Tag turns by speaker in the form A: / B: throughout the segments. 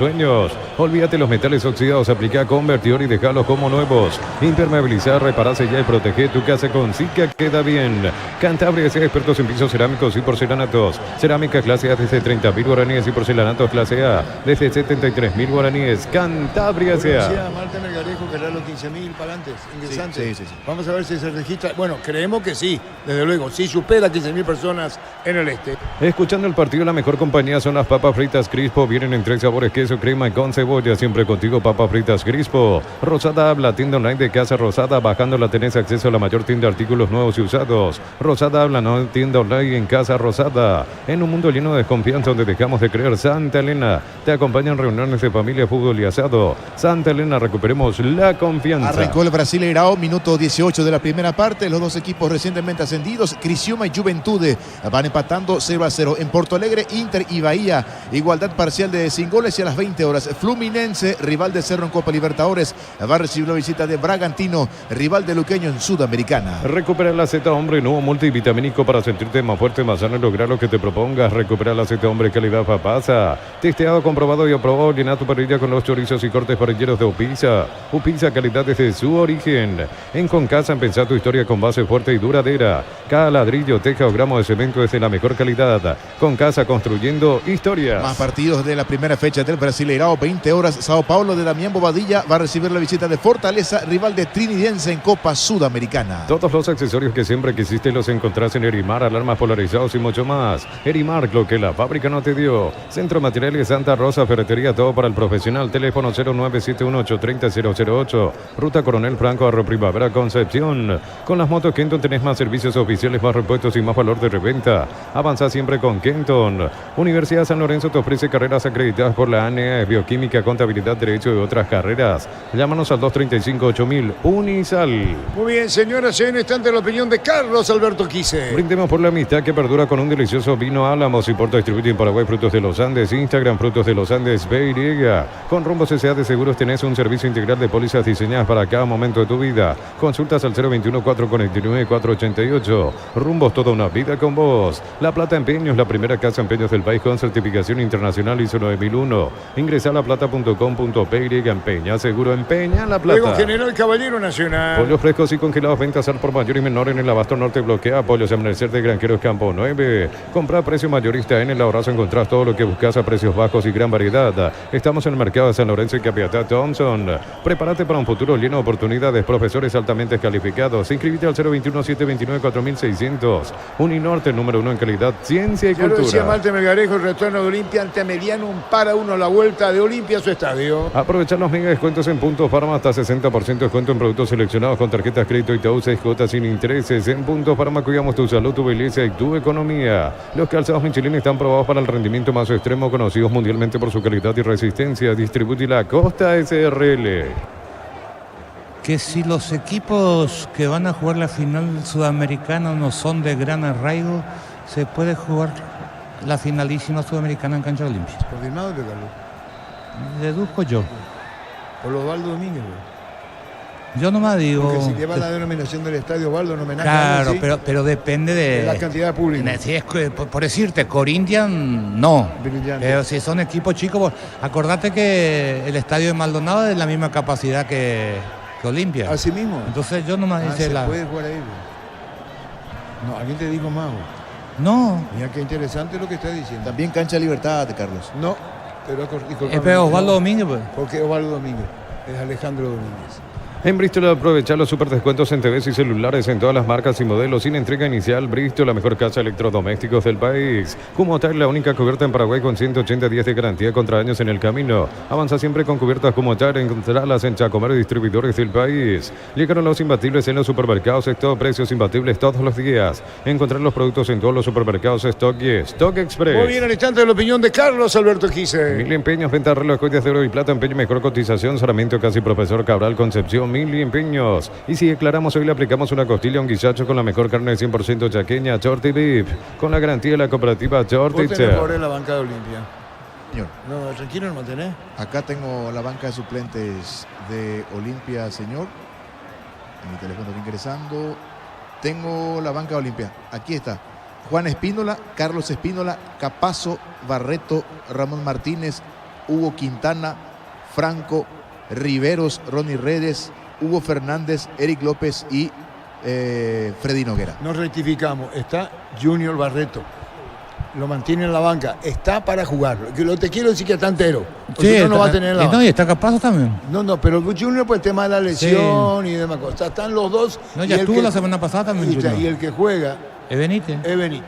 A: Sueños. Olvídate los metales oxidados, aplica Convertidor y dejalos como nuevos. Impermeabilizar, reparar, sellar y protege tu casa con Sica Queda Bien. Cantabria sea expertos en pisos cerámicos y porcelanatos. Cerámica clase A desde 30.000 guaraníes y porcelanatos clase A desde 73.000 guaraníes. Cantabria sea.
B: Decía Marta Melgarejo que era los 15.000 pagantes ingresantes.
C: Sí.
B: Vamos a ver si se registra. Bueno, creemos que sí, desde luego. Sí supera 15.000 personas en el este.
A: Escuchando el partido, la mejor compañía son las papas fritas Crispo. Vienen en 3 sabores: queso, crema y con cebolla. Siempre contigo, papas fritas Crispo. Rosada habla, tienda online de Casa Rosada. Bajándola tenés acceso a la mayor tienda de artículos nuevos y usados. Rosada habla, no tienda online en Casa Rosada. En un mundo lleno de desconfianza donde dejamos de creer, Santa Elena te acompaña en reuniones de familia, fútbol y asado. Santa Elena, recuperemos la confianza.
C: Arrancó el Brasileirao, minuto 18 de la primera parte. Los dos equipos recientemente ascendidos, Criciúma y Juventude, van empatando 0-0. En Porto Alegre, Inter y Bahía, igualdad parcial de sin goles. Y a las 20 horas, Fluminense, rival de Cerro en Copa Libertadores, va a recibir la visita de Bragantino, rival de Luqueño en Sudamericana.
A: Recupera la Z Hombre, nuevo multivitamínico para sentirte más fuerte, más sano y lograr lo que te propongas. Recupera la Z Hombre, calidad papasa. Testeado, comprobado y aprobado. Llena tu parrilla con los chorizos y cortes parrilleros de Upisa. Upisa, calidad desde su origen. En Concasa, empezá tu historia con base fuerte y duradera. Cada ladrillo, teja o gramo de cemento es de la mejor calidad. Concasa, construyendo historias.
C: Más partidos de la primera fecha del Brasileirao, 20 horas. Sao Paulo de Damián Bobadilla va a recibir la visita de Fortaleza, rival de Trinidense en Copa Sudamericana.
A: Todos los accesorios que siempre quisiste los encontrás en Erimar, alarmas polarizados y mucho más. Erimar, lo que la fábrica no te dio. Centro Materiales Santa Rosa, ferretería, todo para el profesional. Teléfono 0971830008. Ruta Coronel Franco, Arro Primavera, Concepción. Con las motos Kenton tenés más servicios oficiales, más repuestos y más valor de reventa. Avanza siempre con Kenton. Universidad San Lorenzo te ofrece carreras acreditadas por la ANEA, bioquímica, contabilidad, derecho y otras carreras. Llámanos al 235-8000. Unisal.
B: Muy bien, señoras, en instante la opinión de Carlos Alberto Quise.
A: Brindemos por la amistad que perdura con un delicioso vino Álamos. Importa, distribuye en Paraguay Frutos de los Andes. Instagram Frutos de los Andes BY. Con Rumbos S.A. de Seguros tenés un servicio integral de pólizas diseñadas para cada momento de tu vida. Consultas al 021-449-488. Rumbos, toda una vida con vos. La Plata Empeños, la primera casa empeños del país con certificación internacional ISO 9001. Ingresa a laplata.com.py. Empeña seguro, empeña la plata.
B: Luego General Caballero Nacional.
A: Pollos frescos y congelados, ventas al por mayor y menor en el Abasto Norte. Bloquea pollos Amanecer de Granjeros Campo 9. Compra a precio mayorista en el Abrazo. Encontrás todo lo que buscas a precios bajos y gran variedad. Estamos en el mercado de San Lorenzo y Capiatá Thompson. Prepárate para un futuro lleno de oportunidades. Profesores altamente calificados. Inscríbete al 021-729-4600. Uninorte, número 1 en calidad, ciencia y
B: Ya lo
A: cultura.
B: decía Marta Melgarejo, el retorno de Olimpia ante Mediano, un para uno la vuelta de Olimpia a su estadio.
A: Aprovechar los mega descuentos en Punto Farma, hasta 60% de descuento en productos seleccionados con tarjetas crédito y TAU 6 cuotas sin intereses. En Punto Farma cuidamos tu salud, tu belleza y tu economía. Los calzados Michelin están probados para el rendimiento más extremo, conocidos mundialmente por su calidad y resistencia. Distribuye la Costa SRL.
D: Que si los equipos que van a jugar la final sudamericana no son de gran arraigo, se puede jugar la finalísima sudamericana en cancha Olimpia.
B: Confirmado, Carlos.
D: Deduzco yo.
B: Por Osvaldo Domínguez, güey.
D: Yo nomás digo.
B: Porque si lleva la denominación del estadio Osvaldo en homenaje a
D: Claro,
B: Messi,
D: pero depende de
B: la cantidad pública.
D: Si es, por decirte, Corinthians, no.
B: Brillante.
D: Pero si son equipos chicos, acordate que el estadio de Maldonado es la misma capacidad que Olimpia.
B: Así mismo.
D: Entonces yo nomás hice
B: se
D: la.
B: puede jugar ahí, güey. No, alguien te dijo más, güey.
D: No.
B: Mira qué interesante lo que está diciendo.
C: También cancha Libertad, Carlos.
B: No, pero
D: Es Osvaldo Domínguez, pues.
B: Porque Osvaldo Domínguez es Alejandro Domínguez.
A: En Bristol aprovecha los super descuentos en TVs y celulares en todas las marcas y modelos sin entrega inicial. Bristol, la mejor casa de electrodomésticos del país. Kumotar, la única cubierta en Paraguay con 180 días de garantía contra daños en el camino. Avanza siempre con cubiertas Kumotar. Encontrarlas en Chacomer, distribuidores del país. Llegaron los imbatibles en los supermercados. Stock, precios imbatibles todos los días. Encontrar los productos en todos los supermercados. Stock y Stock Express.
B: Muy bien, al instante de la opinión de Carlos Alberto Quise.
A: Mil empeños, venta de reloj, joyas de oro y plata, empeño, mejor cotización, Sarmiento, casi Profesor Cabral, Concepción, Mil empeños. Y si declaramos hoy, le aplicamos una costilla, un guisacho con la mejor carne de 100% chaqueña, Shorty Beef, con la garantía de la cooperativa Shorty.
B: Vos tenés por ahí la banca de Olimpia.
C: Señor,
B: No, tranquilo, no mantenés.
C: acá tengo la banca de suplentes de Olimpia, señor. En mi teléfono está ingresando. Tengo la banca de Olimpia. Aquí está. Juan Espínola, Carlos Espínola, Capazo, Barreto, Ramón Martínez, Hugo Quintana, Franco, Riveros, Ronnie Redes, Hugo Fernández, Eric López y Freddy Noguera.
B: Nos rectificamos, está Junior Barreto. Lo mantiene en la banca, está para jugarlo. Te quiero decir que está entero.
D: Sí,
B: no va a tener en la banca.
D: No, y está capaz también.
B: No, pero Junior por el tema de la lesión y demás cosas. Están los dos.
D: No, ya estuvo la semana pasada también.
B: Y el que juega
D: es Benítez.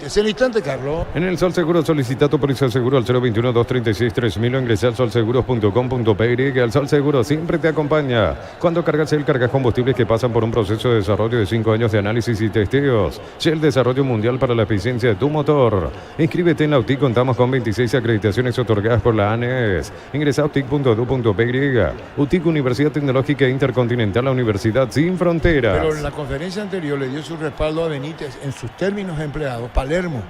B: Es el instante, Carlos.
A: En el Sol Seguro solicita tu póliza de seguro al 021-236-3000 o ingresa al solseguros.com.py. El Sol Seguro siempre te acompaña. Cuando cargas Shell, cargas combustibles que pasan por un proceso de desarrollo de 5 años de análisis y testeos. Shell, desarrollo mundial para la eficiencia de tu motor. Inscríbete en la UTIC, contamos con 26 acreditaciones otorgadas por la ANES. Ingresa a utic.edu.py. UTIC, Universidad Tecnológica Intercontinental, la Universidad sin fronteras.
B: Pero en la conferencia anterior le dio su respaldo a Benítez en sus términos empleados, Palermo,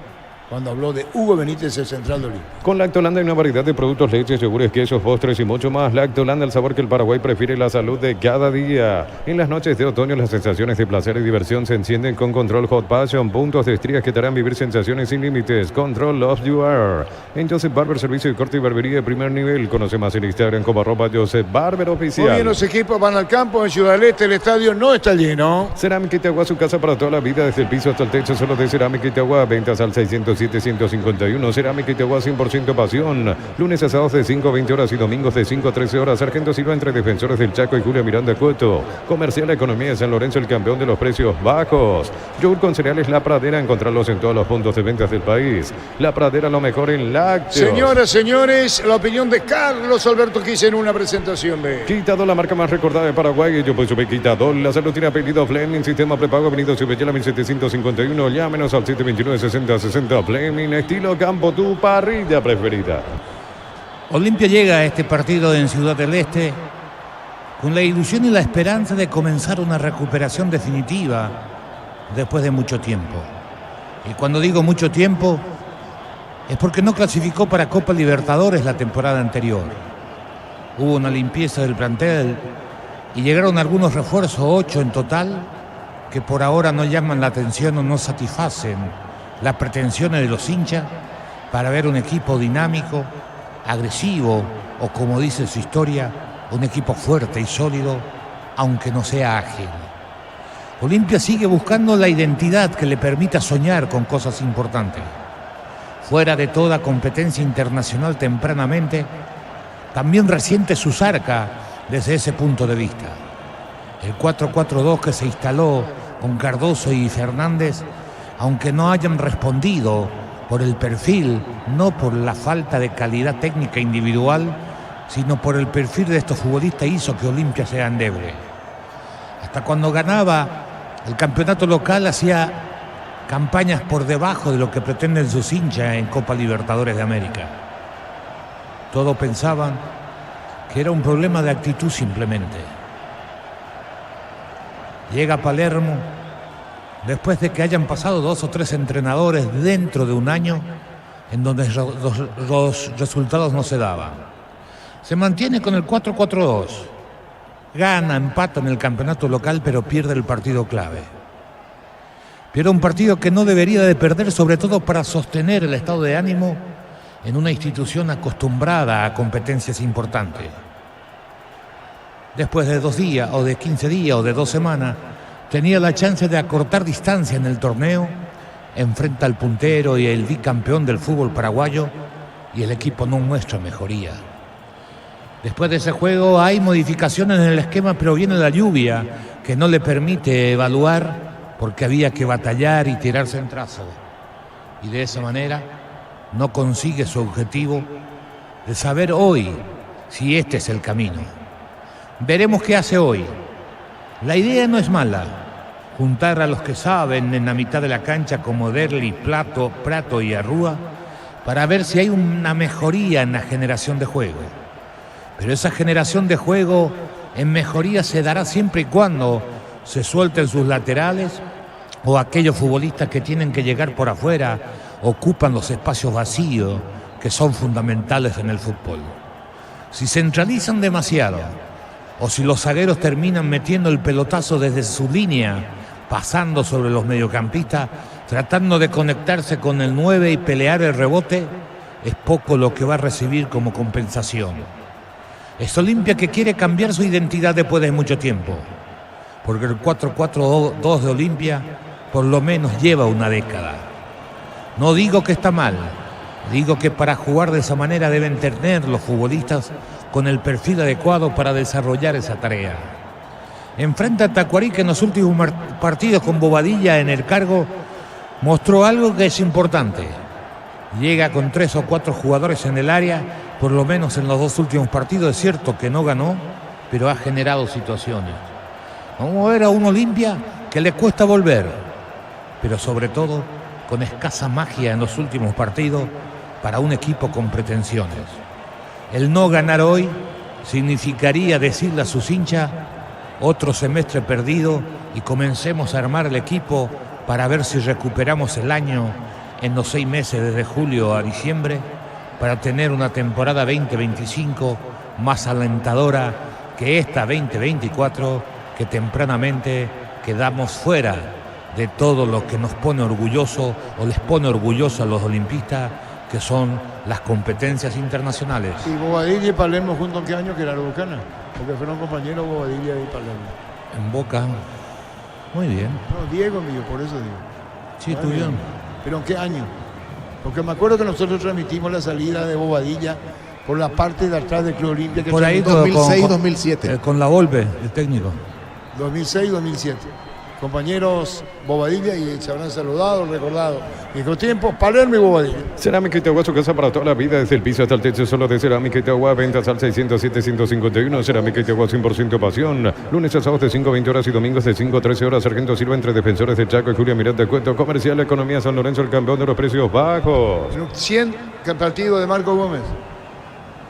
B: cuando habló de Hugo Benítez, el central de Olimpia.
A: Con Lactolanda hay una variedad de productos, leches, yogures, quesos, postres y mucho más. Lactolanda, el sabor que el Paraguay prefiere, la salud de cada día. En las noches de otoño las sensaciones de placer y diversión se encienden con Control Hot Passion, puntos de estrías que te harán vivir sensaciones sin límites. Control Love You Are. En Joseph Barber, servicio de corte y barbería de primer nivel. Conoce más en Instagram como @JosephBarberOficial.
B: Hoy los equipos van al campo en Ciudad del Este, el estadio no está lleno.
A: Cerámica Itagua, su casa para toda la vida, desde el piso hasta el techo, solo de Cerámica Itagua. Ventas al 607-151. Cerámica Itagua, 100% pasión. Lunes a sábados de 5 a 20 horas y domingos de 5 a 13 horas. Sargento Silva entre Defensores del Chaco y Julia Miranda Cueto. Comercial Economía de San Lorenzo, el campeón de los precios bajos. Yogur con cereales La Pradera, encontrarlos en todos los puntos de ventas del país. La Pradera, lo mejor en lácteos.
B: Señoras, señores, la opinión de Carlos Alberto Quise en una presentación de
A: Quitadol, la marca más recordada de Paraguay. Yo pues supe Quitadol. La salud tiene apellido Fleming, sistema prepago, Avenida Ciudadela 1751. Llámenos al 729-6060. Fleming, estilo campo, tu parrilla preferida.
D: Olimpia llega a este partido en Ciudad del Este con la ilusión y la esperanza de comenzar una recuperación definitiva después de mucho tiempo. Y cuando digo mucho tiempo, es porque no clasificó para Copa Libertadores la temporada anterior. Hubo una limpieza del plantel y llegaron algunos refuerzos, 8 en total, que por ahora no llaman la atención o no satisfacen las pretensiones de los hinchas para ver un equipo dinámico, agresivo o, como dice su historia, un equipo fuerte y sólido, aunque no sea ágil. Olimpia sigue buscando la identidad que le permita soñar con cosas importantes. Fuera de toda competencia internacional tempranamente, también resiente su Zarca desde ese punto de vista. El 4-4-2 que se instaló con Cardoso y Fernández, aunque no hayan respondido por el perfil, no por la falta de calidad técnica individual, sino por el perfil de estos futbolistas, hizo que Olimpia sea endeble. Hasta cuando ganaba el campeonato local hacía campañas por debajo de lo que pretenden sus hinchas en Copa Libertadores de América. Todos pensaban que era un problema de actitud simplemente. Llega Palermo después de que hayan pasado 2 o 3 entrenadores dentro de un año en donde los resultados no se daban. Se mantiene con el 4-4-2. Gana, empata en el campeonato local, pero pierde el partido clave. Pierde un partido que no debería de perder, sobre todo para sostener el estado de ánimo en una institución acostumbrada a competencias importantes. Después de 2 días, o de 15 días, o de 2 semanas, tenía la chance de acortar distancia en el torneo, enfrenta al puntero y el bicampeón del fútbol paraguayo, y el equipo no muestra mejoría. Después de ese juego hay modificaciones en el esquema, pero viene la lluvia que no le permite evaluar porque había que batallar y tirarse en trazo. Y de esa manera no consigue su objetivo de saber hoy si este es el camino. Veremos qué hace hoy. La idea no es mala. Juntar a los que saben en la mitad de la cancha como Derli, Prato y Arrúa para ver si hay una mejoría en la generación de juego. Pero esa generación de juego en mejoría se dará siempre y cuando se suelten sus laterales o aquellos futbolistas que tienen que llegar por afuera ocupan los espacios vacíos que son fundamentales en el fútbol. Si centralizan demasiado o si los zagueros terminan metiendo el pelotazo desde su línea, pasando sobre los mediocampistas, tratando de conectarse con el 9 y pelear el rebote, es poco lo que va a recibir como compensación. Es Olimpia que quiere cambiar su identidad después de mucho tiempo, porque el 4-4-2 de Olimpia por lo menos lleva una década. No digo que está mal, digo que para jugar de esa manera deben tener los futbolistas con el perfil adecuado para desarrollar esa tarea. Enfrenta a Tacuarí, que en los últimos partidos con Bobadilla en el cargo mostró algo que es importante. Llega con 3 o 4 jugadores en el área, por lo menos en los 2 últimos partidos. Es cierto que no ganó, pero ha generado situaciones. Vamos a ver a un Olimpia que le cuesta volver, pero sobre todo con escasa magia en los últimos partidos para un equipo con pretensiones. El no ganar hoy significaría decirle a sus hinchas: otro semestre perdido y comencemos a armar el equipo para ver si recuperamos el año en los 6 meses desde julio a diciembre, para tener una temporada 2025 más alentadora que esta 2024, que tempranamente quedamos fuera de todo lo que nos pone orgulloso o les pone orgulloso a los olimpistas, que son las competencias internacionales.
B: ¿Y Bobadilla y Palermo junto en qué año? Gerardo Bucana, porque fueron compañeros Bobadilla y Palermo.
D: En Boca, muy bien.
B: No, Diego mío, por eso digo.
D: Sí, tuvieron.
B: ¿Pero en qué año? Porque me acuerdo que nosotros transmitimos la salida de Bobadilla por la parte de atrás del Club Olimpia.
D: Por ahí
C: 2006-2007.
D: Con la Volpe, el técnico.
B: 2006-2007. Compañeros Bobadilla, y se habrán saludado, recordado. Viejo tiempo, Palermo y Bobadilla.
A: Cerámica Itagua, su casa para toda la vida, desde el piso hasta el techo, solo de Cerámica Itagua. Ventas al 607-151. Cerámica Itagua, 100% pasión. Lunes a sábados de 5 a 20 horas y domingos de 5 a 13 horas. Sargento Silva entre Defensores de Chaco y Julia Miranda. Cuento comercial, Economía San Lorenzo, el campeón de los precios bajos.
B: 100 partido de Marco Gómez.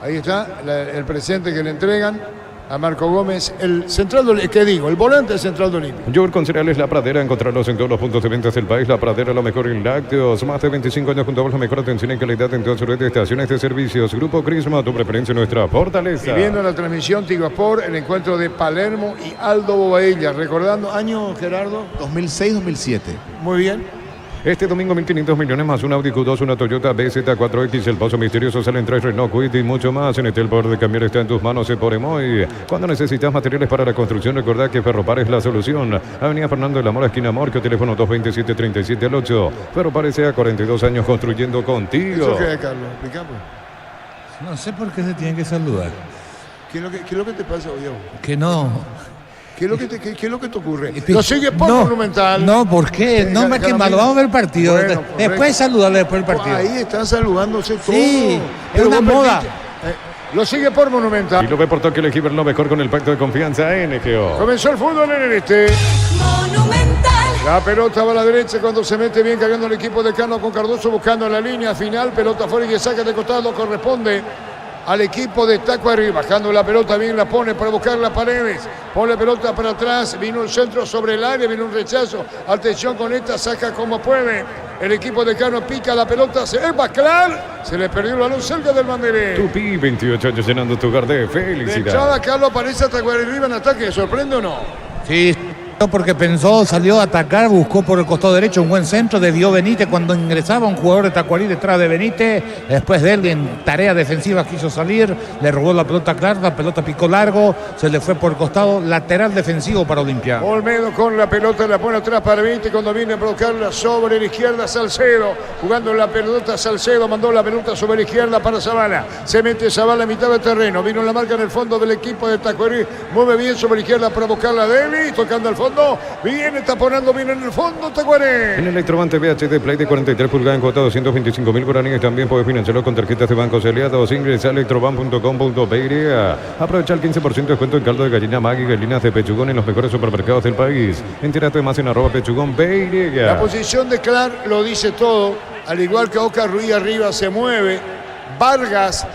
B: Ahí está el presente que le entregan a Marco Gómez, el central de, ¿qué digo? El volante central de Olimpia.
A: Yogur con cereales La Pradera, encontrarlos en todos los puntos de ventas del país. La Pradera, lo mejor en lácteos. Más de 25 años junto a vos, la mejor atención y calidad en toda su red de estaciones de servicios. Grupo Crisma, tu preferencia, nuestra fortaleza.
B: Y viendo la transmisión Tigo Sport, el encuentro de Palermo y Aldo Bobadilla. Recordando, año, Gerardo.
C: 2006-2007.
B: Muy bien.
A: Este domingo 1.500 millones más un Audi Q2, una Toyota BZ4X, el paso misterioso, salen 3 Renault Kwid y mucho más. En el poder de cambiar está en tus manos, por Emoy. Cuando necesitas materiales para la construcción, recordad que Ferropar es la solución. Avenida Fernando de la Mora, esquina Morquio, teléfono 227-37 Ferropar S.A., 42 años construyendo contigo.
B: ¿Eso qué es, Carlos? Explicamos.
D: No sé por qué se tienen que saludar.
B: ¿Qué es lo que te pasa, Diego?
D: Que no.
B: ¿Qué es lo que te ocurre? Lo sigue por Monumental.
D: No, ¿por qué? No, me qué malo. Vamos a ver el partido.
B: Bueno,
D: después saludarle después del partido.
B: Ahí están saludándose todos.
D: Sí,
B: Pero
D: es una moda.
B: Lo sigue por Monumental.
A: Y lo ve por toque el equipo lo mejor con el pacto de confianza NGO.
B: Comenzó el fútbol en el este.
E: Monumental.
B: La pelota va a la derecha cuando se mete bien cargando el equipo de Cano con Cardoso buscando la línea final. Pelota fuera y que saca de costado, corresponde al equipo de Tacuarí, bajando la pelota bien, la pone para buscar las Paredes, pone la pelota para atrás, vino el centro sobre el área, vino un rechazo, atención con esta, saca como puede, el equipo de Cano pica la pelota, se va claro, se le perdió el balón cerca del banderín.
A: Tupi, 28 años llenando tu hogar de
B: De
A: felicidad.
B: entrada Carlos aparece a Tacuarí arriba en ataque, ¿sorprende o no?
D: Sí, porque pensó, salió a atacar, buscó por el costado derecho un buen centro, desvió Benítez cuando ingresaba un jugador de Tacuarí detrás de Benítez, después de él en tarea defensiva quiso salir, le robó la pelota clara, la pelota picó largo, se le fue por el costado, lateral defensivo para Olimpia.
B: Olmedo con la pelota, la pone atrás para Benítez cuando viene a provocarla sobre la izquierda Salcedo, jugando la pelota Salcedo, mandó la pelota sobre la izquierda para Zavala, se mete Zavala a mitad del terreno, vino la marca en el fondo del equipo de Tacuarí, mueve bien sobre la izquierda para buscarla a Deli, tocando al fondo. Viene taponando bien en el fondo Tacuarí.
A: En Electroban TV HD Play de 43 pulgadas en cuota 225.000 guaraníes. También puedes financiarlo con tarjetas de bancos aliados. Ingresa a electroban.com.pe. Aprovecha el 15% de descuento en caldo de gallina Maggi, galinas de pechugón en los mejores supermercados del país. Entérate más en @pechugón.pe.
B: La posición de Clark lo dice todo, al igual que Oca Ruiz arriba se mueve. Vargas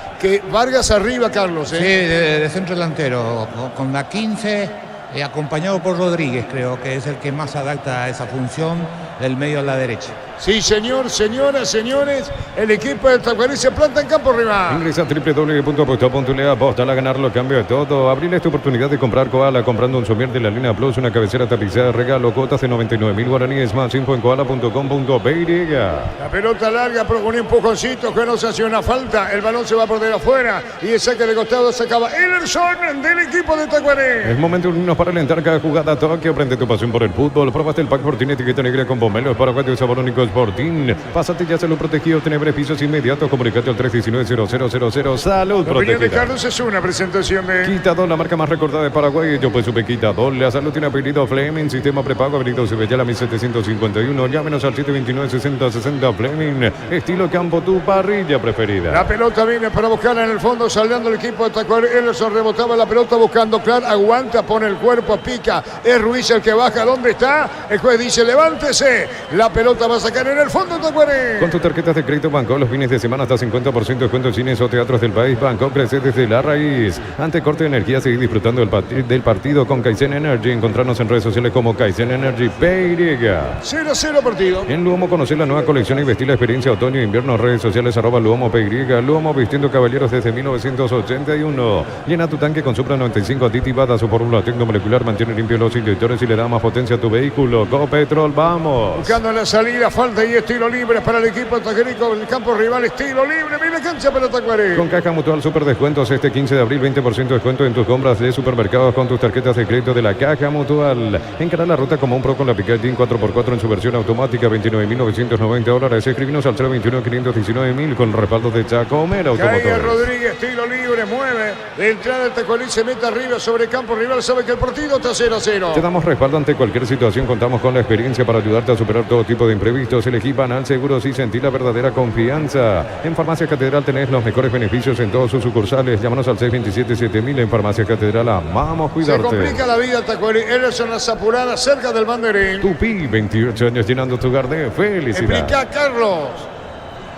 B: arriba, Carlos.
D: Sí, de centro delantero, con la 15. Acompañado por Rodríguez, creo que es el que más adapta a esa función del medio a la derecha.
B: Sí, señor, señoras, señores, el equipo de Tacuarí se planta en campo rival.
A: Ingresa a www.apuesta.le, apostala a ganarlo, cambio de todo. Abrile esta oportunidad de comprar Koala comprando un somier de la línea Plus, una cabecera tapizada, regalo, cuotas de 99.000 guaraníes más, info en koala.com.py.
B: La pelota larga, pero con un empujoncito que no se hace una falta. El balón se va por de afuera y el saque de costado sacaba Ederson del equipo de Tacuarí.
A: Es momento de unirnos para alentar cada jugada. Toque, aprende tu pasión por el fútbol. Probaste el pack Fortín etiqueta negra con pomelos para de sabor único Sporting. Pásate ya, salud protegido, tener beneficios inmediatos. Comunicate al 319-0000. Salud
B: La opinión de
A: protegida.
B: Carlos es una presentación de...
A: Quitador, la marca más recordada de Paraguay. Yo pues supe Quitador. La salud tiene apellido Fleming. Sistema prepago, apellido Cibellala 1751. Llámenos al 729-6060 Fleming. Estilo campo, tu parrilla preferida.
B: La pelota viene para buscarla en el fondo, saliendo el equipo de Tacuarí. Ederson rebotaba la pelota buscando Clark. Aguanta, pone el cuerpo, pica. Es Ruiz el que baja. ¿Dónde está? El juez dice, levántese. La pelota va a sacar en el fondo Tacuarí.
A: Con tus tarjetas de crédito Banco, los fines de semana hasta 50% de descuento en cines o teatros del país. Banco crece desde la raíz. Ante corte de energía, seguir disfrutando del partido con Kaizen Energy. Encontrarnos en redes sociales como Kaizen Energy PY.
B: 0-0 partido.
A: En Luomo, conocer la nueva colección y vestir la experiencia otoño e invierno. Redes sociales @Luomo PY. Luomo, vistiendo caballeros desde 1981. Llena tu tanque con Supra 95 aditivada. Su fórmula tecnomolecular mantiene limpios los inyectores y le da más potencia a tu vehículo. Copetrol, vamos.
B: Buscando la salida, falta y estilo libre para el equipo de Tacuarí. El campo rival, estilo libre. Mira cancha para Tacuarí.
A: Con Caja Mutual Super Descuentos este 15 de abril, 20% de descuento en tus compras de supermercados con tus tarjetas de crédito de la Caja Mutual. Encara la ruta como un pro con la Pickup Jean 4x4 en su versión automática, $29.990. Escribinos al 021-519.000 con respaldo de Chacomera
B: Caía
A: Automotores.
B: Rodríguez, tiro libre, mueve. De entrada el Tacuarí se mete arriba sobre campo rival. Sabe que el partido está 0-0.
A: Te damos respaldo ante cualquier situación. Contamos con la experiencia para ayudarte a superar todo tipo de imprevistos. Elegí Banal Seguros y sentí la verdadera confianza. En Farmacia Catedral tenés los mejores beneficios en todos sus sucursales. Llámanos al 627-7000. En Farmacia Catedral amamos
B: Se
A: cuidarte.
B: complica la vida Tacuarí. Ederson las apuradas cerca del banderín.
A: Tupi, 28 años llenando tu hogar de felicidad.
B: Explica, Carlos.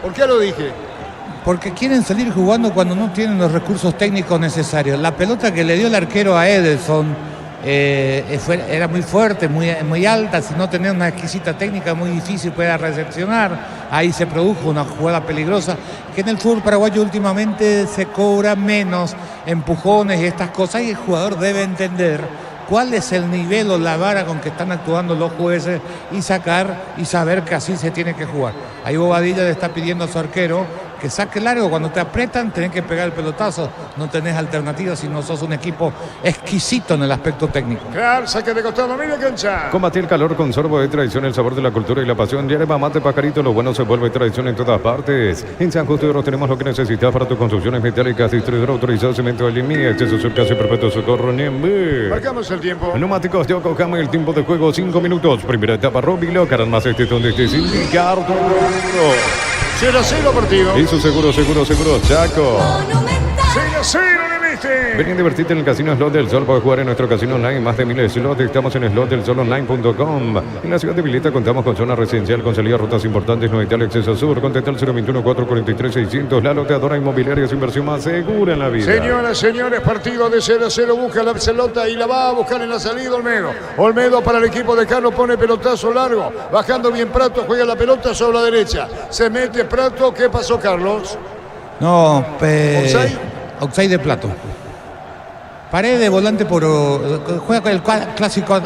B: ¿Por qué lo dije?
D: Porque quieren salir jugando cuando no tienen los recursos técnicos necesarios. La pelota que le dio el arquero a Ederson era muy fuerte, muy alta. Si no tenía una exquisita técnica, muy difícil pueda recepcionar. Ahí se produjo una jugada peligrosa que en el fútbol paraguayo últimamente se cobra menos empujones y estas cosas, y el jugador debe entender cuál es el nivel o la vara con que están actuando los jueces y sacar y saber que así se tiene que jugar. Ahí Bobadilla le está pidiendo a su arquero que saque largo. Cuando te apretan tenés que pegar el pelotazo, no tenés alternativa si no sos un equipo exquisito en el aspecto técnico.
B: Claro, saque de costado, media cancha.
A: Combatir el calor con sorbo de tradición, el sabor de la cultura y la pasión. Yerba mate pajarito, lo bueno se vuelve tradición en todas partes. En San Justo de Oro tenemos lo que necesitas para tus construcciones metálicas. Distribuidor autorizado Cemento Alimí, Exceso Surcas y Perpetuo Socorro Niembe.
B: Marcamos el tiempo.
A: Neumáticos de Yokohama, el tiempo de juego 5 minutos. Primera etapa, Robilo, Caran este donde estés indicar tu número.
B: 0-0 partido.
A: Y su seguro, Chaco.
E: Monumental.
B: 0-0 en este.
A: Ven a divertirte en el Casino Slot del Sol. Puedes jugar en nuestro casino online. Más de miles de slots. Estamos en slotdelsolonline.com. En la ciudad de Vileta contamos con zona residencial con salida a rutas importantes. No hay tal acceso sur. Contacta al 021-443-600. La loteadora inmobiliaria es inversión más segura en la vida.
B: Señoras, señores, partido de 0-0. Busca la pelota y la va a buscar en la salida Olmedo. Olmedo para el equipo de Carlos, pone pelotazo largo. Bajando bien Prato, juega la pelota sobre la derecha. Se mete Prato. ¿Qué pasó, Carlos?
D: No,
B: ¿Offside?
D: offside de Plato. Paredes, volante juega con el clásico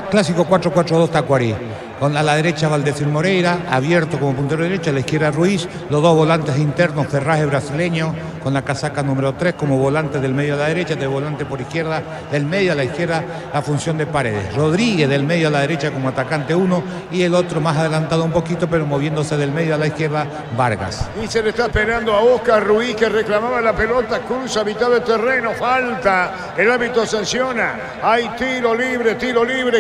D: 4-4-2 Tacuarí. A la derecha Valdecir Moreira, abierto como puntero derecho, a la izquierda Ruiz, los dos volantes internos, Ferraje brasileño, con la casaca número 3 como volante del medio a la derecha, del volante por izquierda, del medio a la izquierda, la función de Paredes. Rodríguez del medio a la derecha como atacante 1 y el otro más adelantado un poquito, pero moviéndose del medio a la izquierda, Vargas.
B: Y se le está esperando a Oscar Ruiz, que reclamaba la pelota, cruza a mitad del terreno, falta, el árbitro sanciona, hay tiro libre,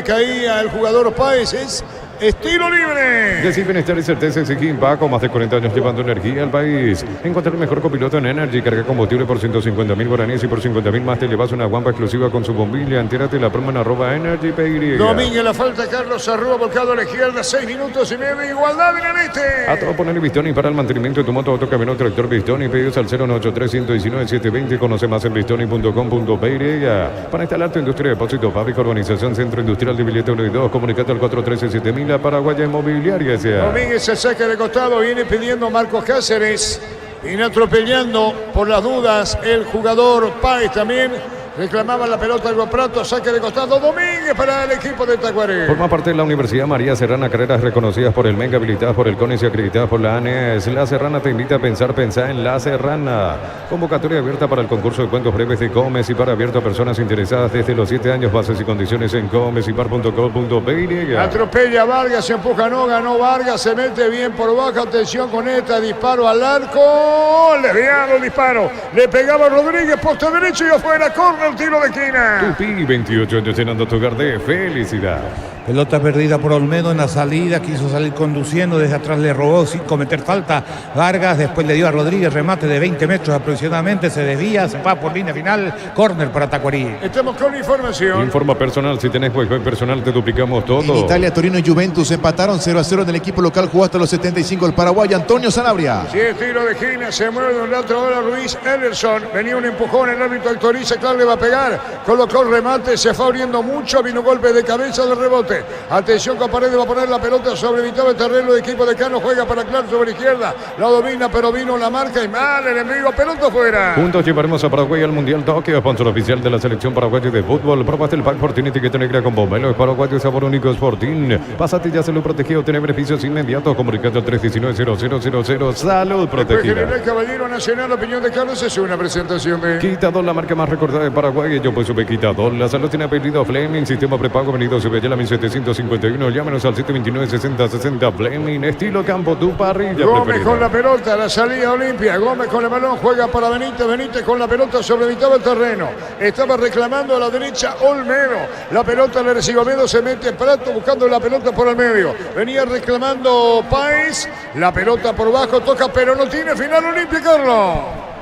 B: caía el jugador Páez, es tiro libre.
A: Decir bienestar y certeza exige Paco, más de 40 años llevando energía al país. Encuentra el mejor copiloto en Energy, carga combustible por 150.000 guaraníes y por 50.000 más te llevas una guampa exclusiva con su bombilla. Entérate la promo en @EnergyPY.
B: Domínguez la falta, Carlos Arrua volcado a la izquierda, 6 minutos y medio, igualdad en el este.
A: A todo ponerle Bistoni para el mantenimiento de tu moto, autocamión, tractor Bistoni. Pedidos al 0983119-720. Conoce más en bistoni.com.py. Para instalar tu industria de depósito, fábrica, urbanización, centro industrial de billete 1 y 2. Comunicate al 413-7000. familia paraguaya inmobiliaria S.A.
B: Domínguez se saca de costado, viene pidiendo Marcos Cáceres. Viene atropellando por las dudas el jugador Páez también. Reclamaba la pelota Algo Prato, saque de costado Domínguez para el equipo de Tacuarí.
A: Forma parte de la Universidad María Serrana, carreras reconocidas por el MENG, habilitadas por el CONES y acreditadas por la ANES. La Serrana te invita a pensar en La Serrana. Convocatoria abierta para el concurso de cuentos breves de Gómez y Par, abierto a personas interesadas desde los 7 años. Bases y condiciones en gómezipar.com.py.
B: Atropella Vargas, se empuja, no ganó Vargas, se mete bien por baja, atención con esta, disparo al arco, desviado el disparo, le pegaba Rodríguez, poste derecho y afuera, corre el tiro de esquina.
A: Tupi, 28 años llenando tu hogar de felicidad.
D: Pelota perdida por Olmedo en la salida, quiso salir conduciendo, desde atrás le robó sin cometer falta Vargas, después le dio a Rodríguez, remate de 20 metros aproximadamente, se desvía, se va por línea final, córner para Tacuarí.
B: Estamos con información.
A: Informa personal, si tenés wifi personal te duplicamos todo.
C: En Italia, Torino y Juventus empataron 0-0 en el equipo local, jugó hasta los 75 el paraguayo Antonio Sanabria.
B: Si es tiro de esquina, se mueve de un lado ahora Luis Ellerson, venía un empujón, el árbitro autoriza, claro, le va a pegar, colocó el remate, se fue abriendo mucho, vino golpe de cabeza de rebote. Atención con Paredes, va a poner la pelota sobre mitad del terreno, el equipo de Cano juega para Clar sobre izquierda, la domina pero vino la marca y mal el envío, pelota fuera.
A: Juntos llevaremos a Paraguay al Mundial Tokio, sponsor oficial de la selección paraguaya de fútbol. Probaste el pack Fortín, etiqueta negra con pomelo, es paraguayo, sabor único Fortín. Pásate ya, salud protegido, tiene beneficios inmediatos, comunicando al 319-0000, salud protegida.
B: El Caballero Nacional, la opinión de Carlos es una presentación de
A: Quitador, la marca más recordada de Paraguay. Yo pues supe Quitador. La salud tiene apellido Fleming, sistema prepago, venido Sevilla, 1751. Llámenos al 729-6060. Fleming, estilo campo, tu parrilla
B: Gómez
A: preferida.
B: con la pelota, la salida Olimpia. Gómez con el balón, juega para Benítez. Benítez con la pelota sobre mitad del terreno. Estaba reclamando a la derecha Olmedo. La pelota le recibe Olmedo, se mete Prato buscando la pelota por el medio. Venía reclamando Páez. La pelota por bajo, toca, pero no tiene final Olimpia, Carlos.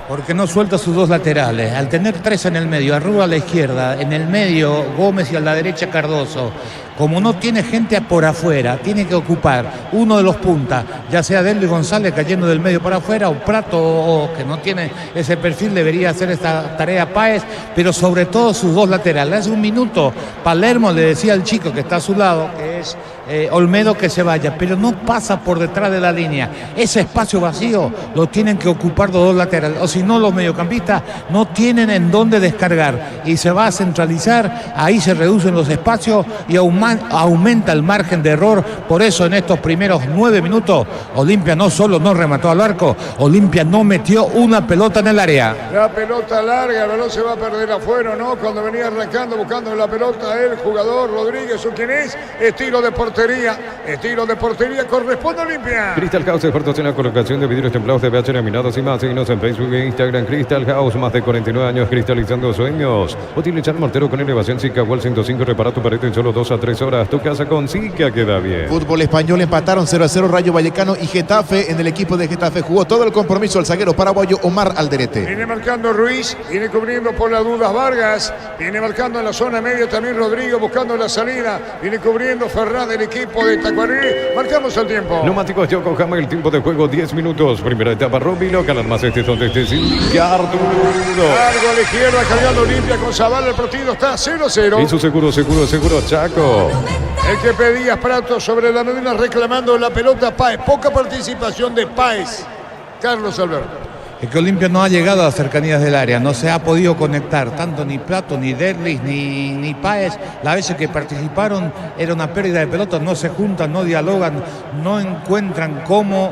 D: Porque no suelta sus dos laterales. Al tener tres en el medio, Arrua a la izquierda, en el medio Gómez y a la derecha Cardoso. Como no tiene gente por afuera, tiene que ocupar uno de los puntas, ya sea Delio González cayendo del medio para afuera o Prato, o que no tiene ese perfil, debería hacer esta tarea Páez, pero sobre todo sus dos laterales. Hace un minuto Palermo le decía al chico que está a su lado, que es Olmedo, que se vaya, pero no pasa por detrás de la línea. Ese espacio vacío lo tienen que ocupar los dos laterales, o si no los mediocampistas no tienen en dónde descargar y se va a centralizar, ahí se reducen los espacios y aumenta el margen de error. Por eso en estos primeros 9 minutos Olimpia no solo no remató al arco, Olimpia no metió una pelota en el área.
B: La pelota larga, el balón se va a perder afuera, ¿no? Cuando venía arrancando, buscando la pelota el jugador Rodríguez, ¿o quién es? Estilo de portería, corresponde a Olimpia.
A: Crystal House, expertos en la colocación de vidrios templados de pH laminados y más. Síguenos en Facebook e Instagram. Crystal House, más de 49 años cristalizando sueños. Utilizar mortero con elevación Zika Wall 105, repara tu pared en solo 2 a 3 horas. Tu casa con Zika queda bien.
C: Fútbol español, empataron 0-0 Rayo Vallecano y Getafe. En el equipo de Getafe jugó todo el compromiso el zaguero paraguayo Omar Alderete.
B: Viene marcando Ruiz, viene cubriendo por las dudas Vargas, viene marcando en la zona media también Rodrigo, buscando la salida, viene cubriendo Ferraz del equipo de Tacuarí. Marcamos el tiempo.
A: Neumáticos Yokohama, el tiempo de juego 10 minutos. Primera etapa Rubilo, Calarmas este donde este Ricardo.
B: Largo a la izquierda, cargando Olimpia con Zavala, el partido está 0-0.
A: Y su seguro, Chaco.
B: El que pedía Prato sobre la medina reclamando la pelota Páez. Poca participación de Páez. Carlos Alberto.
D: Es que Olimpia no ha llegado a las cercanías del área, no se ha podido conectar, tanto ni Prato, ni Derlis, ni Páez. Las veces que participaron era una pérdida de pelota, no se juntan, no dialogan, no encuentran cómo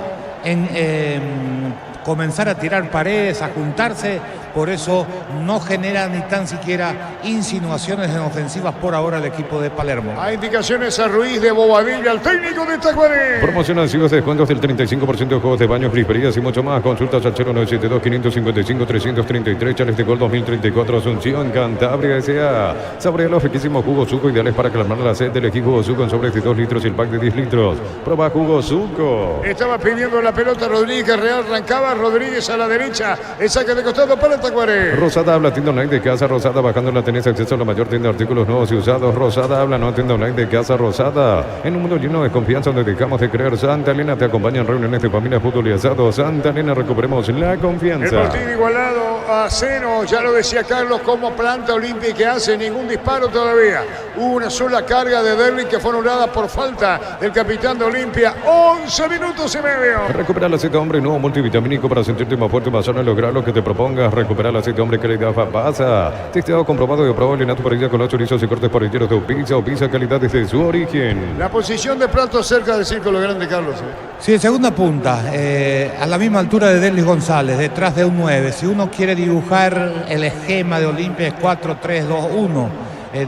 D: comenzar a tirar paredes, a juntarse. Por eso no genera ni tan siquiera insinuaciones en ofensivas por ahora el equipo de Palermo.
B: Hay indicaciones a Ruiz de Bobadilla, el técnico de Tacuarí.
A: Promociones y descuentos del 35% de juegos de baños, griferías y mucho más. Consultas al 0972-555-333, Chales de Gol 2034, Asunción, Cantabria S.A. Saborea los riquísimos jugos Suco, ideales para calmar la sed. Elegí jugo Suco en sobres de 2 litros y el pack de 10 litros. Proba jugo Suco.
B: Estaba pidiendo la pelota Rodríguez, Real arrancaba, Rodríguez a la derecha, el saque de costado para Tacuaré.
A: Rosada habla, tienda online de casa Rosada, bajando tenés acceso a la mayor tienda de artículos nuevos y usados. Rosada habla, no tienda online de casa Rosada. En un mundo lleno de confianza donde dejamos de creer, Santa Elena te acompaña en reuniones de familia, fútbol y asado. Santa Elena, recuperemos la
B: El
A: confianza.
B: partido igualado a 0, ya lo decía Carlos, como planta Olimpia que hace ningún disparo todavía. Hubo una sola carga de Derby que fue anulada por falta del capitán de Olimpia. 11 minutos y medio.
A: Recupera el aceite hombre nuevo multivitamínico para sentirte más fuerte, más sano y lograr lo que te propongas. Recupera el aceite hombre calidad pasa. Testeado, comprobado y aprobado en tu parrilla con los chorizos y cortes parrilleros de pizza o pizza calidad desde su origen.
B: La posición de plato cerca del círculo grande, Carlos.
D: Sí, segunda punta, a la misma altura de Derlis González, detrás de un 9. Si uno quiere dibujar el esquema de Olimpia es 4-3-2-1.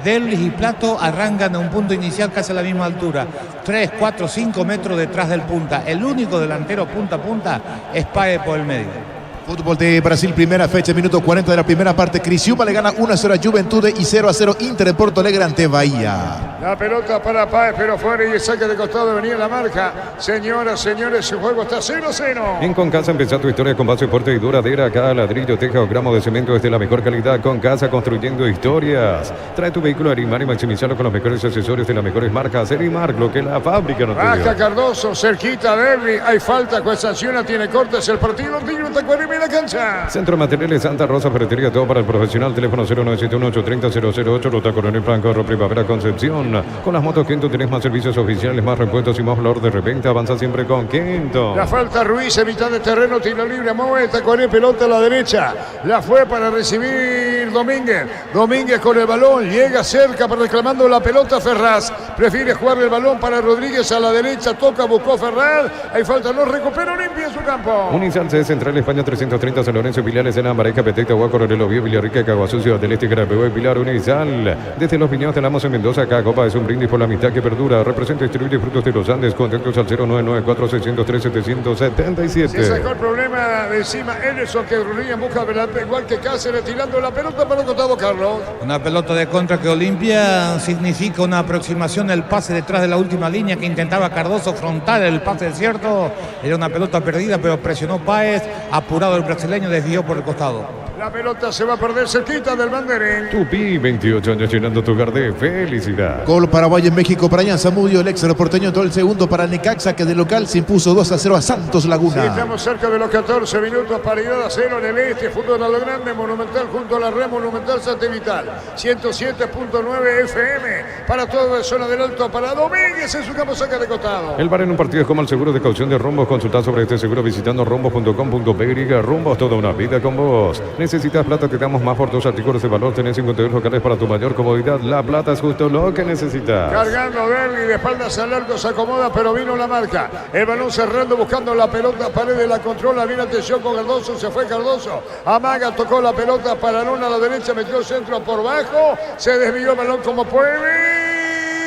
D: Derlis y Plato arrancan a un punto inicial casi a la misma altura, 3, 4, 5 metros detrás del punta. El único delantero punta a punta es Páez por el medio.
C: Fútbol de Brasil, primera fecha, minuto 40 de la primera parte. Criciúma le gana 1-0 a Juventude y 0-0 Inter en Porto Alegre ante Bahía.
B: La pelota para Páez, pero fuera y el saque de costado venía la marca. Señoras, señores, su juego está 0-0.
A: En Concasa empezá tu historia con base fuerte y duradera. Cada ladrillo, teja o gramo de cemento es de la mejor calidad. Concasa, construyendo historias. Trae tu vehículo a Arimar y maximizarlo con los mejores accesorios de las mejores marcas. Arimar, lo que la fábrica no te dio.
B: Baja Cardoso, cerquita de Derby. Hay falta, con sanciona, tiene cortes el partido. Tigre Tacuarembó en la cancha.
A: Centro de Materiales Santa Rosa, ferretería, todo para el profesional. Teléfono 0971-830-008, Ruta Coronel Franco, Primavera Concepción. Con las motos Kento tenés más servicios oficiales, más repuestos y más valor de reventa. Avanza siempre con Kento.
B: La falta Ruiz en mitad de terreno, tiro libre, mueve Tacuaré, pelota a la derecha. La fue para recibir Domínguez. Domínguez con el balón, llega cerca para reclamando la pelota Ferraz. Prefiere jugar el balón para Rodríguez a la derecha, toca, buscó Ferraz. Hay falta, no recupera Olimpia en su campo.
A: Unisal C Central España 330, San Lorenzo, Pilares, en Ambareca, Petecta, Agua, Coronel, Oviedo, Villarrica, Caguazú, Ciudad del Este, Carapehuay, Pilar, Unisal. Desde los Piñados de Lamos en Mendoza, cada copa es un brindis por la amistad que perdura. Representa distribuye frutos de los Andes. Contactos al 0994-603-777.
B: Se sacó el problema de encima Ederson, que Rodríguez busca igual que Cáceres, tirando la pelota para el costado, Carlos.
D: Una pelota de contra que Olimpia significa una aproximación, el pase detrás de la última línea que intentaba Cardoso frontal, el pase desierto. Era una pelota perdida, pero presionó Páez, apurado el brasileño, desvió por el costado.
B: La pelota se va a perder cerquita del banderín.
A: Tupi, 28 años llenando tu hogar de felicidad.
C: Gol Paraguay en México, Brian Zamudio, el ex porteño, entró el segundo para Necaxa, que de local se impuso 2-0 a Santos Laguna.
B: Sí, estamos cerca de los 14 minutos, paridad a 0 en el este, fútbol a lo grande, Monumental junto a la red Monumental Satelital, 107.9 FM, para toda la zona del Alto, para Domínguez en su campo, saca de costado.
A: El bar en un partido es como el seguro de caución de Rombos. Consulta sobre este seguro visitando rombos.com.py. Rombos, toda una vida con vos. Necesitas plata, te damos más por 2 artículos de valor. Tenés 52 locales para tu mayor comodidad. La plata es justo lo que necesitas.
B: Cargando Derby, de espaldas al arco, se acomoda, pero vino la marca. El balón cerrando, buscando la pelota, Paredes la controla, viene atención con Cardoso, se fue Cardoso. Amaga, tocó la pelota para Luna a la derecha, metió el centro por bajo, se desvió el balón como puede.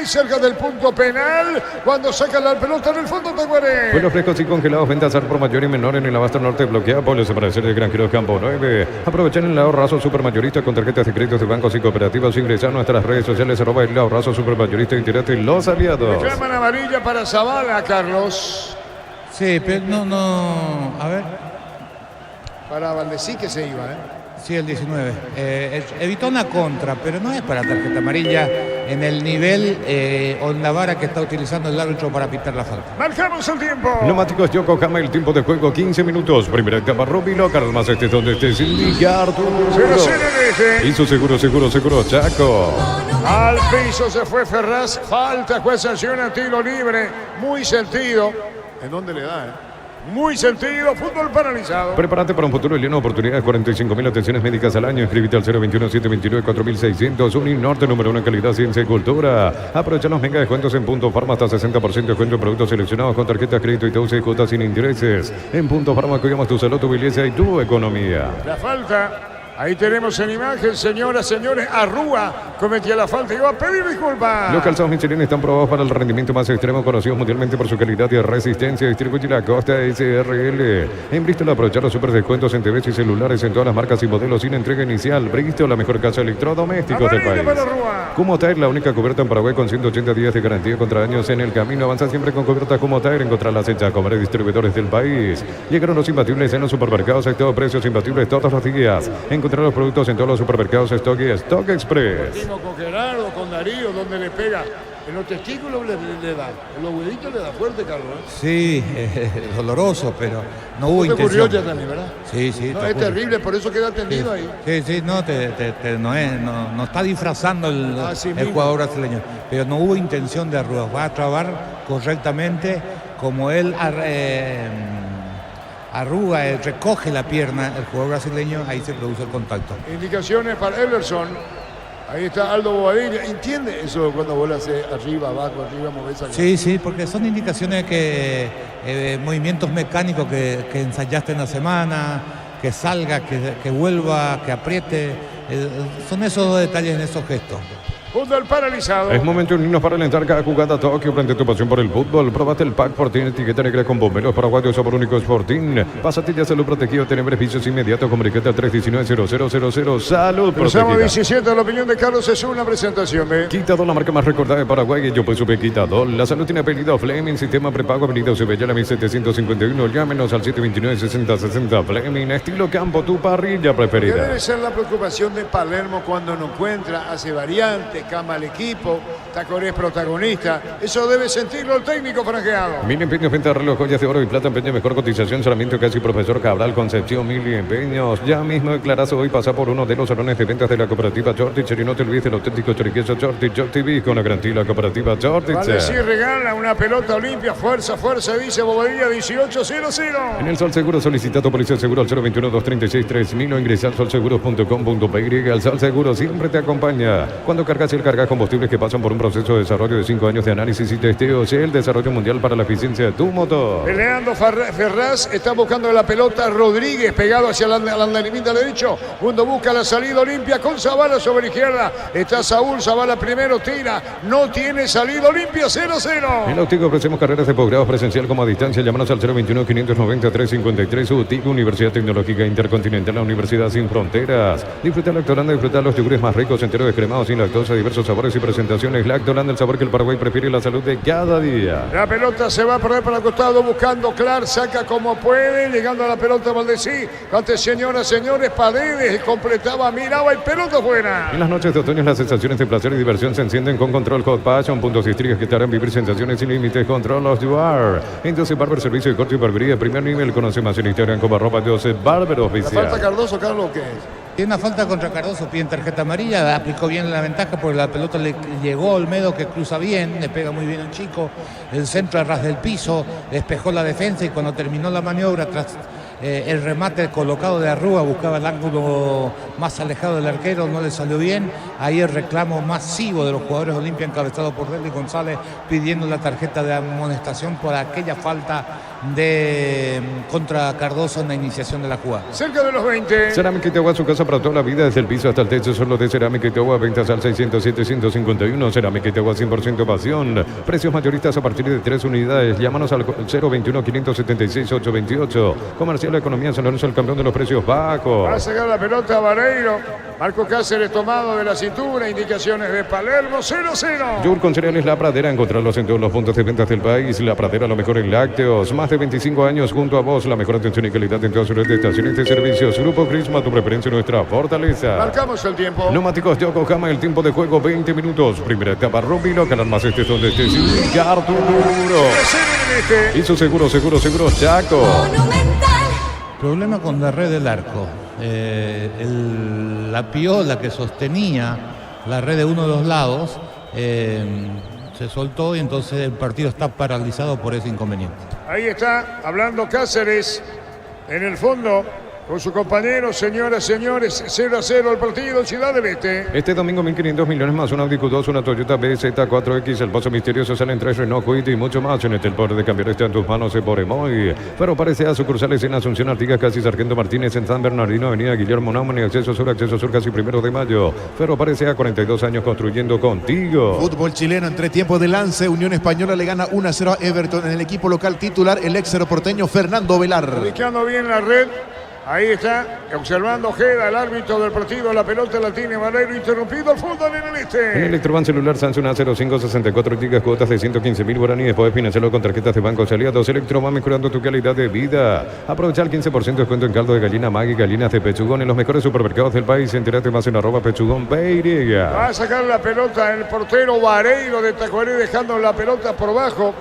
B: Cerca del punto penal, cuando saca la pelota en el fondo, Tacuaré.
A: Buenos frescos y congelados, ventas al por mayor y menor en el Abasto Norte, bloquea Polio, separación de Granjeros Campo 9. Aprovechar el ahorrazo supermayorista con tarjetas de créditos de bancos y cooperativas. Ingresar a nuestras redes sociales, @el ahorrazo supermayorista, y los aliados.
B: Reclaman amarilla para Zavala, Carlos.
D: Sí, pero no, a ver.
B: Para Valdesí que se iba,
D: Sí, el 19. Evitó una contra, pero no es para tarjeta amarilla en el nivel o en la vara que está utilizando el árbitro para pitar la falta.
B: Marcamos el tiempo.
A: Neumáticos Yokohama, el tiempo de juego 15 minutos. Primera etapa, Rubilo, Carlos más estés donde estés, indicar tu
B: 0-0 en ese.
A: Hizo seguro, Chaco.
B: Al piso se fue Ferraz, falta, juez sanciona, tiro libre, muy sentido. ¿En dónde le da, Muy sentido, fútbol paralizado.
A: Prepárate para un futuro lleno de oportunidades. 45.000 atenciones médicas al año. Inscríbete al 021-729-4600. Uninorte, número 1 en calidad, ciencia y cultura. Aprovecha los mega descuentos en Punto Farma, hasta 60% de descuento en productos seleccionados con tarjetas crédito y TUC y cuotas sin intereses. En Punto Farma cuidamos tu salud, tu belleza y tu economía.
B: La falta. Ahí tenemos en imagen, señoras, señores, Arrúa cometía la falta y va a pedir disculpas.
A: Los calzados Michelin están probados para el rendimiento más extremo, conocidos mundialmente por su calidad y resistencia. Distribuye la Costa SRL. En Bristol, aprovechar los super descuentos en TVs y celulares en todas las marcas y modelos sin entrega inicial. Bristol, la mejor casa de electrodomésticos del país. Como Tire, la única cubierta en Paraguay con 180 días de garantía contra daños en el camino. Avanza siempre con cubiertas como Tire. Encontrarlas en Chacomare, distribuidores del país. Llegaron los imbatibles en los supermercados. Hay todos precios imbatibles todos los días. Encontrar los productos en todos los supermercados Stock y Stock Express.
B: Con Gerardo, con Darío, donde le pega. En los testículos le da. En los huevitos le da fuerte, Carlos.
D: Sí, es doloroso, pero no hubo
B: Te
D: intención.
B: ocurrió ya también, ¿verdad?
D: Sí, sí.
B: No, es terrible, por eso queda atendido ahí.
D: Sí, no, no está disfrazando el
B: mismo.
D: jugador brasileño, pero no hubo intención de Arrugas. Va a trabar correctamente como él arruga, recoge la pierna, el jugador brasileño, ahí se produce el contacto.
B: Indicaciones para Everson. Ahí está Aldo Bobadilla. ¿Entiende eso cuando vos le haces arriba, abajo, arriba, movés acá?
D: Sí, porque son indicaciones que movimientos mecánicos que ensayaste en la semana, que salga, que vuelva, que apriete. Son esos dos detalles en esos gestos.
B: Junto al paralizado.
A: Es momento de unirnos para alentar cada jugada Tokio. Prende tu pasión por el fútbol. Probate el pack Fortín, etiqueta negra con bomberos paraguayos, sabor único Fortín. Pasatilla Salud Protegido, tiene beneficios inmediatos. Comunicate al 319-0000. Salud
B: Cruzamos
A: Protegida.
B: 17, la opinión de Carlos es una presentación de
A: Quitador, la marca más recordada de Paraguay. Yo pues supe Quitador. La salud tiene apellido Fleming. Sistema prepago, avenida Cebella, 1751. Llámenos al 729-6060. Fleming, estilo campo, tu parrilla
B: que
A: preferida.
B: debe ser la preocupación de Palermo cuando no encuentra, hace variantes, cama al equipo, Tacoré es protagonista. Eso debe sentirlo el técnico franqueado.
A: Mil empeños, venta de reloj, joyas de oro y plata, empeño, mejor cotización, solamente casi profesor Cabral, Concepción, Mil empeños. Ya mismo declarás hoy, pasa por uno de los salones de ventas de la cooperativa Chortich y no te olvides del auténtico choriqueso Chortich, TV con la garantía de la cooperativa Chortich.
B: Vale, sí, regala una pelota olimpia, fuerza, dice Bobadilla, 18-0-0.
A: En el Sol Seguro, solicita tu policía seguro al 021-236-3000 o ingresa al solseguros.com.py. El Sol Seguro siempre te acompaña. Cuando cargas y cargas combustibles que pasan por un proceso de desarrollo de 5 años de análisis y testeos, el desarrollo mundial para la eficiencia de tu motor.
B: Peleando Ferraz, está buscando la pelota Rodríguez, pegado hacia el andamiento derecho. Mundo busca la salida Olimpia con Zavala sobre izquierda. Está Saúl, Zavala primero, tira. No tiene salida Olimpia, 0-0.
A: En Óptico ofrecemos carreras de posgrado presencial como a distancia. Llámanos al 021-590-353. UTIC, Universidad Tecnológica Intercontinental, la Universidad Sin Fronteras. Disfruta Lactolanda, disfruta los yogures más ricos, enteros descremados, sin lactosa, diversos sabores y presentaciones. Lactolanda, el sabor que el Paraguay prefiere y la salud de cada día.
B: La pelota se va a perder para el costado buscando Clark, saca como puede, llegando a la pelota Valdesí. Ante señoras, señores, Paredes completaba, miraba y pelota buena.
A: En las noches de otoño las sensaciones de placer y diversión se encienden con Control Hot Passion, puntos y estrellas que te harán vivir sensaciones sin límites. Control los Duar. Entonces Barber, servicio de corte y barbería de primer nivel. Conoce más en Instagram como @Joseph Barber
B: ¿La
A: Oficial.
B: falta Cardoso, Carlos, qué es?
D: Tiene una falta contra Cardoso, pide tarjeta amarilla, aplicó bien la ventaja porque la pelota le llegó a Olmedo que cruza bien, le pega muy bien al chico, el centro a ras del piso, despejó la defensa y cuando terminó la maniobra tras el remate colocado de Arruga, buscaba el ángulo más alejado del arquero, no le salió bien. Ahí el reclamo masivo de los jugadores de Olimpia encabezado por Derly González pidiendo la tarjeta de amonestación por aquella falta de contra Cardoso en la iniciación de la jugada.
B: Cerca de los 20.
A: Cerámica Itagua, su casa para toda la vida, desde el piso hasta el techo, solo de Cerámica Itagua, ventas al 607-151, Cerámica Itagua 100% pasión, precios mayoristas a partir de 3 unidades, llámanos al 021-576-828, Comercial de Economía San Lorenzo, el campeón de los precios bajos.
B: Va a sacar la pelota Vareiro, Marco Cáceres tomado de la cintura, indicaciones de Palermo, 0-0.
A: Yur con cereales La Pradera, encontrarlos en todos los puntos de ventas del país, La Pradera, lo mejor en lácteos, más de 25 años junto a vos, la mejor atención y calidad en todas sus estaciones de servicios. Grupo Crisma, tu preferencia, nuestra fortaleza.
B: Marcamos el tiempo.
A: Neumáticos Yokohama, el tiempo de juego 20 minutos. Primera etapa, Rubilo, canal más este donde estés. Arturo. Y su seguro, Chaco.
E: Monumental.
D: Problema con la red del arco. La piola que sostenía la red de uno de los lados se soltó y entonces el partido está paralizado por ese inconveniente.
B: Ahí está hablando Cáceres en el fondo. con su compañero, señoras, señores, 0-0 el partido en Ciudad del Este.
A: Este domingo 1.500 millones más, un Audi Q2, una Toyota BZ4X, el Pozo Misterioso, salen 3 Renault Kwid y mucho más. En el poder de cambiar está en tus manos por Emoy. Pero parece a sucursales en Asunción, Artigas, casi Sargento Martínez, en San Bernardino, Avenida Guillermo Naumann y Acceso Sur, casi 1 de mayo. Pero parece a 42 años construyendo contigo.
C: Fútbol chileno entre tiempo de lance. Unión Española le gana 1-0 a Everton. En el equipo local titular, el ex porteño Fernando Velar.
B: Ubicando bien la red. Ahí está, observando Ojeda, el árbitro del partido. La pelota la tiene Valero, interrumpido el fútbol en el Este.
A: En Electroban celular Samsung A05 64 GB, cuotas de 115.000 guaraníes. Puedes financiarlo con tarjetas de bancos aliados. Electroban, mejorando tu calidad de vida. Aprovecha el 15% de descuento en caldo de gallina Maggi, gallinas de pechugón en los mejores supermercados del país. Entérate más en @pechugón_PY.
B: Va a sacar la pelota el portero Vareiro de Tacuarí, dejando la pelota por bajo.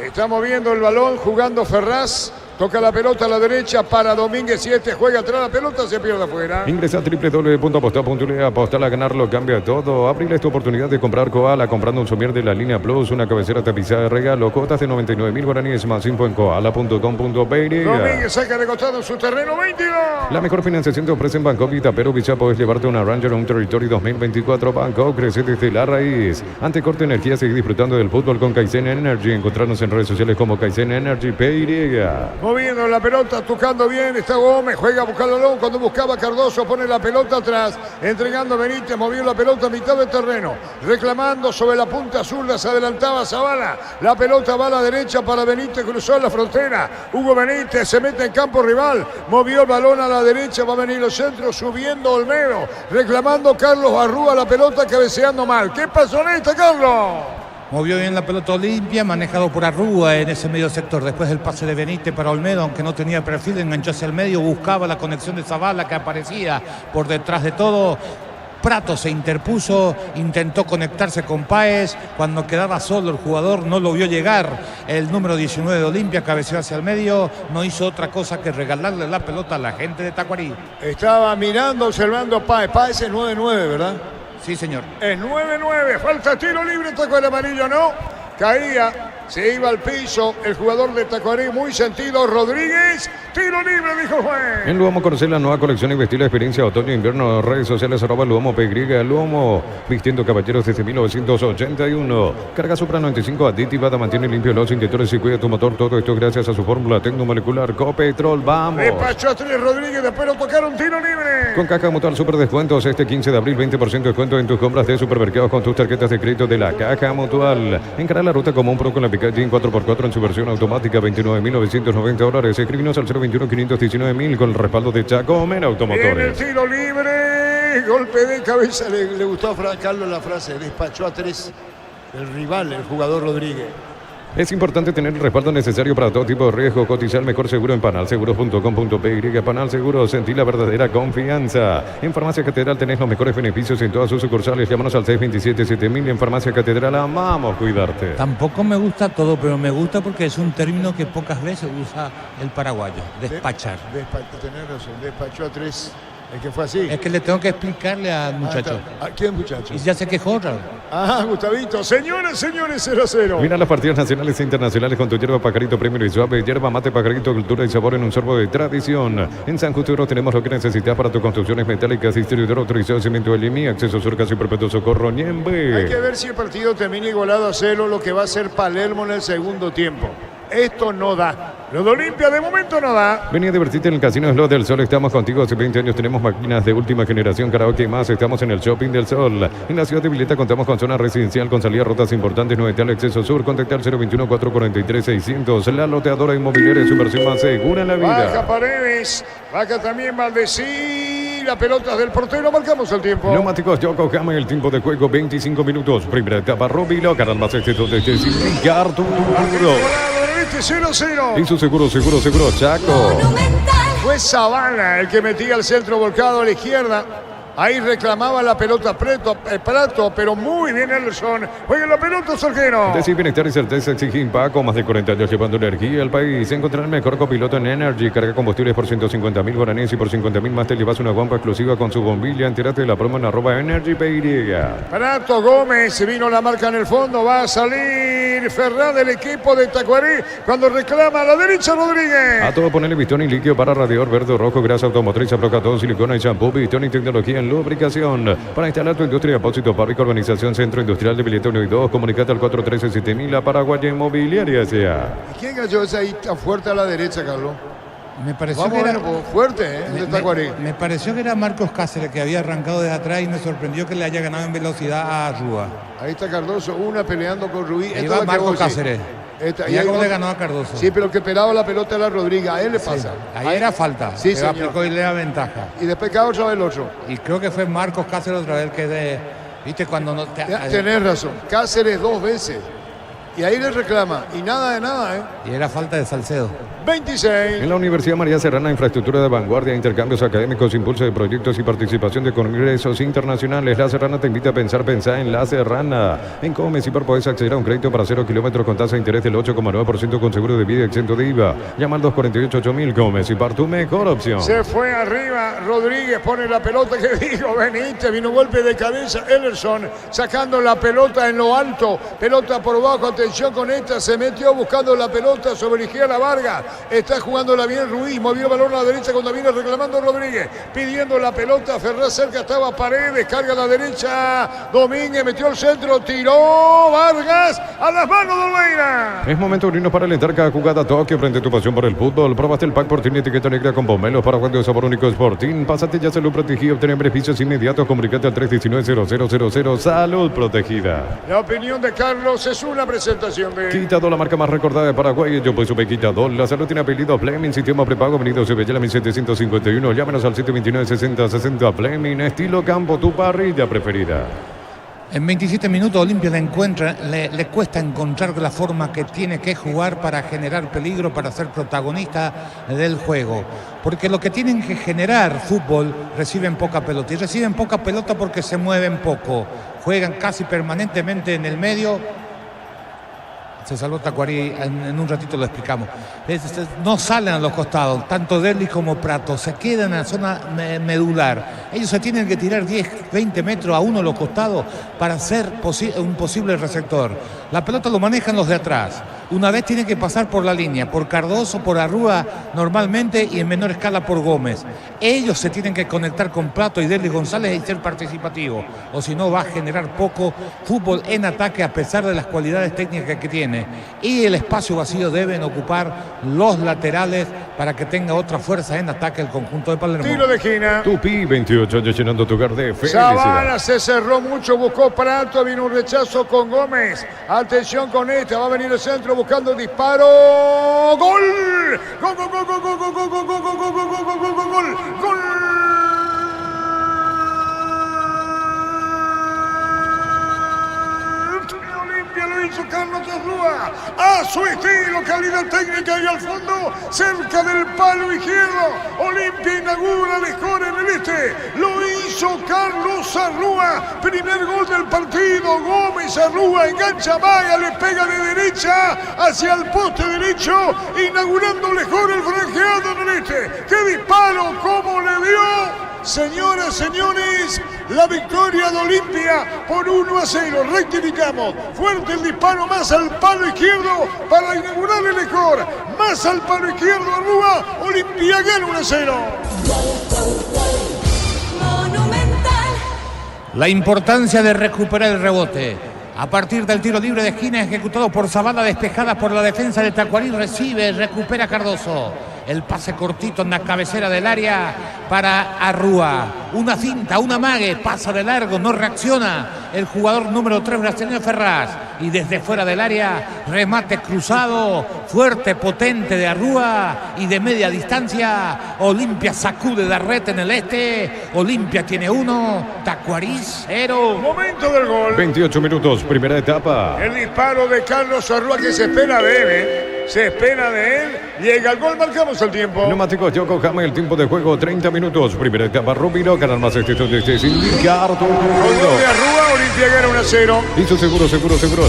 B: Está moviendo el balón, jugando Ferraz. Toca la pelota a la derecha para Domínguez 7, juega atrás la pelota, se pierde afuera.
A: Ingresa a www.apostar.le, apostar a ganarlo, cambia todo. Abriles tu oportunidad de comprar Koala comprando un somier de la línea Plus, una cabecera tapizada de regalo, cuotas de 99.000 guaraníes, más info en koala.com.py.
B: Domínguez saca de costado en su terreno, 22.
A: La mejor financiación te ofrece en Bangkok y Tapero Bicha. Puedes llevarte una Ranger o un Territory 2024. Bangkok crece desde la raíz. Ante Corte Energía, seguir disfrutando del fútbol con Kaizen Energy. Encontrarnos en redes sociales como Kaizen Energy PY.
B: Moviendo la pelota, tocando bien, está Gómez, juega a buscar el balón, cuando buscaba Cardoso, pone la pelota atrás, entregando Benítez, movió la pelota a mitad del terreno, reclamando sobre la punta zurda, se adelantaba Zavala, la pelota va a la derecha para Benítez, cruzó la frontera, Hugo Benítez se mete en campo rival, movió el balón a la derecha, va a venir los centros, subiendo Olmedo, reclamando Carlos Arrúa la pelota, cabeceando mal. ¿Qué pasó en esta, Carlos?
D: Movió bien la pelota Olimpia, manejado por Arrúa en ese medio sector. Después del pase de Benítez para Olmedo, aunque no tenía perfil, enganchó hacia el medio, buscaba la conexión de Zavala que aparecía por detrás de todo. Prato se interpuso, intentó conectarse con Páez. Cuando quedaba solo el jugador no lo vio llegar. El número 19 de Olimpia cabeceó hacia el medio. No hizo otra cosa que regalarle la pelota a la gente de Tacuarí.
B: Estaba mirando, observando a Páez. Páez es 9-9, ¿verdad?
D: Sí, señor.
B: Es 9-9, falta tiro libre, tocó el amarillo, no. Caía, se iba al piso el jugador de Tacuarí, muy sentido, Rodríguez. Tiro libre, dijo el juez.
A: En Luomo conocer la nueva colección y vestir la experiencia otoño-invierno. Redes sociales @Luomo PY. Luomo, vistiendo caballeros desde 1981. Carga Supra 95 aditivada, mantiene limpio los inyectores y cuida tu motor. Todo esto gracias a su fórmula tecnomolecular Copetrol. Vamos.
B: Despachó a 3 Rodríguez, después lo tocaron, tiro libre.
A: Con Caja Mutual Super Descuentos este 15 de abril, 20% de descuento en tus compras de supermercados con tus tarjetas de crédito de la Caja Mutual. Encara la ruta como un pro con la Picatinny 4x4 en su versión automática, $29.990. Escríbenos al 021-519.000 con el respaldo de Chacomer
B: En el
A: Automotores.
B: tiro libre, golpe de cabeza. Le gustó a Carlos la frase, despachó a 3 el rival, el jugador Rodríguez.
A: Es importante tener el respaldo necesario para todo tipo de riesgo. Cotizar mejor seguro en panalseguros.com.py. Panal Seguros, sentí la verdadera confianza. En Farmacia Catedral tenés los mejores beneficios en todas sus sucursales. Llámanos al 627-7000. En Farmacia Catedral amamos cuidarte.
D: Tampoco me gusta todo, pero me gusta porque es un término que pocas veces usa el paraguayo. Despachar.
B: Tenés razón, despachó a 3. Es que fue así.
D: Es que le tengo que explicarle al muchacho.
B: ¿A quién, muchacho?
D: Y ya se quejó, Raúl.
B: Ah, Gustavito. Señores, 0-0.
A: Mira las partidas nacionales e internacionales con tu hierba Pajarito Premium y Suave. Hierba mate Pajarito, cultura y sabor en un sorbo de tradición. En San Justo tenemos lo que necesitas para tus construcciones metálicas. Distribuidor autorizado de cimiento del IMI. Acceso Sur, casi perpetuo socorro, Ñembe.
B: Hay que ver si el partido termina igualado a 0, lo que va a hacer Palermo en el segundo tiempo. Esto no da. Lo de Olimpia de momento no da.
A: Vení a divertirte en el Casino Slot del Sol. Estamos contigo hace 20 años. Tenemos máquinas de última generación, karaoke y más. Estamos en el Shopping del Sol. En la ciudad de Vileta contamos con zona residencial con salida a rutas importantes. 9 tal Acceso Sur. Contacta al 021-443-600. La loteadora inmobiliaria es su inversión más segura en la vida.
B: Baja Paredes. Baja también Valdesí. La pelota del portero. Marcamos el tiempo.
A: Neumáticos Yokohama. El tiempo de juego 25 minutos. Primera etapa Rubilo. Canal más éxito de Ricardo.
B: 0-0.
A: Y su seguro, Chaco.
E: Monumental.
B: Fue Zavala el que metía el centro volcado a la izquierda. Ahí reclamaba la pelota Prato, pero muy bien Ederson. Juega la pelota, Sorquero.
A: Decir bienestar y certeza exige Impaco. Más de 40 años llevando energía al país. Encontrar el mejor copiloto en Energy. Carga combustibles por 150.000 guaraníes y por 50.000 más te llevas una bomba exclusiva con su bombilla. Entérate de la promo en @EnergyPY.
B: Prato Gómez, se vino la marca en el fondo. Va a salir Ferrán del equipo de Tacuarí. Cuando reclama a la derecha Rodríguez.
A: A todo ponerle pistón y líquido para radiador verde o rojo. Grasa automotriz, Aprocatón, silicona y shampoo. Pistón y tecnología en lubricación. Para instalar tu industria, depósito, fábrica, organización, centro industrial de billete 1 y 2. Comunicate al 413-7000. La Paraguaya Inmobiliaria sea.
B: ¿Y quién cayó esa ahí tan fuerte a la derecha, Carlos?
D: Me pareció
B: Vamos
D: que
B: a
D: era...
B: ver, fuerte, de Tacuarí.
D: Me pareció que era Marcos Cáceres que había arrancado desde atrás y me sorprendió que le haya ganado en velocidad a Rúa.
B: Ahí está Cardoso, una peleando con Rubí.
D: Ahí va Marcos Cáceres.
B: Ya
D: cómo le ganó a Cardoso.
B: Sí, pero que pelaba la pelota era Rodríguez. A él le pasa.
D: Sí, ahí era falta.
B: Sí,
D: que
B: señor.
D: aplicó y le da ventaja.
B: Y después cada otra vez el otro.
D: Y creo que fue Marcos Cáceres otra vez que de... ¿Viste? Cuando no te...
B: Tenés razón. Cáceres 2 veces. Y ahí le reclama. Y nada de nada, ¿eh?
D: Y era falta de Salcedo.
B: 26.
A: En la Universidad María Serrana, infraestructura de vanguardia, intercambios académicos, impulso de proyectos y participación de congresos internacionales. La Serrana te invita a pensar en La Serrana. En Comes Hiper podés acceder a un crédito para 0 kilómetros con tasa de interés del 8,9% con seguro de vida exento de IVA. Llama al 248-8000. Comes Hiper, tu mejor opción.
B: Se fue arriba. Rodríguez pone la pelota que dijo. Benítez. Vino un golpe de cabeza. Ederson sacando la pelota en lo alto. Pelota por bajo. Atención con esta. Se metió buscando la pelota sobre izquierda Vargas. Está jugándola bien Ruiz, movió el balón a la derecha cuando viene reclamando Rodríguez, pidiendo la pelota, Ferraz cerca estaba Paredes, carga a la derecha, Domínguez metió el centro, tiró Vargas a las manos de Olveira.
A: Es momento de unirnos para alentar cada jugada. Toque frente a tu pasión por el fútbol. Probaste el pack por tiene etiqueta negra con pomelos para juego de sabor único Sporting. Pásate ya Salud Protegida, obtener beneficios inmediatos. Comunicate al 319-0000. Salud Protegida.
B: La opinión de Carlos es una presentación de
A: Quitado, la marca más recordada de Paraguay. Yo pues supe Quitado. La salud tiene apellido Fleming, sistema prepago, venido Sevilla 1751. Llámenos al 729-6060. Fleming, estilo campo, tu parrilla preferida.
D: En 27 minutos Olimpia le cuesta encontrar la forma que tiene que jugar para generar peligro, para ser protagonista del juego. Porque lo que tienen que generar fútbol, reciben poca pelota. Y reciben poca pelota porque se mueven poco. Juegan casi permanentemente en el medio. Se salvó Tacuarí, en un ratito lo explicamos. No salen a los costados, tanto Derli como Prato, se quedan en la zona medular. Ellos se tienen que tirar 10, 20 metros a uno a los costados para ser un posible receptor. La pelota lo manejan los de atrás. Una vez tienen que pasar por la línea, por Cardoso, por Arrúa normalmente y en menor escala por Gómez. Ellos se tienen que conectar con Prato y Derli González y ser participativos. O si no va a generar poco fútbol en ataque a pesar de las cualidades técnicas que tiene. Y el espacio vacío deben ocupar los laterales para que tenga otra fuerza en ataque el conjunto de Palermo.
B: tiro de esquina.
A: Tupi, 28 años llenando tu hogar de felicidad.
B: Zavala se cerró mucho, buscó Prato, vino un rechazo con Gómez. Atención con esta, va a venir el centro buscando el disparo. ¡Gol! ¡Gol, gol, gol, gol, gol, gol, gol, gol, gol, gol, gol, gol, gol, gol, gol! ¡Gol! Olimpia lo hizo Carlos Arrúa a su estilo, calidad técnica y al fondo, cerca del palo izquierdo. Olimpia inaugura el score en el este. Lo hizo Carlos Arrúa. Primer gol del partido. Gómez Arrúa engancha Vaga, le pega de derecha hacia el poste derecho, inaugurando el score el franjeado en el este. ¡Qué disparo! ¿Cómo le dio? Señoras, señores, la victoria de Olimpia por 1-0. Rectificamos. Fuerte el disparo, más al palo izquierdo para inaugurar el score. Más al palo izquierdo, Arrúa. Olimpia gana 1-0.
E: Monumental.
D: La importancia de recuperar el rebote. A partir del tiro libre de esquina ejecutado por Zavala, despejada por la defensa de Tacuarí, recupera Cardoso. El pase cortito en la cabecera del área para Arrúa. Una finta, una mague, pasa de largo, no reacciona el jugador número 3 brasileño Ferraz. Y desde fuera del área, remate cruzado, fuerte, potente de Arrúa y de media distancia. Olimpia sacude la red en el este. Olimpia tiene 1, Tacuarí 0.
B: Momento del gol.
A: 28 minutos, primera etapa.
B: El disparo de Carlos Arrúa que se espera de él, se espera de él. Llega el gol, marcamos el tiempo.
A: Neumáticos Yokohama, el tiempo de juego 30 minutos. Primera etapa, Rubino, canal más extenso de este sindicato.
B: Gol de Arrúa, Olimpia gana 1-0.
A: Hizo seguro,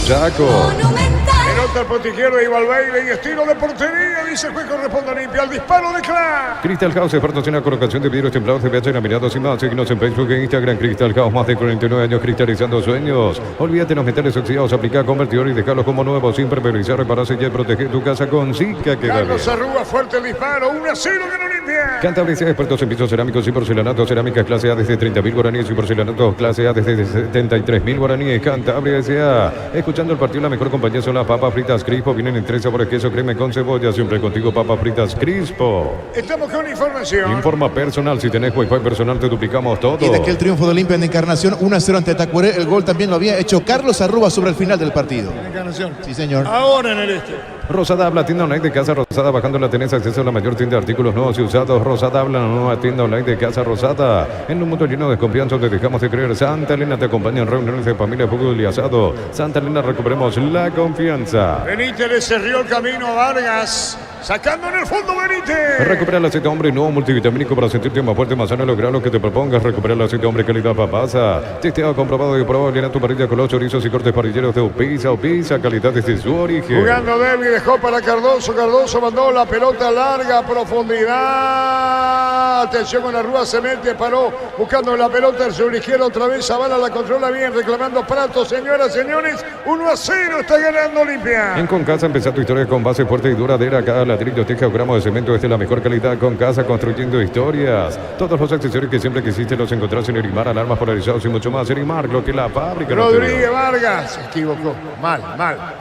A: Chaco.
E: Monumental.
B: Pelota al poste izquierdo y Valveire y estilo de portería. Dice el juez, corresponde a Olimpia. Al disparo de Clark.
A: Crystal House, expertos en la colocación de vidrios templados de VH laminados y más. Síguenos en Facebook e Instagram. Crystal House, más de 49 años cristalizando sueños. Olvídate los metales oxidados, aplica convertidor y dejarlos como nuevos, sin permeabilizar, reparar, sellar y proteger tu casa con Zika que
B: Carlos Arrúa, fuerte el disparo. 1-0 gana Olimpia.
A: Cantabria, expertos en pisos cerámicos y porcelanatos, cerámicas clase A desde 30.000 guaraníes y porcelanatos clase A desde 73.000 guaraníes. Cantabria S.A. Escuchando el partido, la mejor compañía son las papas fritas Crispo. Vienen en 3 sabores, queso, crema con cebolla. Siempre contigo, papas fritas Crispo.
B: Estamos con información.
A: Informa personal. Si tenés Wi-Fi personal, te duplicamos todo.
C: Y de aquel triunfo de Olimpia en Encarnación, 1-0 ante Tacuaré. El gol también lo había hecho Carlos Arrúa sobre el final del partido.
B: Encarnación.
C: Sí, señor.
B: Ahora en el este.
A: Rosada Habla, tienda online de Casa Rosada. Bajando la tenés acceso a la mayor tienda de artículos nuevos y usados. Rosada Habla, la nueva tienda online de Casa Rosada. En un mundo lleno de confianza donde dejamos de creer. Santa Elena te acompaña en reuniones de familia, fútbol y asado. Santa Elena, recuperemos la confianza.
B: Benítez le cerrió el camino a Vargas. Sacando en el fondo Benítez.
A: Recupera el aceite hombre nuevo multivitamínico para sentirte más fuerte, más sano, lograr lo que te propongas. Recupera el aceite hombre calidad papasa. Testeado, comprobado y probado. Llena tu parrilla con los chorizos y cortes parrilleros de Upisa, calidad desde su origen.
B: Jugando Derby, dejó para Cardoso. Cardoso mandó la pelota larga, profundidad. Atención con Arrúa, se mete, paró. Buscando la pelota, el sobre izquierdo otra vez. Zavala la controla bien, reclamando Prato. Señoras, señores, 1-0 está ganando Olimpia.
A: En Concasa empezá tu historia con base fuerte y duradera. Cada ladrillo, teja o gramo de cemento es de la mejor calidad. Concasa, construyendo historias. Todos los accesorios que siempre quisiste los encontrás en Erimar. Alarmas polarizados y mucho más. Erimar, lo que la fábrica no te dio.
B: Rodríguez Vargas se equivocó. Mal.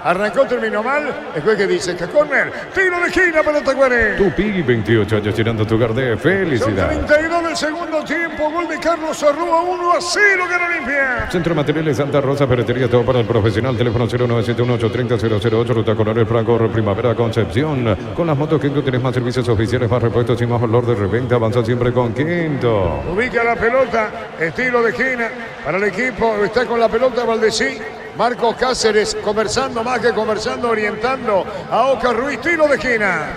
B: Arrancó, terminó mal. El juez que dice que corner. Tiro de esquina para Tacuaré.
A: Tupi, 28 años llenando tu hogar de
B: Son
A: felicidad.
B: 32 del segundo tiempo. Gol de Carlos Arrúa. 1-0 gana Olimpia.
A: Centro de Materiales Santa Rosa, ferretería, todo para el profesional. Teléfono 0971-830-008. Ruta Coronel Franco, Primavera, Concepción. Con las motos Quinto tenés más servicios oficiales, más repuestos y más olor de reventa. Avanza siempre con Quinto.
B: Ubica la pelota. Estilo de esquina para el equipo. Está con la pelota Valdesí. Marcos Cáceres conversando más que conversando, orientando a Oscar Ruiz. Tiro de esquina.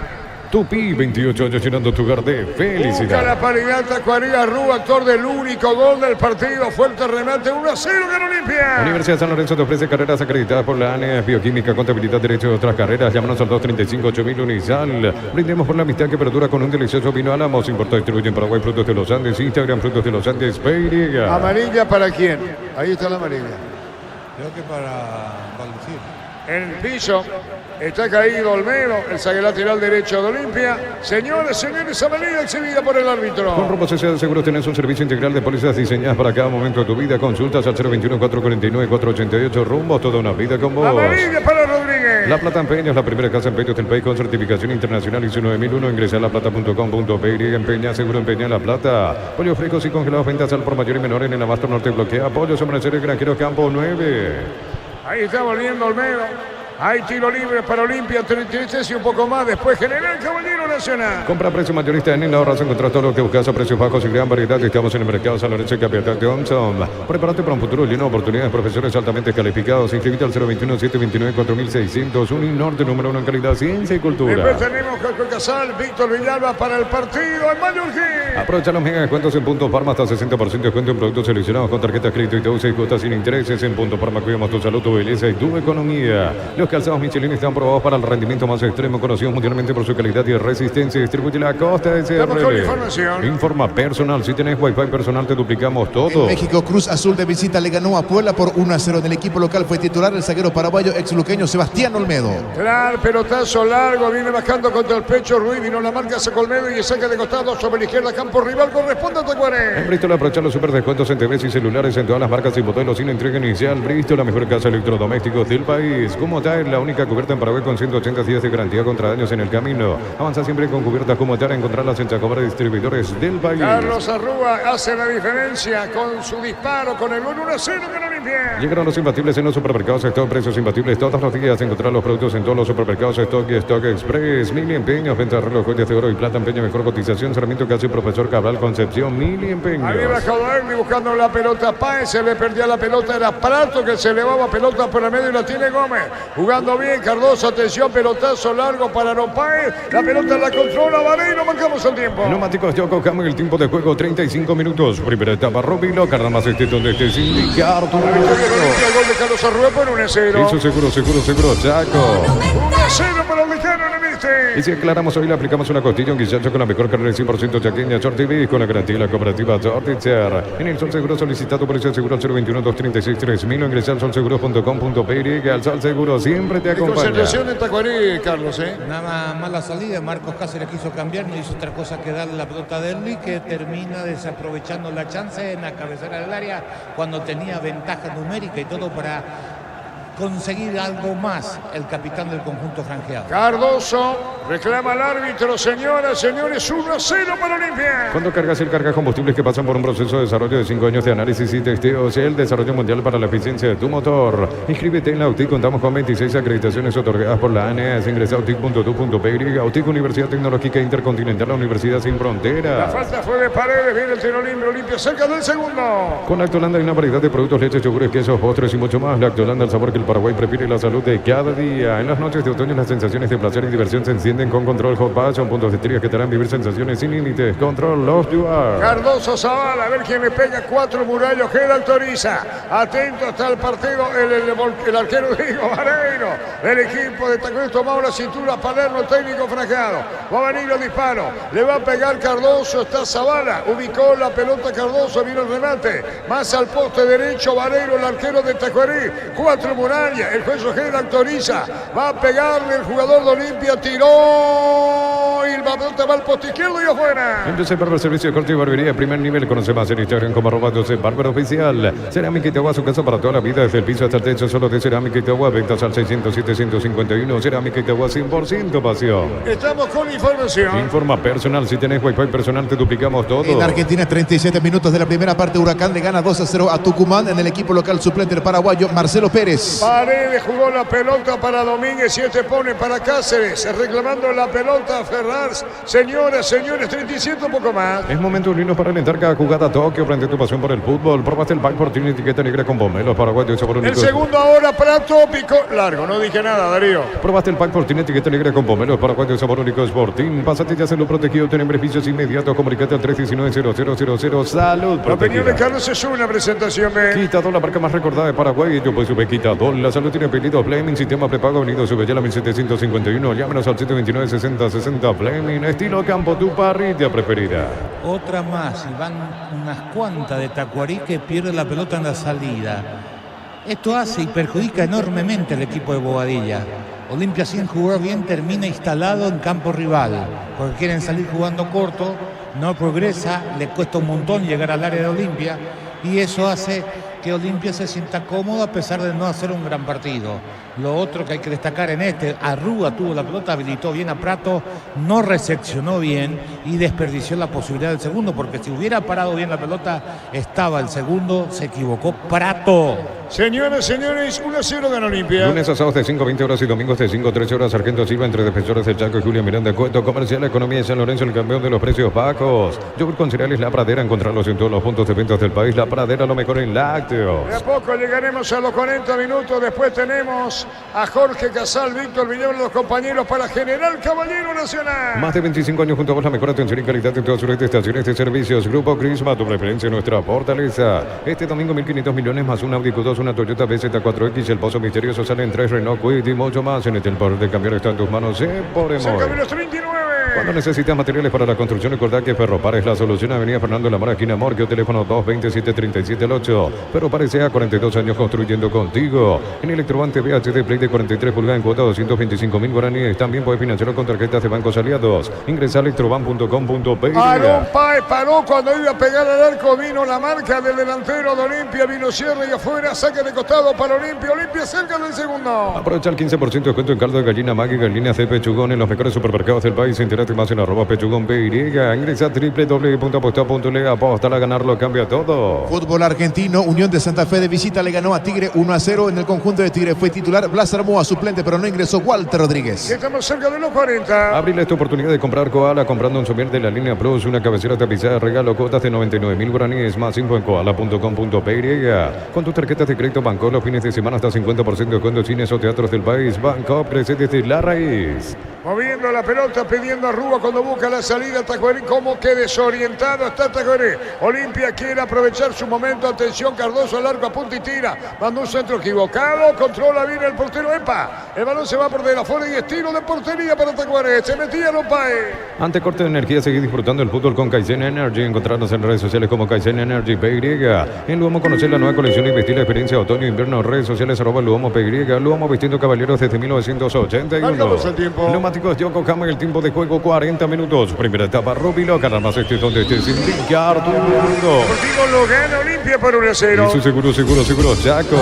A: Tupi, 28 años llenando tu hogar de
B: Busca
A: felicidad.
B: la paridad, Tacuaré Arrúa, actor del único gol del partido. Fuerte remate, 1-0 gana Olimpia.
A: Universidad San Lorenzo te ofrece carreras acreditadas por la ANE, bioquímica, contabilidad, derecho y otras carreras. Llámanos al 235-8000 Unisal. Brindemos por la amistad que perdura con un delicioso vino Álamos. Importa, distribuye en Paraguay Frutos de los Andes. Instagram Frutos de los Andes. Peiriga.
B: Amarilla para quién. Ahí está la amarilla.
D: Creo que para Valdecir.
B: En el piso está caído Olmedo, el zaguero lateral derecho de Olimpia. Señores, amarilla exhibida por el
A: Con
B: árbitro.
A: Rumbo Social de Seguros tenés un servicio integral de pólizas diseñadas para cada momento de tu vida. Consultas al 021-449-488. Rumbo, toda una vida con vos.
B: Amarilla para Rodríguez.
A: La Plata Empeña es la primera casa en Peñas del país con certificación internacional ISO 9001. Ingresa a laplata.com.pe. Empeña, seguro Empeña La Plata. Pollo frescos y congelados, ventas al por mayor y menor en el abasto norte. Bloquea pollos, amanecer, granjero, campo 9.
B: Ahí está volviendo Olmedo. Hay tiro libre para Olimpia, 33 y un poco más. Después General Caballero Nacional.
A: Compra a precio mayorista en ahorras, encontrar todo lo que buscas a precios bajos y gran variedad. Estamos en el mercado San Lorenzo y Capital Thompson. Prepárate para un futuro lleno de oportunidades. Profesores altamente calificados. Inscríbete al 021-729-4600. Norte número 1 en calidad, ciencia y cultura.
B: Después tenemos Coco Casal, Víctor Villalba para el partido en Mallorquín.
A: Aprovecha los mega descuentos en Punto Farma, hasta 60% de descuento en productos seleccionados con tarjetas crédito y te usa y cuotas sin intereses. En Punto Farma cuidamos tu salud, tu belleza y tu economía. Los calzados Michelin están probados para el rendimiento más extremo, conocidos mundialmente por su calidad y resistencia. Distribuye la Costa
B: Estamos con
A: SRL.
B: información.
A: Informa personal. Si tenés Wi-Fi personal, te duplicamos
C: En
A: todo.
C: México, Cruz Azul de visita le ganó a Puebla por 1-0. En el equipo local fue titular el zaguero paraguayo exluqueño Sebastián Olmedo.
B: Claro, pelotazo largo, viene bajando contra el pecho Ruiz, vino la marca Colmedo y saca de costado sobre la izquierda, campo rival, corresponde a
A: En
B: Tacuaré.
A: Bristol aprovecha los super descuentos en TVs y celulares en todas las marcas y modelos sin entrega inicial. Bristol, la mejor casa de electrodomésticos del país. Como tal, la única cubierta en Paraguay con 180 días de garantía contra daños en el camino. Avanza siempre con cubiertas como tal, encontrarlas en Chacobar distribuidores del país.
B: Carlos Arrúa hace la diferencia con su disparo, con el gol 1-0 que no limpia.
A: Llegaron los imbatibles en los supermercados Stock, precios imbatibles todos los días. Encontrar los productos en todos los supermercados Stock y Stock Express. Mili Empeños, venta de reloj, joyas de oro y plata, empeño, mejor cotización. Sarmiento Casi, Profesor Cabral, Concepción, Mili Empeños.
B: Había bajado Erli buscando la pelota, Páez se le perdía la pelota, era Prato que se elevaba pelota por el medio y la tiene Gómez. Jugando bien Cardoso, atención, pelotazo largo para Lopaez. La pelota la controla Vareiro, marcamos el tiempo.
A: Neumáticos Yoko Cambio, el tiempo de juego 35 minutos. Primera etapa, Robilo, Carnamas donde estés indicar tu
B: El gol de Carlos Arrué por 1-0.
A: Eso seguro, Chaco.
B: 1-0 para el Lejano Nemiste.
A: Y si aclaramos hoy, le aplicamos una costilla, un guisacho con la mejor carne del 100% chaqueña, Shorty con la garantía de la cooperativa Shorty. En el Sol Seguro solicitado por ese seguro 021-236-3000 o ingresar al solseguro.com.py. Al Sol Seguro siempre te acompaña.
B: Concentración en Tacuarí, Carlos,
D: Nada más la salida, Marcos Cáceres quiso cambiar, no hizo otra cosa que darle la pelota a Luis, que termina desaprovechando la chance en la cabecera del área cuando tenía ventaja numérica y todo para conseguir algo más el capitán del conjunto franjeado.
B: Cardoso reclama al árbitro, señoras, señores, 1-0 para Olimpia.
A: Cuando cargas el carga combustibles que pasan por un proceso de desarrollo de 5 años de análisis y testeos, el desarrollo mundial para la eficiencia de tu motor. Inscríbete en la AUTIC, contamos con 26 acreditaciones otorgadas por la ANES. Ingresa a autic.tu.py. AUTIC, Universidad Tecnológica Intercontinental, la Universidad sin
B: La
A: fronteras.
B: falta fue de Paredes, viene el tiro libre, Olimpia cerca del segundo.
A: Con Lactolanda hay una variedad de productos, leches, yogures, quesos, postres y mucho más. Lactolanda, el sabor que el Paraguay prefiere, la salud de cada día. En las noches de otoño las sensaciones de placer y diversión se encienden con Control Hot Passion, puntos de estrella que te harán vivir sensaciones sin límites. Control Love You Are.
B: Cardoso Zavala, a ver quién le pega 4 murallos, que autoriza. Atento hasta el partido, el arquero digo, Vareiro, del equipo de Tacuarí, tomado la cintura, Palermo, técnico franjeado. Va a venir el disparo, le va a pegar Cardoso, está Zavala, ubicó la pelota Cardoso, vino el remate, más al poste derecho, Vareiro, el arquero de Tacuarí, 4 murallas, el juez Ojeda autoriza, va a pegarle el jugador de Olimpia, tiró y la pelota va al poste izquierdo y afuera.
A: Entonces, para el servicio de corte y barbería, primer nivel, conoce más en Instagram como @12 Bárbaro Oficial. Cerámica Itagua, su casa para toda la vida, desde el piso hasta el techo, solo de Cerámica Itagua, ventas al 600-751, Cerámica Itagua, 100% pasión.
B: Estamos con información.
A: Informa personal, si tenés Wi-Fi personal, te duplicamos todo.
C: En Argentina, 37 minutos de la primera parte, Huracán le gana 2-0 a Tucumán. En el equipo local suplente el paraguayo Marcelo Pérez.
B: Paredes jugó la pelota para Domínguez y este pone para Cáceres, reclamando la pelota a Ferraz. Señoras, señores, 37, un poco más.
A: Es momento de unirnos para alentar cada jugada. Tokio, prende tu pasión por el fútbol. Probaste el pack por tiene etiqueta negra con pomelos paraguayos sabor único.
B: El segundo ahora, Prato, picó largo, no dije nada, Darío.
A: Probaste el pack por tiene etiqueta negra con pomelos paraguayos sabor único Sporting. Pásate ya a hacerlo protegido, ten beneficios inmediatos. Comunicate al 319-0000. Salud,
B: La opinión de
A: protegida.
B: Carlos es una presentación de...
A: Quitador, la marca más recordada de Paraguay. Yo pues sube Quitador. La salud tiene apellido Fleming. Sistema prepago venido sube ya la 1751. Llámenos al 729-6060 Fleming. Estilo campo, tu parrilla preferida.
D: Otra más, y van unas cuantas de Tacuarí que pierde la pelota en la salida. Esto hace y perjudica enormemente al equipo de Bobadilla. Olimpia, sin jugar bien, termina instalado en campo rival, porque quieren salir jugando corto, no progresa, le cuesta un montón llegar al área de Olimpia, y eso hace que Olimpia se sienta cómodo a pesar de no hacer un gran partido. Lo otro que hay que destacar en este, Arrúa tuvo la pelota, habilitó bien a Prato, no recepcionó bien y desperdició la posibilidad del segundo, porque si hubiera parado bien la pelota, estaba el segundo, se equivocó Prato.
B: Señoras, señores, 1-0 gana Olimpia.
A: Lunes a sábados de 5:20 horas y domingos de 5:13 horas. Sargento Silva entre defensores del Chaco y Julián Miranda. Cueto Comercial, Economía de San Lorenzo, el campeón de los precios bajos. Yogur con cereales La Pradera, encontrarlos en todos los puntos de ventas del país. La Pradera, lo mejor en lácteos.
B: De a poco llegaremos a los 40 minutos. Después tenemos a Jorge Casal, Víctor Viñón, los compañeros para General Caballero Nacional.
A: Más de 25 años junto a vos, la mejor atención y calidad en todas sus estaciones de servicios. Grupo Crisma, tu preferencia, nuestra fortaleza. Este domingo 1.500 millones más un Audi Q2, una Toyota BZ4X, el Pozo Misterioso, salen 3 Renault Kwid y mucho más. En el poder de cambiar está en tus manos. Por
B: Cerca de los 39.
A: Cuando necesitas materiales para la construcción, recordad que Ferropar es la solución. Avenida Fernando Lamar, esquina Morquio, teléfono 227-37-8. Ferropar sea 42 años construyendo contigo. En Electrobante VHD Play de 43 pulgadas en cuota 225.000 guaraníes. También puedes financiarlo con tarjetas de bancos aliados. Ingresa a electroban.com.pe.
B: Aaron Páez paró cuando iba a pegar al arco. Vino la marca del delantero de Olimpia. Vino cierre y afuera. Saque de costado para Olimpia. Olimpia cerca del segundo.
A: Aprovecha el 15% de descuento en caldo de gallina Maggi, gallina de pechugón en los mejores supermercados del país. Entérate Entérate más en @pechugón.py. Ingresa a www.apuesta.le. Aposta a ganar lo cambia todo.
C: Fútbol argentino, Unión de Santa Fe de visita le ganó a Tigre 1-0. En el conjunto de Tigre fue titular Blas Armoa, suplente, pero no ingresó Walter Rodríguez.
B: Y estamos cerca de los 40.
A: Abrile esta oportunidad de comprar Koala comprando un somier de la línea Plus, una cabecera tapizada, regalo, cuotas de 99.000 guaraníes, más info en koala.com.py. Con tus tarjetas de crédito Banco, los fines de semana hasta 50% de descuento en cines o teatros del país. Banco, crece desde la raíz.
B: Moviendo la pelota, pidiendo a Rúa cuando busca la salida. Tacuarí, como que desorientado está Tacuarí. Olimpia quiere aprovechar su momento. Atención, Cardoso al arco, apunta y tira. Mandó un centro equivocado. Controla bien el portero. ¡Epa! El balón se va por de la fuera y estilo de portería para Tacuarí. Se metía Lopae.
A: Ante corte de energía, seguí disfrutando el fútbol con Kaizen Energy. Encontrarnos en redes sociales como Kaizen Energy PY. En Luomo conocer la nueva colección y vestir la experiencia otoño-invierno. Redes sociales @Luomo PY. Luomo vistiendo caballeros desde 1981.
B: Marcamos el tiempo.
A: Neumáticos Yokohama, el tiempo de juego 40 minutos. Primera etapa, Rubilo, Carambas, este es donde esté sin brincar todo el mundo.
B: Deportivo lo gana Olimpia por 1-0.
A: Y su seguro, Chaco.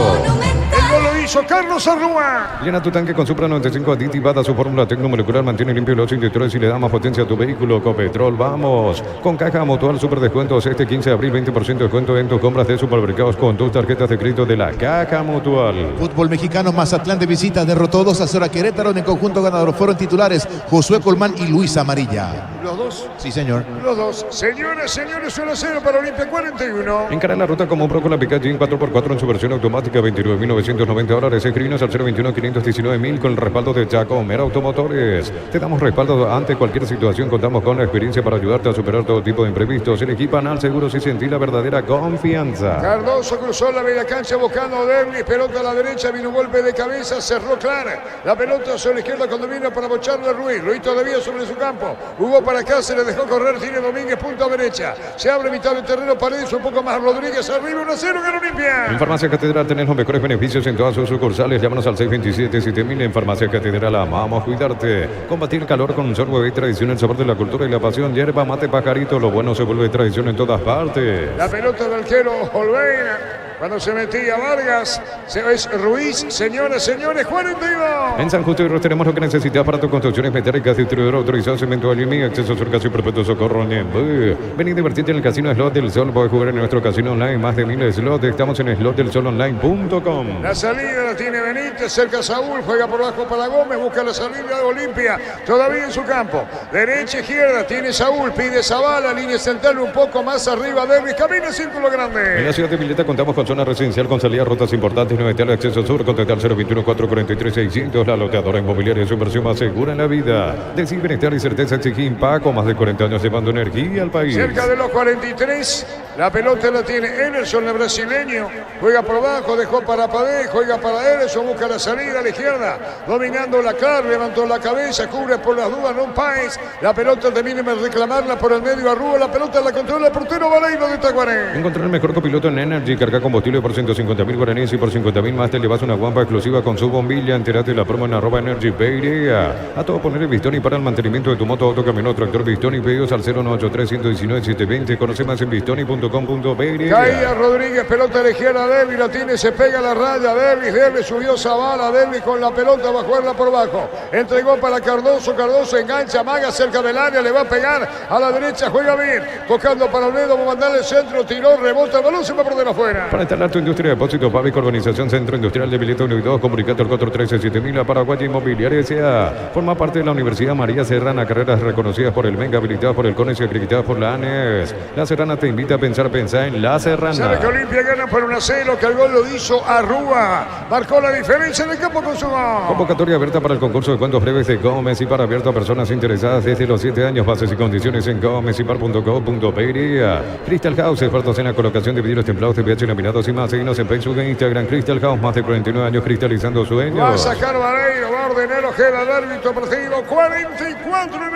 B: El gol lo hizo Carlos Arrúa.
A: Llena tu tanque con Supra 95 aditivada. Su fórmula tecnomolecular mantiene limpio los inyectores y le da más potencia a tu vehículo. Copetrol, vamos. Con caja Mutual Super Descuentos este 15 de abril, 20% de descuento en tus compras de supermercados con tus tarjetas de crédito de la Caja Mutual.
C: Fútbol mexicano, Mazatlán de visita derrotó 2-0 a Querétaro. En el conjunto ganador fueron titulares Josué Colmán y Luis Amarilla.
B: Los dos.
C: Sí, señor.
B: Los dos. Señoras, 1-0 para Olimpia 41.
A: Encara la ruta como un Pro con la Pickup en 4x4 en su versión automática, $29.990. Escribinos al 021-519.000 con el respaldo de Chaco Mera Automotores. Te damos respaldo ante cualquier situación. Contamos con la experiencia para ayudarte a superar todo tipo de imprevistos. Elegí Panal Seguros y sentí la verdadera confianza.
B: Cardoso cruzó la media cancha buscando a Derlis. Pelota a la derecha, vino un golpe de cabeza, cerró clara. La pelota sobre la izquierda cuando vino para bocharle a Ruiz. Ruiz todavía sobre su campo. Jugó para acá, se le dejó correr. Tiene Domínguez, punta derecha. Se abre mitad del terreno, Paredes un poco más. Rodríguez arriba, 1-0, gana Olimpia.
A: En Farmacia Catedral tenés los mejores beneficios en todas sus sucursales. Llámanos al 627-7000. En Farmacia Catedral amamos cuidarte. Combatir el calor con un sorbo de tradición, el sabor de la cultura y la pasión. Yerba, mate, pajarito. Lo bueno se vuelve tradición en todas partes.
B: La pelota del arquero Olveira. Cuando se metía Vargas, es Ruiz, señores, 42.
A: En San Justo y Ros tenemos lo que necesitas para tus construcciones metálicas, distribuidor autorizado, cemento Alimi, acceso sur casi perpetuo socorro. Ven y divertirte en el casino Slot del Sol. Puedes jugar en nuestro casino online, más de 1000 slots. Estamos en slotdelsolonline.com.
B: La salida la tiene Benítez, cerca Saúl, juega por abajo para Gómez, busca la salida de Olimpia, todavía en su campo. Derecha, izquierda, tiene Saúl, pide Zavala, línea central un poco más arriba, Dervis, camina círculo grande.
A: En la ciudad de Vileta contamos con zona residencial con salida a rutas importantes, 9 al acceso sur, contactar al 021-443-600, la loteadora inmobiliaria es su inversión más segura en la vida. Decir bienestar y certeza exige Impaco, más de 40 años llevando energía al país.
B: Cerca de los 43, la pelota la tiene Enerson, el brasileño, juega por abajo, dejó para Padé, juega para Enerson, busca la salida a la izquierda, dominando la cara, levantó la cabeza, cubre por las dudas, no Páez, la pelota termina de reclamarla por el medio a Rúa, la pelota la controla el portero Vareiro de Tacuaré.
A: Encontrar el mejor copiloto en Energy, carga combustible por 150.000 guaraníes y por 50.000 más te llevas una guampa exclusiva con su bombilla. Entérate de la promo en @Energy PY. A todo poner el Bistoni para el mantenimiento de tu moto, auto, camión o tractor Bistoni. Pedidos al 0983-119-720. Conoce más en bistoni.com.py.
B: Caía Rodríguez, pelota a la izquierda, Dervis la tiene, se pega la raya, Dervis subió Zavala, Dervis con la pelota va a jugarla por abajo. Entregó para Cardoso, Cardoso engancha, Maga cerca del área, le va a pegar a la derecha, juega bien, tocando para Olmedo, va a mandarle el centro, tiró, rebota, el balón se va por de afuera.
A: Para instalar tu industria de depósitos, Pavic, Urbanización Centro Industrial de Vileta 1 y 2, comunicate al 413-7000 a Paraguay Inmobiliaria S.A. Forma parte de la Universidad María Serrana, carreras reconocidas por el MENG, habilitadas por el CONES y acreditadas por la ANES. La Serrana te invita a pensar en La Serrana.
B: Sabe que Olimpia gana por 1-0, que el gol lo hizo Arrúa, marcó la diferencia en el campo con su gol.
A: Convocatoria abierta para el concurso de cuentos breves de Gómez y para abierto a personas interesadas desde los 7 años. Bases y condiciones en gómezipar.co.py. Crystal House, expertos en la colocación de vidrios templados de pH laminados y más. Seguinos en Facebook e Instagram. Crystal House, más de 49 años cristalizando sueños.
B: Va a sacar Vareiro, va a ordenar Ojeda al árbitro partido 44 minutos.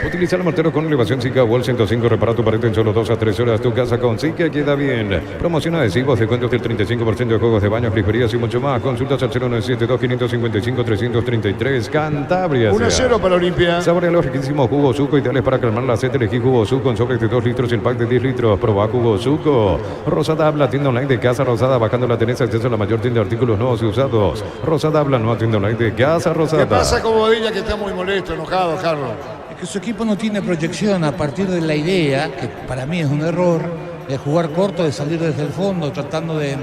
A: Utiliza el mortero con elevación Zika Wall 105. Repara tu pared en solo 2 a 3 horas. Tu casa con Zika queda bien. Promoción adhesivos, descuentos del 35% de juegos de baño, frijorías y mucho más. Consultas al 0972-555-333. Cantabria.
B: 1-0 para Olimpia.
A: Saborea los riquísimos jugos Suco, ideales para calmar la sed. Elegí jugo Suco con sobres de 2 litros y el pack de 10 litros. Proba jugo Suco. Rosada Habla, tienda online de Casa Rosada. Bajando la tenés acceso a la mayor tienda de artículos nuevos y usados. Rosada Habla, nueva tienda online de Casa Rosada.
B: ¿Qué pasa con Bodilla que está muy molesto, enojado, Carlos?
D: Porque su equipo no tiene proyección a partir de la idea, que para mí es un error, de jugar corto, de salir desde el fondo, tratando de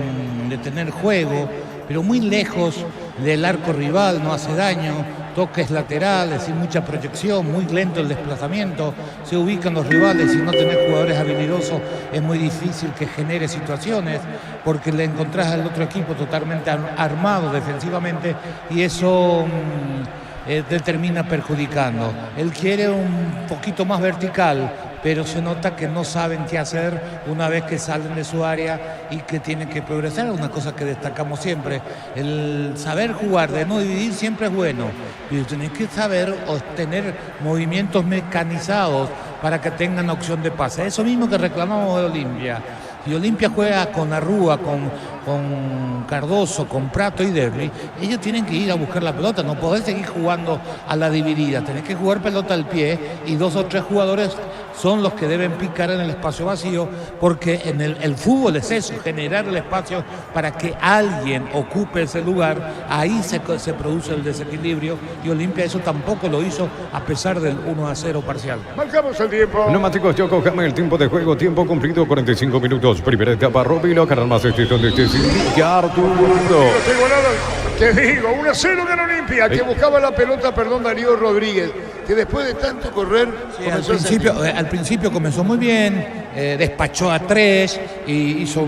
D: tener juego, pero muy lejos del arco rival, no hace daño, toques laterales, sin mucha proyección, muy lento el desplazamiento, se ubican los rivales, si no tenés jugadores habilidosos es muy difícil que genere situaciones, porque le encontrás al otro equipo totalmente armado defensivamente y eso te termina perjudicando. Él quiere un poquito más vertical, pero se nota que no saben qué hacer una vez que salen de su área y que tienen que progresar. Una cosa que destacamos siempre, el saber jugar, de no dividir siempre es bueno, pero tenés que saber tener movimientos mecanizados para que tengan opción de pase. Eso mismo que reclamamos de Olimpia. Si Olimpia juega con Arrúa, con Cardoso, con Prato y Derli, ellos tienen que ir a buscar la pelota, no podés seguir jugando a la dividida, tenés que jugar pelota al pie y 2 o 3 jugadores son los que deben picar en el espacio vacío, porque en el fútbol es eso, generar el espacio para que alguien ocupe ese lugar, ahí se produce el desequilibrio y Olimpia eso tampoco lo hizo a pesar del 1-0 parcial.
B: Marcamos el tiempo.
A: Neumáticos Yokohama, el tiempo de juego, tiempo cumplido, 45 minutos. Primera etapa, Robilo, canal más donde este es Arturo.
B: Te digo, 1-0 ganó Olimpia, que buscaba la pelota, Darío Rodríguez, que después de tanto correr,
D: sí, al principio comenzó muy bien, despachó a 3 y hizo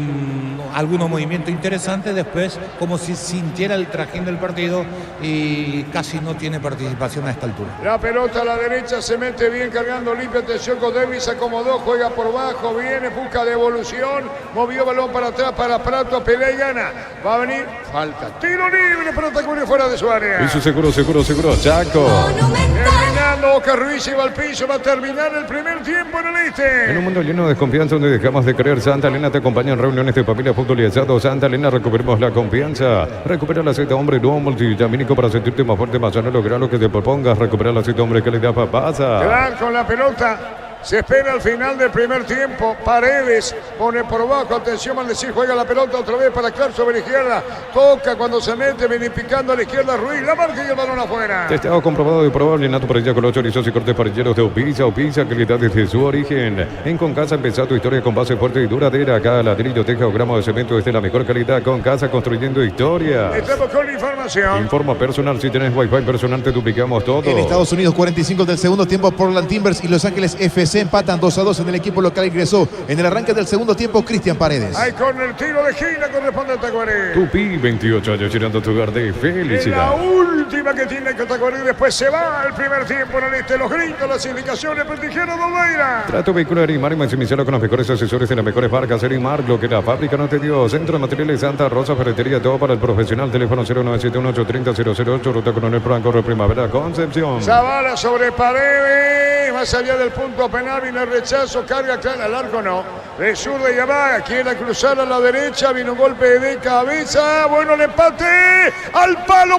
D: algunos movimientos interesantes, después como si sintiera el trajín del partido y casi no tiene participación a esta altura.
B: La pelota a la derecha se mete bien cargando Olimpia, atención con Derby, se acomodó, juega por bajo, viene, busca devolución, movió balón para atrás para Prato, pelea y gana, va a venir, falta, tiro libre para Tacuarí fuera de su área.
A: Hizo seguro, Chaco.
B: Terminando, Oscar Ruiz iba al piso, va a terminar el primer tiempo en el este.
A: En un mundo lleno de desconfianza donde dejamos de creer, Santa Elena te acompaña en reuniones de familia, fútbol y asado. Santa Elena, recuperemos la confianza. Recupera la Z, hombre, no multivitamínico para sentirte más fuerte, más sano, lograr lo que te propongas. Recupera la Z, hombre, que le da papasa.
B: Claro, con la pelota. Se espera al final del primer tiempo. Paredes pone por bajo. Atención, Maldecir juega la pelota otra vez para Clark sobre la izquierda. Toca cuando se mete, viene picando a la izquierda Ruiz. La marca y el balón afuera.
A: Testado comprobado y probable. Nato parrilla con los chorizos y cortes parrilleros de Opiza. Opiza, calidad desde su origen. En Concasa empezó tu historia con base fuerte y duradera. Acá ladrillo, teja o gramo de cemento es de la mejor calidad. Concasa, construyendo historia.
B: Estamos con la información.
A: Informa personal. Si tenés Wi-Fi personal, te duplicamos todo.
C: En Estados Unidos, 45 del segundo tiempo, Portland Timbers y Los Ángeles FC empatan 2-2 en el equipo local. Ingresó en el arranque del segundo tiempo Cristian Paredes.
B: Ahí con el tiro de esquina corresponde a Tacuarí.
A: Tupi, 28 años llenando tu hogar de felicidad.
B: La última que tiene que Tacuarí. Después se va el primer tiempo en el este. Los gritos, las indicaciones, Pentijero Dolbeira.
A: Trato vehicular y mar y maximizarlo con los mejores asesores de las mejores marcas. Erimar, lo que la fábrica no te dio. Centro de Materiales Santa Rosa, ferretería, todo para el profesional. Teléfono 0971-830-008. Ruta Coronel Franco, Primavera, Concepción.
B: Zavala sobre Paredes. Más allá del punto penal, viene el rechazo, carga clara, al arco no. De zurda y Yamaga, quiere cruzar a la derecha, viene un golpe de cabeza, bueno el empate, al palo,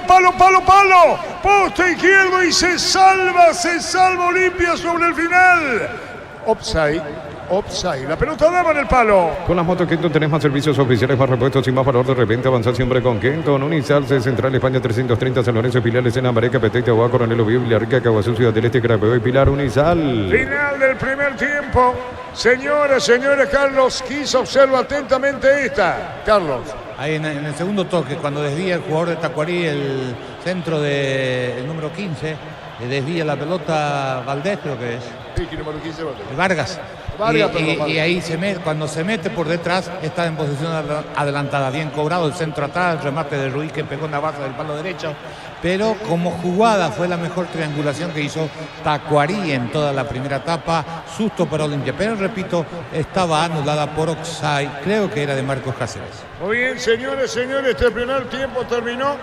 B: poste izquierdo y se salva Olimpia sobre el final. Offside, la pelota daba en el palo.
A: Con las motos Kenton tenés más servicios oficiales, más repuestos y más valor de repente. Avanza siempre con Kenton. Unizal, Central España 330, San Lorenzo, Pilares, en Ambareca, Petete, Agua, Coronel Oviedo, Villarrica, Caguazú, Ciudad del Este, Carapeó y Pilar. Unizal.
B: Final del primer tiempo. Señoras, señores, Carlos Quisa observa atentamente esta. Carlos.
D: Ahí en el segundo toque, cuando desvía el jugador de Tacuarí, el centro del número 15, desvía la pelota Valdés, creo que es.
B: Sí, número 15,
D: Vargas. Y ahí cuando se mete por detrás está en posición adelantada, bien cobrado el centro atrás, el remate de Ruiz que pegó en la base del palo derecho, pero como jugada fue la mejor triangulación que hizo Tacuarí en toda la primera etapa. Susto para Olimpia, pero repito, estaba anulada por offside, creo que era de Marcos Cáceres.
B: Muy bien, señores, este primer tiempo terminó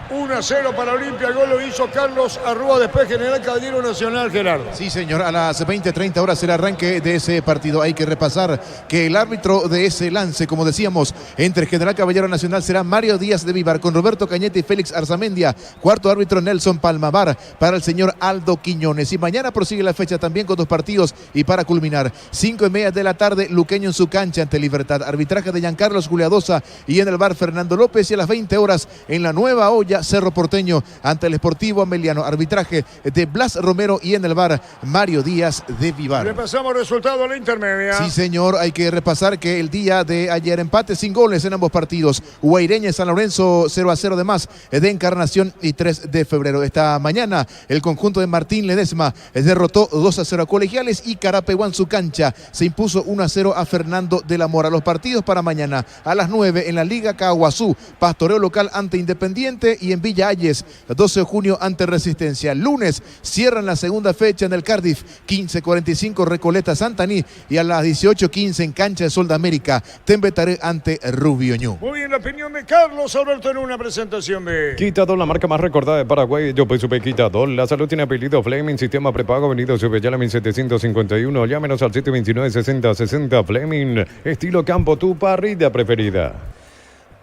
B: 1-0 para Olimpia. El gol lo hizo Carlos Arrúa, después General Caballero Nacional, Gerardo.
C: Sí, señor, a las 20:30 horas el arranque de ese partido. Hay que repasar que el árbitro de ese lance, como decíamos, entre General Caballero Nacional será Mario Díaz de Vivar, con Roberto Cañete y Félix Arzamendia. Cuarto árbitro Nelson Palmabar para el señor Aldo Quiñones. Y mañana prosigue la fecha también con 2 partidos. Y para culminar, 5:30 de la tarde, Luqueño en su cancha ante Libertad. Arbitraje de Giancarlos Juliadosa y en el bar Fernando López. Y a las 20 horas en la Nueva Olla, Olimpia Cerro Porteño ante el Sportivo Ameliano. Arbitraje de Blas Romero y en el VAR Mario Díaz de Vivar.
B: Repasamos resultado a la intermedia.
C: Sí, señor, hay que repasar que el día de ayer empate sin goles en ambos partidos. Guaireña y San Lorenzo 0-0 de más de Encarnación y 3 de febrero. Esta mañana el conjunto de Martín Ledesma derrotó 2-0 a Colegiales y Carapeguá en su cancha se impuso 1-0 a Fernando de la Mora. Los partidos para mañana a las 9 en la Liga Caguazú, Pastoreo local ante Independiente y en Villa Ayes, 12 de junio ante Resistencia. Lunes cierran la segunda fecha en el Cardiff, 15:45 Recoleta Santaní y a las 18:15 en cancha de Sol de América, Tembetaré ante Rubio Ñu.
B: Muy bien, la opinión de Carlos Alberto en una presentación de
A: Quitadol, la marca más recordada de Paraguay. Yo pues supe Quitadol. La salud tiene apellido Fleming, sistema prepago, venido sobre Yala 1751. Llámenos al 729-6060 Fleming. Estilo campo, tu parrilla preferida.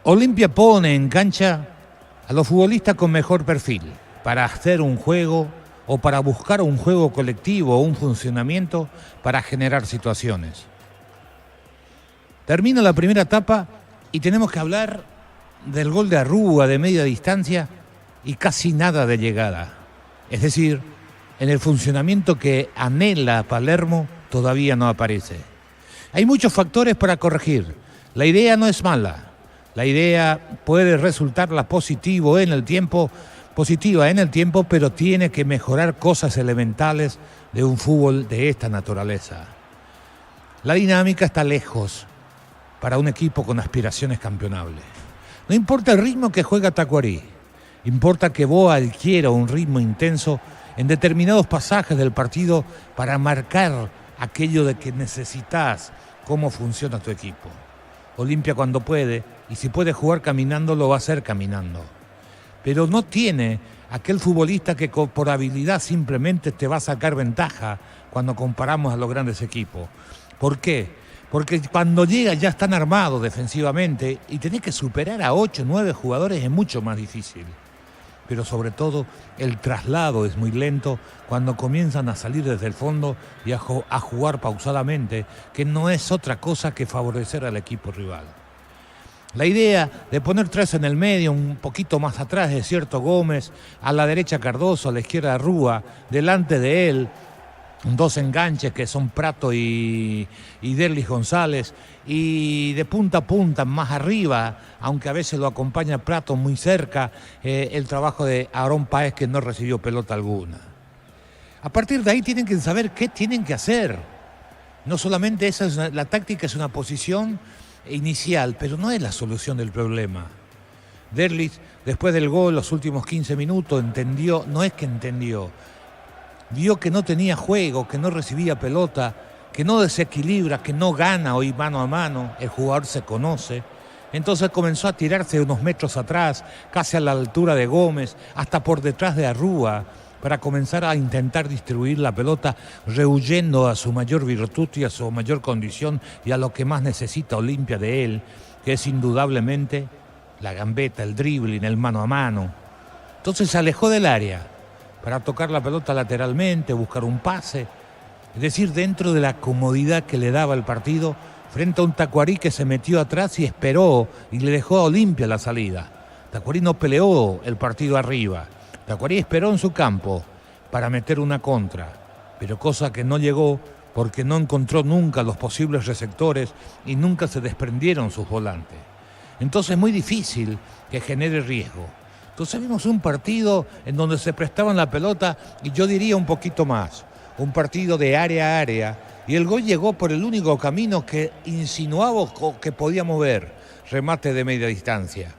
D: Olimpia pone en cancha a los futbolistas con mejor perfil para hacer un juego o para buscar un juego colectivo o un funcionamiento para generar situaciones. Termina la primera etapa y tenemos que hablar del gol de Arrúa de media distancia y casi nada de llegada. Es decir, en el funcionamiento que anhela Palermo todavía no aparece. Hay muchos factores para corregir. La idea no es mala. La idea puede resultar positiva en el tiempo, pero tiene que mejorar cosas elementales de un fútbol de esta naturaleza. La dinámica está lejos para un equipo con aspiraciones campeonables. No importa el ritmo que juega Tacuarí, importa que Boa adquiera un ritmo intenso en determinados pasajes del partido para marcar aquello de que necesitas, cómo funciona tu equipo. Olimpia cuando puede, y si puede jugar caminando, lo va a hacer caminando. Pero no tiene aquel futbolista que por habilidad simplemente te va a sacar ventaja cuando comparamos a los grandes equipos. ¿Por qué? Porque cuando llega ya están armados defensivamente y tenés que superar a 8 o 9 jugadores es mucho más difícil. Pero sobre todo el traslado es muy lento cuando comienzan a salir desde el fondo y a jugar pausadamente, que no es otra cosa que favorecer al equipo rival. La idea de poner 3 en el medio, un poquito más atrás de Cierto Gómez, a la derecha Cardoso, a la izquierda Rúa, delante de él 2 enganches que son Prato y Derlis González, y de punta a punta más arriba, aunque a veces lo acompaña Prato muy cerca, el trabajo de Aarón Páez, que no recibió pelota alguna. A partir de ahí tienen que saber qué tienen que hacer. No solamente la táctica es una posición inicial, pero no es la solución del problema. Derlis, después del gol, los últimos 15 minutos, vio que no tenía juego, que no recibía pelota, que no desequilibra, que no gana hoy mano a mano. El jugador se conoce. Entonces comenzó a tirarse unos metros atrás, casi a la altura de Gómez, hasta por detrás de Arrúa, para comenzar a intentar distribuir la pelota, rehuyendo a su mayor virtud y a su mayor condición y a lo que más necesita Olimpia de él, que es indudablemente la gambeta, el dribbling, el mano a mano. Entonces se alejó del área para tocar la pelota lateralmente, buscar un pase, es decir, dentro de la comodidad que le daba el partido, frente a un Tacuarí que se metió atrás y esperó y le dejó a Olimpia la salida. Tacuarí no peleó el partido arriba, Tacuarí esperó en su campo para meter una contra, pero cosa que no llegó porque no encontró nunca los posibles receptores y nunca se desprendieron sus volantes. Entonces es muy difícil que genere riesgo. Entonces vimos un partido en donde se prestaban la pelota y yo diría un poquito más, un partido de área a área, y el gol llegó por el único camino que insinuaba que podíamos ver, remate de media distancia.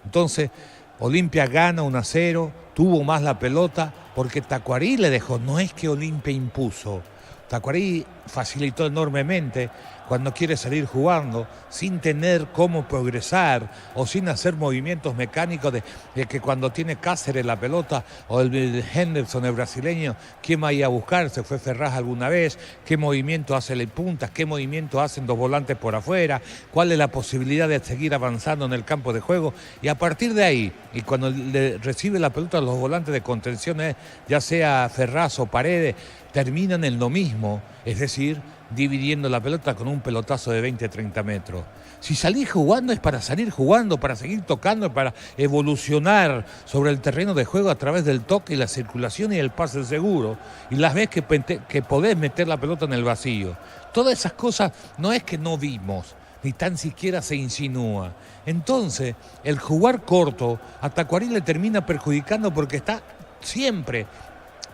D: Entonces Olimpia gana 1-0, tuvo más la pelota porque Tacuarí le dejó, no es que Olimpia impuso. Tacuarí facilitó enormemente cuando quiere salir jugando sin tener cómo progresar o sin hacer movimientos mecánicos de que cuando tiene Cáceres la pelota o el Henderson, el brasileño, ¿quién va a ir a buscar? ¿Se fue Ferraz alguna vez? ¿Qué movimiento hace el puntas? ¿Qué movimiento hacen 2 volantes por afuera? ¿Cuál es la posibilidad de seguir avanzando en el campo de juego? Y a partir de ahí, y cuando le recibe la pelota los volantes de contención, ya sea Ferraz o Paredes, terminan en lo mismo, es decir, dividiendo la pelota con un pelotazo de 20-30 metros. Si salís jugando es para salir jugando, para seguir tocando, para evolucionar sobre el terreno de juego a través del toque y la circulación y el pase seguro. Y las veces que podés meter la pelota en el vacío. Todas esas cosas no es que no vimos, ni tan siquiera se insinúa. Entonces, el jugar corto a Tacuarí le termina perjudicando porque está siempre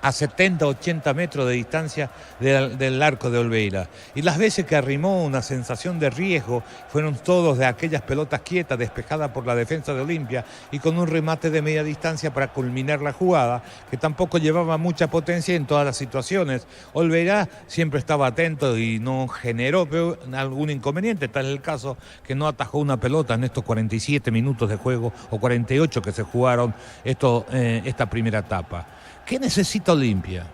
D: a 70, 80 metros de distancia del arco de Olveira. Y las veces que arrimó una sensación de riesgo fueron todos de aquellas pelotas quietas, despejadas por la defensa de Olimpia y con un remate de media distancia para culminar la jugada, que tampoco llevaba mucha potencia en todas las situaciones. Olveira siempre estaba atento y no generó algún inconveniente. Tal es el caso que no atajó una pelota en estos 47 minutos de juego o 48 que se jugaron esta primera etapa. ¿Qué necesita Olimpia?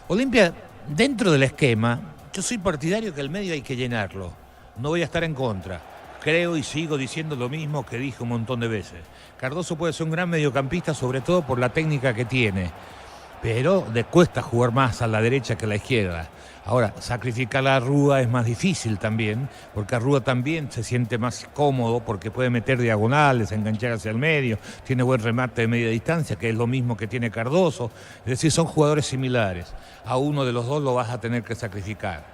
D: Olimpia, dentro del esquema, yo soy partidario que el medio hay que llenarlo. No voy a estar en contra. Creo y sigo diciendo lo mismo que dije un montón de veces. Cardoso puede ser un gran mediocampista, sobre todo por la técnica que tiene. Pero le cuesta jugar más a la derecha que a la izquierda. Ahora, sacrificar a Rúa es más difícil también, porque a Rúa también se siente más cómodo porque puede meter diagonales, enganchar hacia el medio, tiene buen remate de media distancia, que es lo mismo que tiene Cardoso. Es decir, son jugadores similares. A uno de los dos lo vas a tener que sacrificar.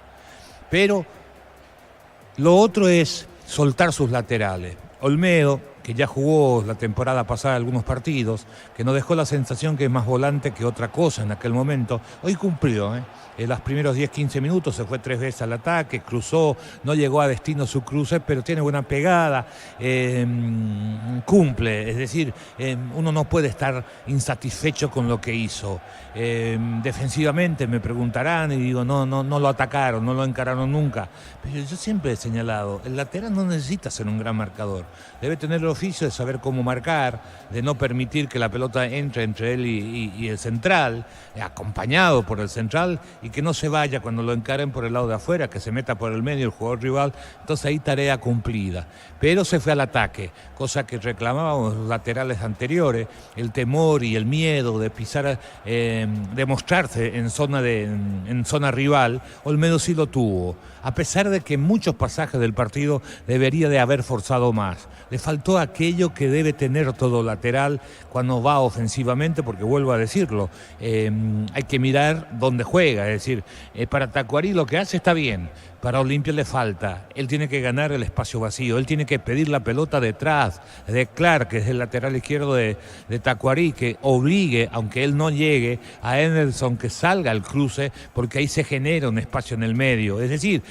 D: Pero lo otro es soltar sus laterales. Olmedo, que ya jugó la temporada pasada algunos partidos, que nos dejó la sensación que es más volante que otra cosa en aquel momento, hoy cumplió, En los primeros 10-15 minutos se fue 3 veces al ataque, cruzó, no llegó a destino su cruce, pero tiene buena pegada, cumple, es decir, uno no puede estar insatisfecho con lo que hizo. Defensivamente me preguntarán y digo, no lo atacaron, no lo encararon nunca, pero yo siempre he señalado, el lateral no necesita ser un gran marcador, debe tener el oficio de saber cómo marcar, de no permitir que la pelota entre él y el central, acompañado por el central, y que no se vaya cuando lo encaren por el lado de afuera, que se meta por el medio el jugador rival. Entonces ahí tarea cumplida. Pero se fue al ataque, cosa que reclamábamos los laterales anteriores, el temor y el miedo de pisar, de mostrarse en zona rival. Olmedo sí lo tuvo, a pesar de que en muchos pasajes del partido debería de haber forzado más. Le faltó aquello que debe tener todo lateral cuando va ofensivamente, porque vuelvo a decirlo, hay que mirar dónde juega. Es decir, para Tacuarí lo que hace está bien, para Olimpia le falta. Él tiene que ganar el espacio vacío, él tiene que pedir la pelota detrás de Clark, que es el lateral izquierdo de Tacuarí, que obligue, aunque él no llegue, a Anderson que salga al cruce, porque ahí se genera un espacio en el medio. Es decir,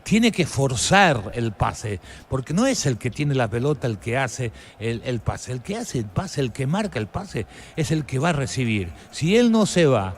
D: tiene que forzar el pase, porque no es el que tiene la pelota el que hace el pase. El que hace el pase, el que marca el pase, es el que va a recibir. Si él no se va,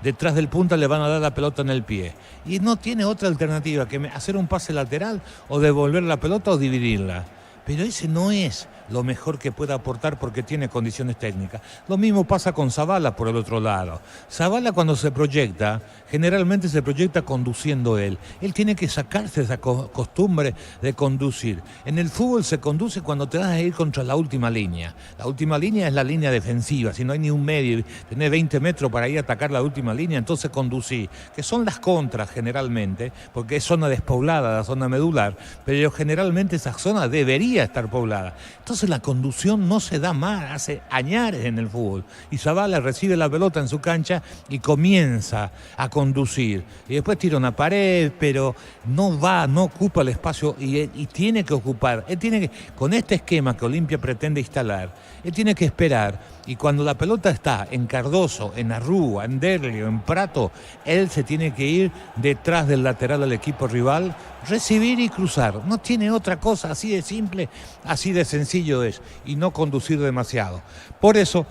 D: detrás del punta le van a dar la pelota en el pie. Y no tiene otra alternativa que hacer un pase lateral o devolver la pelota o dividirla. Pero ese no es lo mejor que puede aportar porque tiene condiciones técnicas. Lo mismo pasa con Zavala por el otro lado. Zavala cuando se proyecta, generalmente se proyecta conduciendo él. Él tiene que sacarse esa costumbre de conducir. En el fútbol se conduce cuando te vas a ir contra la última línea. La última línea es la línea defensiva. Si no hay ni un medio, tenés 20 metros para ir a atacar la última línea, entonces conducí. Que son las contras generalmente, porque es zona despoblada, la zona medular, pero generalmente esa zona debería estar poblada. Entonces la conducción no se da más, hace añares en el fútbol. Y Zavala recibe la pelota en su cancha y comienza a conducir. Y después tira una pared, pero no ocupa el espacio y tiene que ocupar. Él tiene que, con este esquema que Olimpia pretende instalar, él tiene que esperar. Y cuando la pelota está en Cardoso, en Arrúa, en Derli o en Prato, él se tiene que ir detrás del lateral del equipo rival, recibir y cruzar. No tiene otra cosa, así de simple, así de sencillo es. Y no conducir demasiado. Por eso,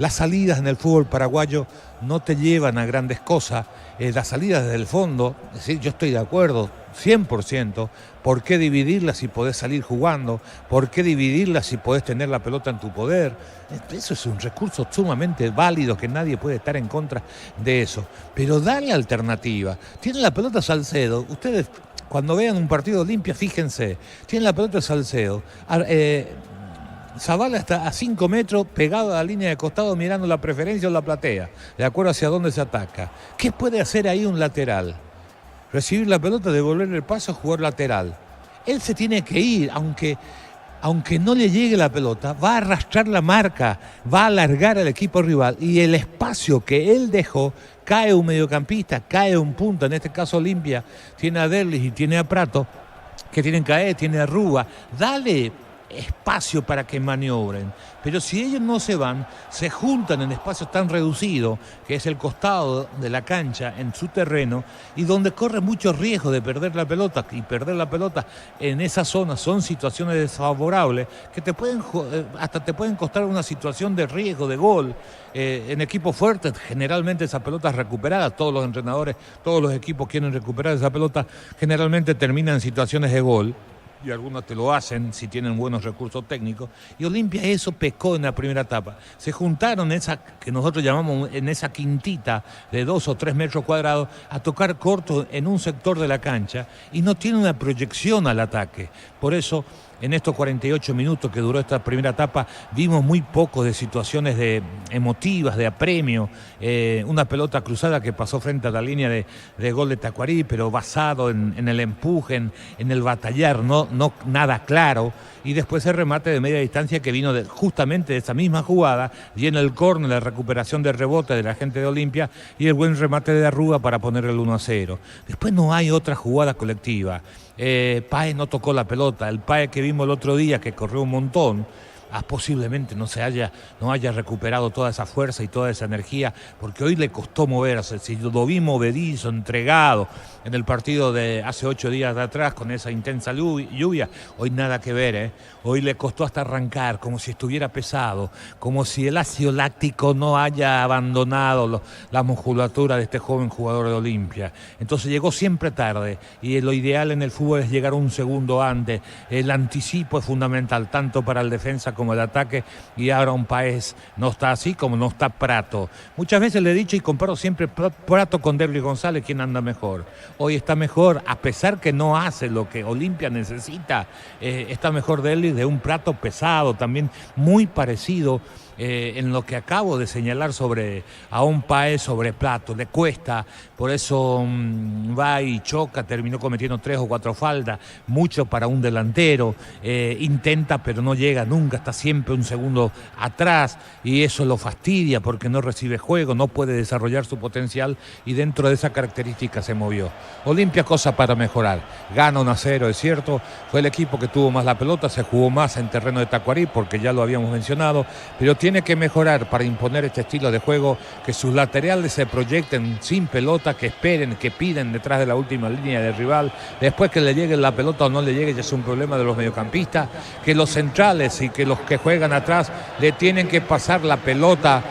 D: las salidas en el fútbol paraguayo no te llevan a grandes cosas. Las salidas desde el fondo, es decir, yo estoy de acuerdo, 100%, ¿por qué dividirlas si podés salir jugando? ¿Por qué dividirlas si podés tener la pelota en tu poder? Eso es un recurso sumamente válido que nadie puede estar en contra de eso. Pero dale alternativa. Tiene la pelota Salcedo. Ustedes, cuando vean un partido de Olimpia, fíjense, tiene la pelota Salcedo. Zavala está a 5 metros pegado a la línea de costado mirando la preferencia o la platea, de acuerdo hacia dónde se ataca. ¿Qué puede hacer ahí un lateral? recibir la pelota, devolver el paso, jugar lateral. Él se tiene que ir, aunque no le llegue la pelota, va a arrastrar la marca, va a alargar al equipo rival y el espacio que él dejó, cae un mediocampista, cae un punta, en este caso Olimpia, tiene a Derlis y tiene a Prato, que tienen caer, tiene a Rúa, dale espacio para que maniobren, pero si ellos no se van, se juntan en espacios tan reducidos, que es el costado de la cancha, en su terreno, y donde corre mucho riesgo de perder la pelota, y perder la pelota en esa zona son situaciones desfavorables, que hasta te pueden costar una situación de riesgo, de gol. En equipos fuertes, generalmente esa pelota es recuperada, todos los entrenadores, todos los equipos quieren recuperar esa pelota, generalmente terminan en situaciones de gol, y algunos te lo hacen si tienen buenos recursos técnicos, y Olimpia eso pecó en la primera etapa. Se juntaron esa que nosotros llamamos en esa quintita de 2 o 3 metros cuadrados a tocar corto en un sector de la cancha y no tiene una proyección al ataque. Por eso, en estos 48 minutos que duró esta primera etapa, vimos muy poco de situaciones emotivas, de apremio. Una pelota cruzada que pasó frente a la línea de gol de Tacuarí, pero basado en el empuje, en el batallar, no nada claro. Y después el remate de media distancia que vino justamente de esa misma jugada, y en el córner la recuperación de rebote de la gente de Olimpia y el buen remate de Arruga para poner el 1-0. Después no hay otra jugada colectiva. Páez no tocó la pelota, el Páez que vimos el otro día que corrió un montón, posiblemente no haya recuperado toda esa fuerza y toda esa energía, porque hoy le costó moverse. Si lo vi movedizo, entregado en el partido de hace 8 días de atrás con esa intensa lluvia, hoy nada que ver, Hoy le costó hasta arrancar, como si estuviera pesado, como si el ácido láctico no haya abandonado la musculatura de este joven jugador de Olimpia. Entonces llegó siempre tarde, y lo ideal en el fútbol es llegar un segundo antes. El anticipo es fundamental, tanto para el defensa como el ataque, y ahora un Páez no está así como no está Prato. Muchas veces le he dicho y comparo siempre Prato con Derlis González, quién anda mejor. Hoy está mejor, a pesar que no hace lo que Olimpia necesita, está mejor Derlis, de un Prato pesado, también muy parecido en lo que acabo de señalar a un Páez sobre Prato. Le cuesta, por eso va y choca, terminó cometiendo 3 o 4 faltas, mucho para un delantero, intenta pero no llega nunca, está siempre un segundo atrás, y eso lo fastidia porque no recibe juego, no puede desarrollar su potencial, y dentro de esa característica se movió. Olimpia, cosa para mejorar, gana 1-0, es cierto, fue el equipo que tuvo más la pelota, se jugó más en terreno de Tacuarí, porque ya lo habíamos mencionado, pero tiene que mejorar para imponer este estilo de juego, que sus laterales se proyecten sin pelota, que esperen, que piden detrás de la última línea del rival, después que le llegue la pelota o no le llegue ya es un problema de los mediocampistas, que los centrales y que los que juegan atrás le tienen que pasar la pelota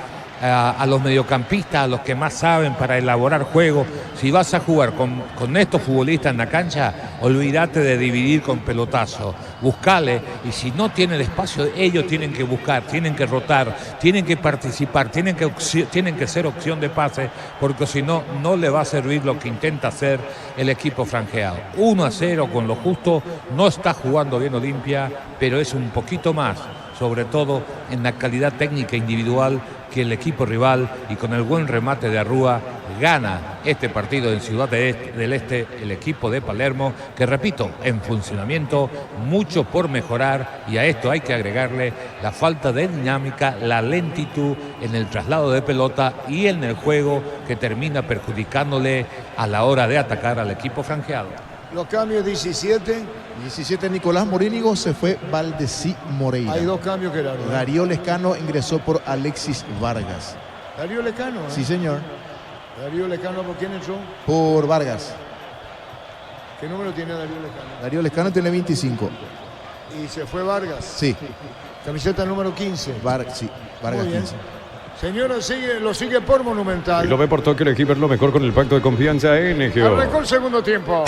D: a los mediocampistas, a los que más saben para elaborar juego. Si vas a jugar con estos futbolistas en la cancha, olvídate de dividir con pelotazo, buscale, y si no tienen espacio, ellos tienen que buscar, tienen que rotar, tienen que participar, tienen que ser opción de pase, porque si no, no le va a servir lo que intenta hacer el equipo franjeado. 1-0 con lo justo, no está jugando bien Olimpia, pero es un poquito más, sobre todo en la calidad técnica individual, que el equipo rival, y con el buen remate de Arrúa gana este partido en Ciudad del Este, el equipo de Palermo, que repito, en funcionamiento, mucho por mejorar, y a esto hay que agregarle la falta de dinámica, la lentitud en el traslado de pelota y en el juego, que termina perjudicándole a la hora de atacar al equipo franjeado.
B: Los cambios 17.
C: Nicolás Morínigo, se fue Valdesí Moreira.
B: Hay 2 cambios, Gerardo.
C: Darío Lescano ingresó por Alexis Vargas.
B: Darío Lescano.
C: Sí, señor.
B: Darío Lescano, ¿por quién entró?
C: Por Vargas.
B: ¿Qué número tiene Darío Lescano?
C: Darío Lescano tiene 25.
B: Y se fue Vargas.
C: Sí.
B: Camiseta número 15.
C: Sí, Vargas 15.
B: Señora, lo sigue por Monumental.
A: Y lo ve por Tokio, el equipo es lo mejor con el pacto de confianza NGO.
B: Arrancó el segundo tiempo.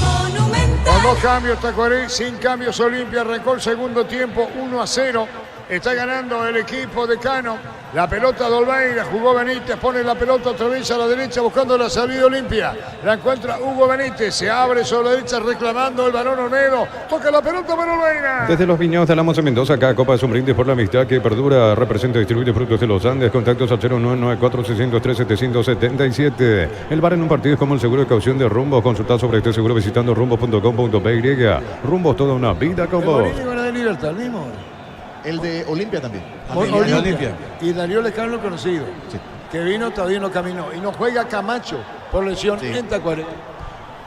E: Monumental.
B: Con 2 cambios Tacuarí, sin cambios Olimpia. Arrancó el segundo tiempo, 1-0. Está ganando el equipo de Cano. La pelota de Olveira, jugó Benítez, pone la pelota otra vez a la derecha buscando la salida Olimpia. La encuentra Hugo Benítez, se abre sobre la derecha reclamando el balón Olmedo. Toca la pelota para Olveira.
A: Desde los viñedos de Alamos en Mendoza, acá Copa es un brindis por la amistad que perdura, representa y distribuye frutos de los Andes. Contactos al 0994-603-777. El bar en un partido es como el seguro de caución de Rumbo. Consulta sobre este seguro visitando rumbo.com.py. Rumbo, toda una vida con
B: El
A: vos.
B: Bolívar era de Libertad, el mismo.
C: El de Olimpia también.
B: Olimpia. Y Darío Lescano conocido.
C: Sí.
B: Que vino, todavía no caminó. Y no juega Camacho por lesión en Tacuarembó.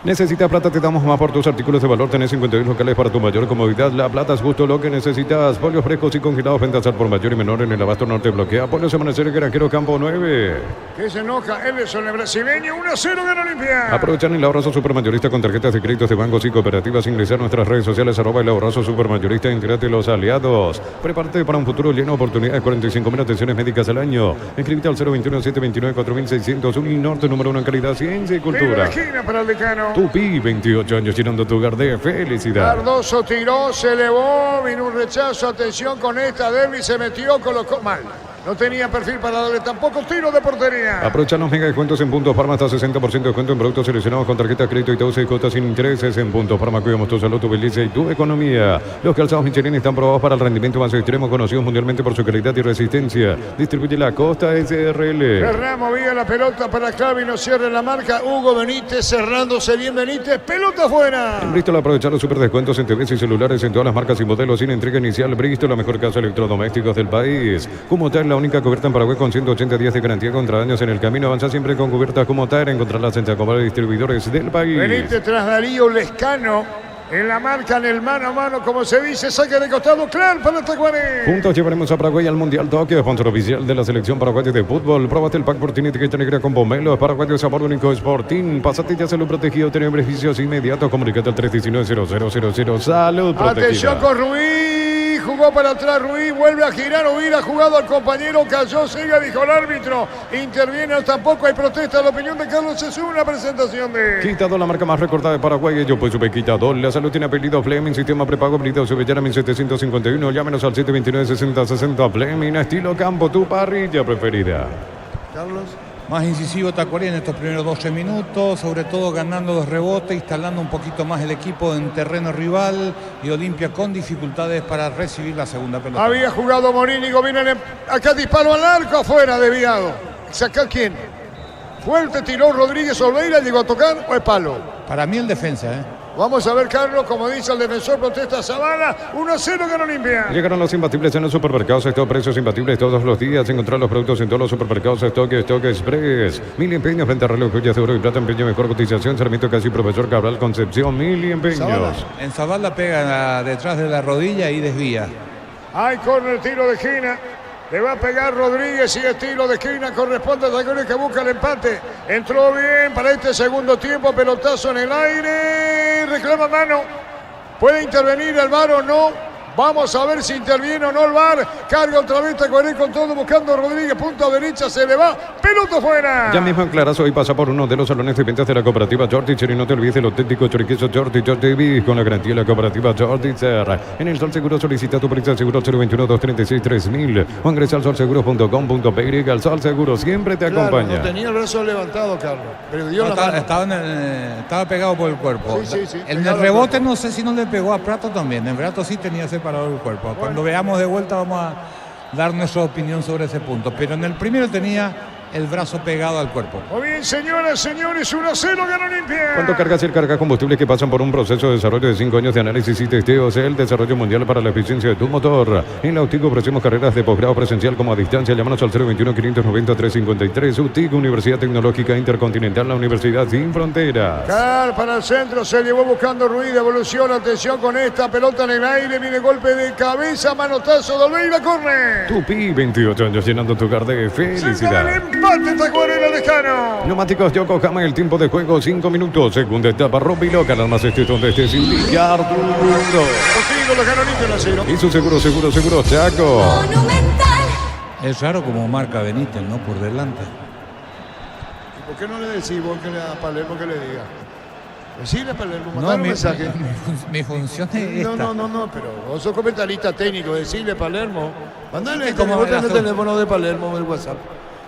A: Necesitas plata, te damos más por tus artículos de valor. Tenés 52 locales para tu mayor comodidad. La plata es justo lo que necesitas. Polios frescos y congelados, ventas al por mayor y menor en el Abasto Norte bloquea. Polios Amanecer, Granjero Campo 9.
B: Que se enoja Ellison, el brasileño. 1-0 gana Olimpia.
A: Aprovechan el ahorrazo supermayorista con tarjetas de créditos de bancos y cooperativas. Ingresar a nuestras redes sociales @el ahorrazo supermayorista. Integrate los aliados. Prepárate para un futuro lleno de oportunidades. 45.000 atenciones médicas al año. Inscríbete al 021-729-4600. Uninorte, número 1 en calidad, ciencia y
B: Tiro de
A: cultura.
B: esquina para el Decano.
A: Tupi, 28 años llenando tu hogar de felicidad.
B: Cardoso tiró, se elevó, vino un rechazo, atención con esta, Derby se metió, colocó mal. No tenía perfil para darle tampoco tiro de portería.
A: Aprovecha los mega descuentos en Punto Farma, hasta 60% de descuento en productos seleccionados con tarjeta de crédito y 12 cuotas sin intereses. En Punto Farma cuidamos tu salud, tu belleza y tu economía. Los calzados Michelin están probados para el rendimiento más extremo, conocidos mundialmente por su calidad y resistencia. Distribuye la Costa SRL.
B: Ferran movía la pelota para Clavi, no cierra la marca. Hugo Benítez cerrándose bien Benítez, pelota afuera.
A: En Bristol aprovechar los super descuentos en TVs y celulares en todas las marcas y modelos sin entrega inicial. Bristol, la mejor casa de electrodomésticos del país. Como tal, la única cubierta en Paraguay con 180 días de garantía contra daños en el camino. Avanza siempre con cubiertas como tal. Encontrarlas en Tacomar distribuidores del país.
B: Benítez tras Darío Lescano. En la marca, en el mano a mano, como se dice, saque de costado, claro para Tacuarembó.
A: Juntos llevaremos a Paraguay al Mundial Tokio, sponsor oficial de la selección paraguaya de fútbol. Próbate el pack Sportín etiqueta negra con pomelo. Paraguayo sabor único Sportín. Pásate ya salud protegido, tener beneficios inmediatos. Comunicate al 319-0000. Salud protegida.
B: Atención con Ruiz. Jugó para atrás Ruiz, vuelve a girar, hubiera jugado al compañero, cayó, siga, dijo el árbitro. Interviene, tampoco hay protesta. La opinión de Carlos es una presentación de...
A: Quitado, la marca más recordada de Paraguay. Yo pues supe Quitado. La salud tiene apellido Fleming, sistema prepago habilitado Subellana 1751. Llámenos al 729-6060 Fleming, estilo campo, tu parrilla preferida.
B: Carlos.
D: Más incisivo Tacuarembó en estos primeros 12 minutos, sobre todo ganando los rebotes, instalando un poquito más el equipo en terreno rival y Olimpia con dificultades para recibir la segunda pelota.
B: Había jugado Morínigo, viene acá disparo al arco, afuera, desviado. ¿Saca quién? Fuerte tiró Rodríguez Olveira, llegó a tocar o es palo.
D: Para mí el defensa, ¿eh?
B: Vamos a ver, Carlos, como dice el defensor, protesta Zavala, 1-0 gana Olimpia.
A: Llegaron los imbatibles en los supermercados. Stock, precios imbatibles todos los días. Encontrar los productos en todos los supermercados. Stock Express. Mil empeños, frente a reloj, joyas de oro y plata, empeño, mejor cotización. Sarmiento casi Profesor Cabral Concepción. Mil empeños.
B: Zavala.
D: En Zavala pega detrás de la rodilla y desvía.
B: Hay corner, tiro de esquina. Le va a pegar Rodríguez y el tiro de esquina corresponde a Tacuarembó que busca el empate. Entró bien para este segundo tiempo, pelotazo en el aire. Reclama mano. ¿Puede intervenir el VAR o no? Vamos a ver si interviene o no el VAR. Carga otra vez Tacuarembó con todo buscando a Rodríguez. Punta derecha, se le va. Pelota fuera.
A: Ya mismo en Clarazo hoy pasa por uno de los salones de ventas de la cooperativa Jordicher y no te olvides el auténtico choriqueso Jordi con la garantía de la cooperativa Jordicher. En el Sol Seguro solicita tu póliza de seguro 021-236-3000 o ingresa al solseguros.com.py. El Sol Seguro siempre te acompaña.
B: No tenía el brazo levantado, Carlos, pero dio
D: No,
B: la mano.
D: estaba pegado por el cuerpo.
B: Sí,
D: En
B: pegado
D: el
B: al
D: rebote
B: cuerpo.
D: no sé si no le pegó a Prato también. En Prato sí tenía separado el cuerpo. Cuando veamos de vuelta vamos a dar nuestra opinión sobre ese punto. Pero en el primero tenía el brazo pegado al cuerpo.
B: Muy bien, señoras, señores, 1-0 gana Olimpia.
A: Cuando cargas y cargas combustibles que pasan por un proceso de desarrollo de 5 años de análisis y testeos, el desarrollo mundial para la eficiencia de tu motor. En la UTIC ofrecemos carreras de posgrado presencial como a distancia. Llámanos al 021-590-353. UTIC, Universidad Tecnológica Intercontinental, la Universidad sin fronteras.
B: Car para el centro, se llevó buscando Ruiz, devolución, atención con esta pelota en el aire, viene golpe de cabeza, manotazo de Olveira, corre.
A: Tupi, 28 años llenando tu hogar de
B: Cerca del
A: felicidad.
B: empate, Tacuarembó Lescano.
A: Neumáticos Yokohama, el tiempo de juego 5 minutos. Segunda etapa, Robbie Loca, las más donde estés sin Ricardo.
B: Contigo Lescano Olimpia 1-0.
A: Y su seguro, Chaco.
E: Monumental.
D: Es raro como marca Benítez, ¿no? Por delante.
B: ¿Por qué no le decís vos que le da a Palermo que le diga? Decirle a Palermo,
D: No,
B: mandale un mensaje.
D: mi función es esta.
B: No, pero vos sos comentarista técnico, decirle a Palermo. Mandale
D: ¿Cómo
B: como
D: era
B: el
D: tú?
B: teléfono de Palermo, el WhatsApp.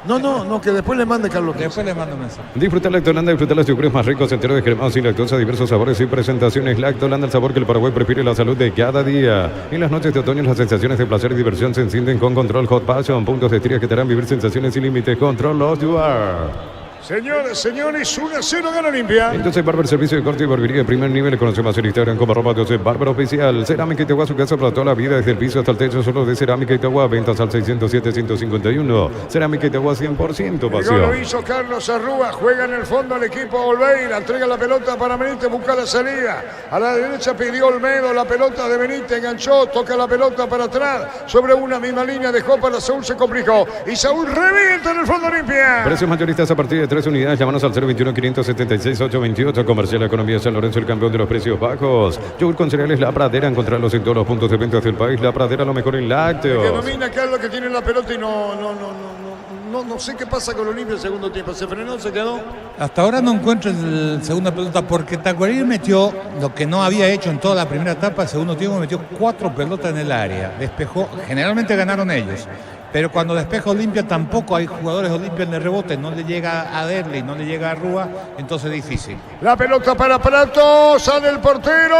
B: No, que después le mande Carlos.
D: Después le mando un mensaje.
A: Disfruta Lactolanda, disfruta los yogures más ricos, enteros de crema sin lactosa, diversos sabores y presentaciones. Lactolanda, el sabor que el Paraguay prefiere, la salud de cada día. En las noches de otoño las sensaciones de placer y diversión se encienden con Control Hot Passion, puntos de estría que te harán vivir sensaciones sin límites. Control Los You Are.
B: Señores, 1-0 gana Olimpia.
A: Entonces, Barber Servicio de Corte y Barbería de primer nivel. Conoce más en Instagram como @Barber Oficial. Cerámica Itagua, su casa para toda la vida, desde el piso hasta el techo, solo de Cerámica Itagua. Ventas al 607-151. Cerámica Itagua, 100%
B: El gol
A: pasión.
B: lo hizo Carlos Arrúa, juega en el fondo al equipo Olveira, entrega la pelota para Benítez, busca la salida. A la derecha pidió Olmedo, la pelota de Benítez, enganchó, toca la pelota para atrás, sobre una misma línea, dejó para Saúl, se complicó. Y Saúl revienta en el fondo Olimpia.
A: Precios mayoristas a partir de 3 unidades. Llámanos al 021-576-828. Comercial La Economía San Lorenzo, el campeón de los precios bajos. Yogur con cereales La Pradera. Encontrarlos en todos los puntos de venta del país. La Pradera, lo mejor en
B: Que
A: lácteos.
B: domina Carlos, que tiene la pelota y no sé qué pasa con Olimpia el segundo tiempo. Se frenó, se quedó.
D: Hasta ahora no encuentro el segunda pelota porque Tacuarí metió lo que no había hecho en toda la primera etapa. El segundo tiempo metió 4 pelotas en el área. Despejó, generalmente ganaron ellos. Pero cuando despeja Olimpia tampoco hay jugadores de Olimpia en el rebote. No le llega a Derley, no le llega a Rúa. Entonces es difícil.
B: La pelota para Prato, sale el portero.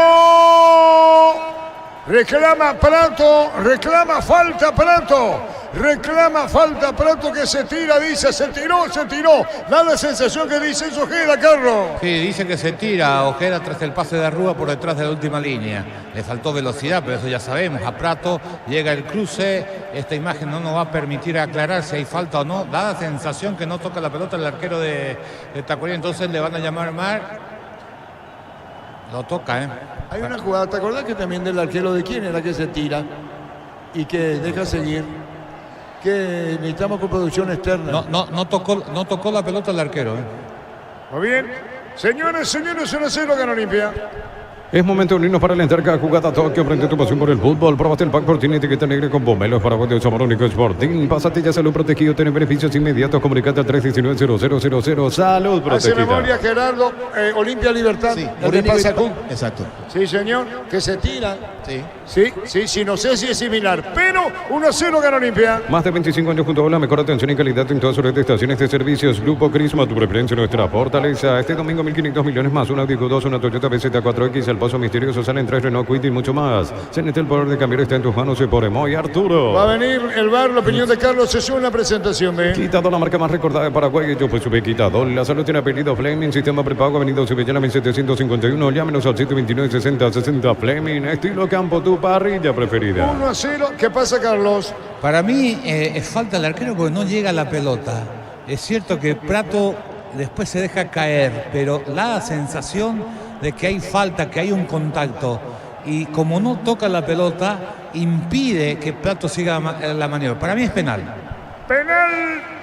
B: Reclama Prato, reclama falta Prato. Reclama falta Prato que se tira, dice, se tiró. Da la sensación que dice eso, Ojeda, Carlos.
D: Sí, dice que se tira Ojeda tras el pase de Rúa por detrás de la última línea. Le faltó velocidad, pero eso ya sabemos. A Prato llega el cruce. Esta imagen no nos va a permitir aclarar si hay falta o no. Da la sensación que no toca la pelota el arquero de Tacuarí, entonces le van a llamar Mar. Lo toca, ¿eh?
B: Hay una jugada, ¿te acordás que también del arquero de quién era que se tira y que deja seguir? Que necesitamos con producción externa.
D: No tocó la pelota el arquero, ¿eh?
B: Muy bien. Señores, 1-0 gana Olimpia.
A: Es momento de unirnos para alentar cada jugada. Tokio, aprende tu pasión por el fútbol. Probaste el pack por tiene etiqueta negra con pomelos para de sabor único Sporting. Pásate ya salud protegido. Tiene beneficios inmediatos. Comunicate al 319-0000. Salud
B: Hace
A: protegida.
B: memoria Gerardo, Olimpia Libertad.
C: Sí,
B: el de
C: Morínigo y
B: Pasacú.
C: Tapa- Exacto.
B: Sí, señor, que se tira.
C: Sí.
B: Sí, no sé si es similar, pero 1-0 gana Olimpia.
A: Más de 25 años junto a la mejor atención y calidad en todas sus redes de estaciones de servicios. Grupo Crisma, tu preferencia, nuestra fortaleza. Este domingo 1.500 millones más. Un Audi Q2, una Toyota BZ4X, el Paso Misterioso, salen 3 Renault Kwid y mucho más. Senete el poder de cambiar, está en tus manos y por Emoy Arturo.
B: Va a venir el bar, la opinión de Carlos Sesú en la presentación. ¿Ve?
A: Quitado, la marca más recordada de Paraguay. Yo pues sube Quitado. La salud tiene apellido Fleming. Sistema prepago, Avenida Cibellana 1751. Llámenos al 729-6060 Fleming. Estilo campo, tu parrilla preferida.
B: 1-0. ¿Qué pasa, Carlos?
D: Para mí es falta el arquero porque no llega a la pelota. Es cierto que Prato después se deja caer, pero da sensación de que hay falta, que hay un contacto. Y como no toca la pelota, impide que Prato siga la maniobra. Para mí es penal.
B: Penal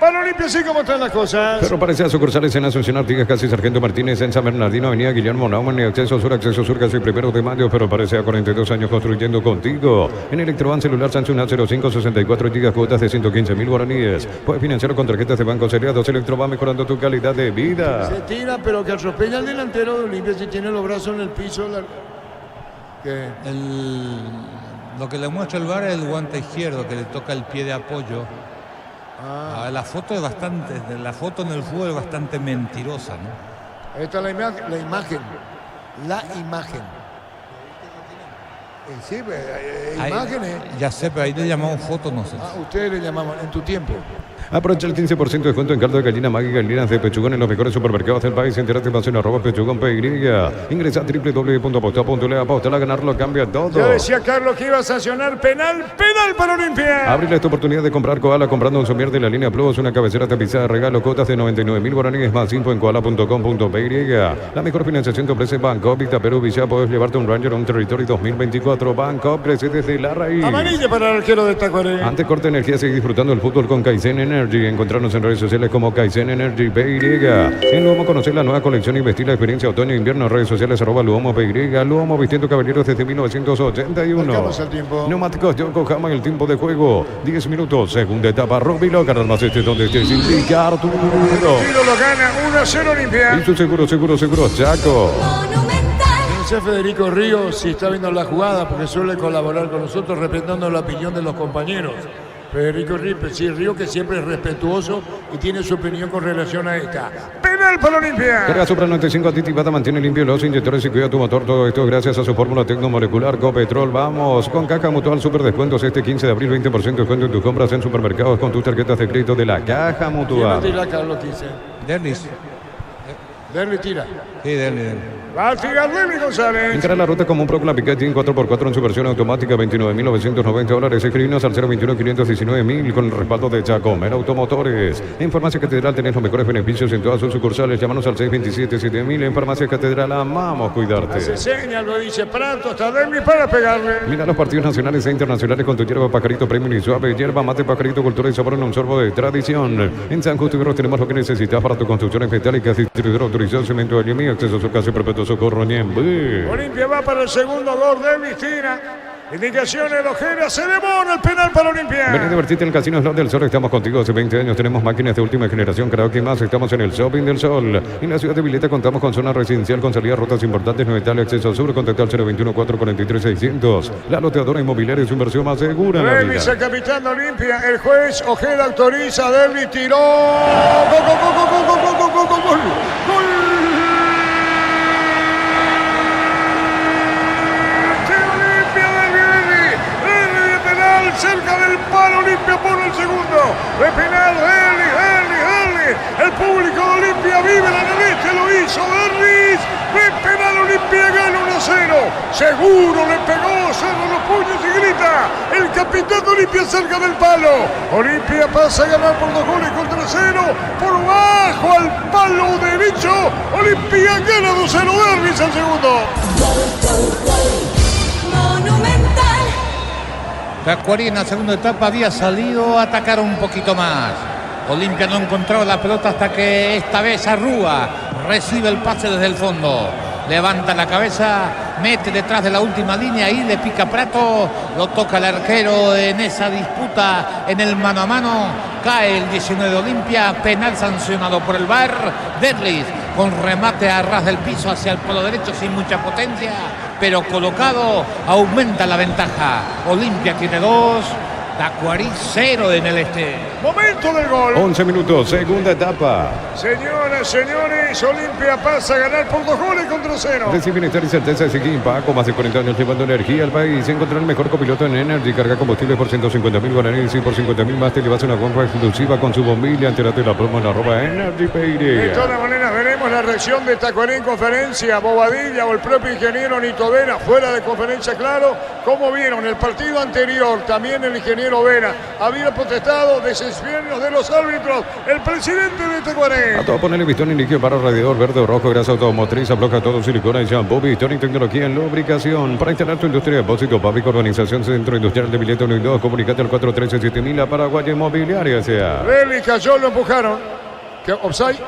B: para Olimpia, sí, como están las cosas.
A: Pero parecía sucursales en Asunción Artigas, casi Sargento Martínez, en San Bernardino, Avenida Guillermo Naumann y Acceso Sur, casi 1 de mayo, pero parece a 42 años construyendo contigo. En Electroban celular Samsung A05, 64 GB, cuotas de 115.000 guaraníes. Puedes financiar con tarjetas de banco seriados. Electroban mejorando tu calidad de vida.
B: Se tira, pero que atropella al delantero de Olimpia si tiene los brazos en el piso. ¿Qué?
D: Lo que le muestra el VAR es el guante izquierdo que le toca el pie de apoyo. La foto es bastante, la foto en el fútbol es bastante mentirosa, ¿no?
B: Esta es la imagen. Sí, imágenes.
D: Ya sé, pero ahí le llamamos foto, no sé.
B: Ustedes le llamaban en tu tiempo.
A: Aprovecha el 15% de descuento en caldo de gallina Maggi, gallinas de pechugón en los mejores supermercados del país. Entérate más en @pechugón.py. Ingresa a www.aposta.le. Aposta a ganarlo, cambia todo.
B: Ya decía Carlos que iba a sancionar penal para Olimpia.
A: Abrile esta oportunidad de comprar Koala comprando un somier de la línea Plus, una cabecera tapizada de regalo, cuotas de 99.000 guaraníes más info en koala.com.py. La mejor financiación te ofrece Banco Vista Perú Villa. Puedes llevarte un Ranger o un Territory 2024. Banco crece desde la raíz.
B: Amarilla para el arquero de Tacuaré.
A: Ante corte energía, sigue disfrutando el fútbol con Kaizen Energy. Encontrarnos en redes sociales como Kaizen Energy PY. En Luomo conocer la nueva colección y vestir la experiencia otoño e invierno. Redes sociales @Luomo PY. Luomo vistiendo caballeros desde 1981.
B: Marcamos el tiempo.
A: Neumáticos Yokohama, el tiempo de juego 10 minutos. Segunda etapa, Rubilo. Ganar más donde estés. Indica Arturo.
B: Tiro lo gana 1-0 Olimpia.
A: Y su seguro, Chaco.
E: Monumental.
B: sé Federico Ríos si está viendo la jugada, porque suele colaborar con nosotros respetando la opinión de los compañeros. Federico Ríos, que siempre es respetuoso y tiene su opinión con relación a esta. Penal para Olimpia.
A: Carga Supra 95 aditivada mantiene limpio los inyectores y cuida tu motor. Todo esto gracias a su fórmula tecnomolecular Copetrol. Vamos con Caja Mutual Super Descuentos este 15 de abril, 20% de descuento en tus compras en supermercados con tus tarjetas de crédito de la Caja Mutual.
B: ¿Quién va a tirar, Carlos 15?
D: Derlis.
B: Derli tira.
D: Sí, Derlis.
B: Va a tirar Derli González.
A: Encara la ruta como un Procla Picatinny 4x4 en su versión automática, $29.990. Escribinos al 021-519.000 con el respaldo de Chacomer Automotores. En Farmacia Catedral tenés los mejores beneficios en todas sus sucursales. Llámanos al 627-7000. En Farmacia Catedral amamos cuidarte.
B: Se señala, lo dice Prato, está Derli para pegarle.
A: Mira los partidos nacionales e internacionales con tu hierba Pajarito Premium y Suave. Hierba Mate Pajarito, cultura y sabor en un sorbo de tradición. En San Justo y Berros tenemos lo que necesitas para tu construcciones metálicas, distribuidor autorizado, cemento de Aliemi, acceso a su casa y perpetuo socorro Ñembe.
B: Olimpia va para el segundo gol de Vistina. Indicaciones de Ojeda, se demora el penal para Olimpia.
A: Ven a divertirte en el Casino Slot del Sol. Estamos contigo hace 20 años. Tenemos máquinas de última generación. Karaoke más. Estamos en el Shopping del Sol. En la ciudad de Vileta contamos con zona residencial con salidas rutas importantes. Novedad, acceso sur. Contacto al 021-443-600. La loteadora inmobiliaria es su inversión más segura en la vida.
B: Revis, el capitán de Olimpia. El juez Ojeda autoriza. Derli tiró. ¡Gol, gol, gol, gol, gol, gol, gol, gol, gol, gol! Cerca del palo, Olimpia pone el segundo. De penal, Derli. El público de Olimpia vive la Celeste, lo hizo Derlis. De penal, Olimpia gana 1-0. Seguro le pegó, cerra los puños y grita. El capitán de Olimpia cerca del palo. Olimpia pasa a ganar por 2 goles contra 0. Por bajo al palo derecho. Olimpia gana 2-0. Derlis al segundo.
E: Monumental.
D: Tacuarí en la segunda etapa había salido a atacar un poquito más. Olimpia no encontraba la pelota hasta que esta vez Arrúa recibe el pase desde el fondo. Levanta la cabeza, mete detrás de la última línea y le pica Prato. Lo toca el arquero en esa disputa en el mano a mano. Cae el 19 de Olimpia, penal sancionado por el VAR. Derlis con remate a ras del piso hacia el polo derecho sin mucha potencia, pero colocado aumenta la ventaja. Olimpia tiene 2, Tacuarí 0 en el este.
B: Momento del gol.
A: 11 minutos, segunda etapa.
B: Señoras, señores, Olimpia pasa a ganar por 2 goles contra 0.
A: Recibe bienestar y certeza de seguir Paco, más de 40 años llevando energía al país. Encontrar el mejor copiloto en Energy. Carga combustible por 150.000 guaraníes y por 50.000 más te llevas una compra exclusiva con su bombilla. Entérate la promo en @Energy Payday.
B: De todas maneras, veremos la reacción de Tacuarí en conferencia. Bobadilla o el propio ingeniero Nito Vera fuera de conferencia, claro. Como vieron el partido anterior, también el ingeniero Vera había protestado desempeños de los árbitros. El presidente de Tacuarí.
A: A todo ponerle Bistoni líquido para radiador verde o rojo, grasa automotriz, bloca todo silicona y shampoo. Bistoni tecnología en lubricación. Para instalar tu industria de depósito público, organización Centro Industrial de Vileta 1 y 2. Comunicate al 413-7000 a Paraguay Inmobiliaria sea.
B: Derli cayó, lo empujaron. ¿Qué? Offside.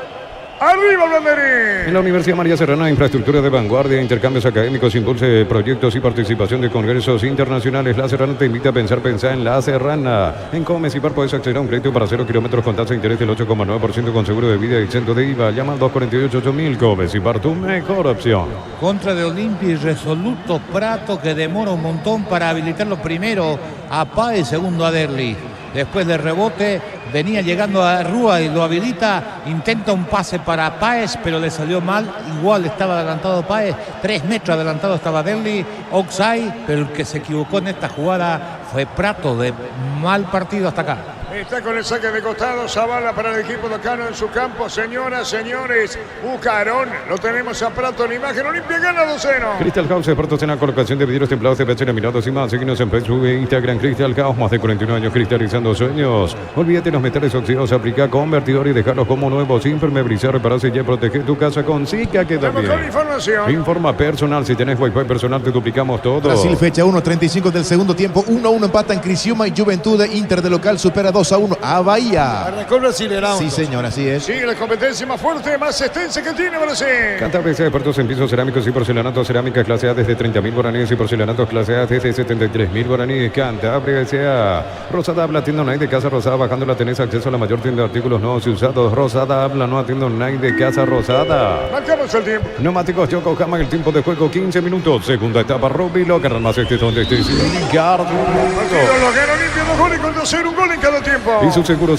B: ¡Arriba el banderín!
A: En la Universidad María Serrana, infraestructura de vanguardia, intercambios académicos, impulse proyectos y participación de congresos internacionales. La Serrana te invita a pensar en La Serrana. En Comecipar puedes acceder a un crédito para 0 kilómetros con tasa de interés del 8,9% con seguro de vida y exento de IVA. Llama al 248-8000. Comecipar, tu mejor opción.
D: Contra de Olimpia y resoluto Prato, que demora un montón para habilitarlo primero a Páez, segundo a Derli. Después de rebote, venía llegando a Rúa y lo habilita. Intenta un pase para Páez, pero le salió mal. Igual estaba adelantado Páez. 3 metros adelantado estaba Derli. Oxai, pero el que se equivocó en esta jugada fue Prato. De mal partido hasta acá.
B: Está con el saque de costado, Zavala para el equipo locano en su campo. Señoras, señores, Bucarón, lo tenemos a Prato en imagen. Olimpia gana 2-0.
A: Crystal House, expertos en la colocación de vidrios templados de PVC laminados y más. Síguenos en Facebook e Instagram. Crystal House, más de 41 años cristalizando sueños. Olvídate los metales oxidados, aplica convertidor y dejarlos como nuevos. Impermeabilizar, reparar, sellar, proteger tu casa con Zika que
B: La mejor
A: también.
B: información.
A: Informa personal, si tenés Wi-Fi personal te duplicamos todo.
C: Brasil fecha 1, 35 del segundo tiempo. 1-1 empatan Criciúma y Juventud. Inter de local supera 2 2-1 a Bahía.
B: Arrancó el Brasileirão.
C: Sí, señor, así es.
B: Sigue la competencia más fuerte, más extensa que tiene Brasil.
A: Cantabria de expertos en pisos cerámicos y porcelanatos, cerámica clase A desde 30.000 guaraníes y porcelanatos clase A desde 73.000 guaraníes. Cantabria S.A. Rosada Habla, tienda online de Casa Rosada. Bajándola tenés acceso a la mayor tienda de artículos nuevos y usados. Rosada Habla, nueva tienda online de Casa Rosada.
B: Marcamos el tiempo.
A: Neumáticos Yokohama, el tiempo de juego 15 minutos. Segunda etapa, Rubilo, carran más donde estés. Ricardo.
B: Partido lograron limpio, 2 goles contra 0, un gol en cada tiempo.
A: Y su seguro,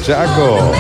A: Chaco.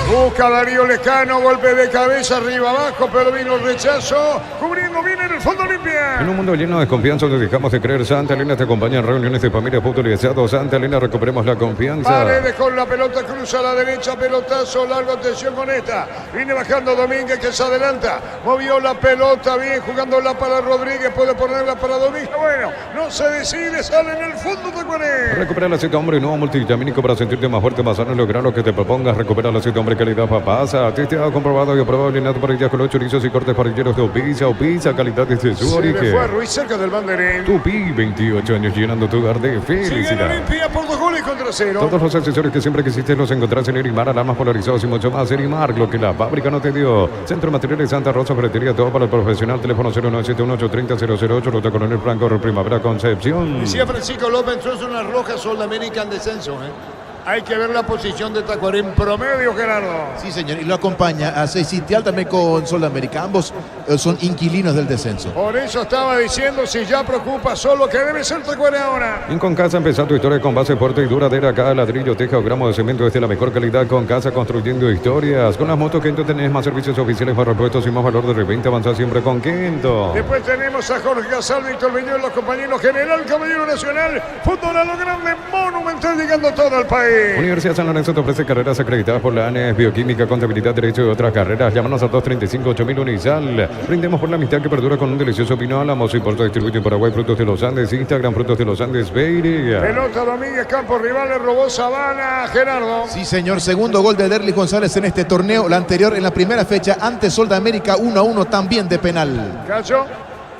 B: Busca Darío Lescano, golpe de cabeza arriba abajo, pero vino el rechazo, cubriendo bien en el fondo Olimpia.
A: En un mundo lleno de confianza donde dejamos de creer, Santa Elena te acompaña en reuniones de familia, fútbol y asado. Santa Elena, recuperemos la confianza.
B: Paredes con la pelota, cruza a la derecha, pelotazo largo, atención con esta. Viene bajando Domínguez que se adelanta, movió la pelota bien, jugándola para Rodríguez, puede ponerla para Domínguez. Bueno, no se decide, sale en el fondo de Tacuarí.
A: Recupera el aceite hombre nuevo multivitamínico para sentirte más fuerte, más sano y lograr lo que te propongas. Recupera el aceite hombre calidad papasa. Testeado, comprobado y aprobado. Alineado parrillas con los chorizos y cortes parrilleros de Opiza, calidad de su
B: Se le
A: origen.
B: fue a Ruiz cerca del banderín.
A: Tupi, 28 años llenando tu hogar de
B: Sigue en
A: felicidad.
B: Olimpia por 2 goles contra 0.
A: Todos los accesorios que siempre quisiste los encontrás en Erimar, alarmas polarizados y mucho más. Erimar, lo que la fábrica no te dio. Centro de Materiales Santa Rosa, ferretería, todo para el profesional. Teléfono 0971-830-008, Ruta Coronel Franco, Primavera, Concepción.
B: Decía Francisco López, entró en una roja Sol América en descenso. Hay que ver la posición de Tacuarí en promedio, Gerardo.
C: Sí, señor, y lo acompaña a Seisitial también con Sol de América. Ambos son inquilinos del descenso.
B: Por eso estaba diciendo, si ya preocupa solo que debe ser Tacuarí ahora.
A: En Concasa empezá tu historia con base fuerte y duradera. Cada ladrillo, teja o gramo de cemento es de la mejor calidad. Concasa, construyendo historias. Con las motos Kento tenés más servicios oficiales, más repuestos y más valor de reventa. Avanzar siempre con Kento.
B: Después tenemos a Jorge Casal, Víctor Viñuel, los compañeros General, Caballero Nacional, Fútbol a lo grande, Monumental, llegando todo el país.
A: Universidad San Lorenzo te ofrece carreras acreditadas por la ANES, Bioquímica, Contabilidad, Derecho y otras carreras. Llámanos al 235-8000 Unisal. Brindemos por la amistad que perdura con un delicioso pino Álamos. Importa, distribuye en Paraguay Frutos de los Andes. Instagram Frutos de los Andes, Beiria.
B: Pelota Domínguez, campo rival, le robó Sabana, Gerardo.
C: Sí, señor, segundo gol de Derlis González en este torneo. La anterior en la primera fecha ante Sol de América, 1-1 también de penal.
B: Cacho.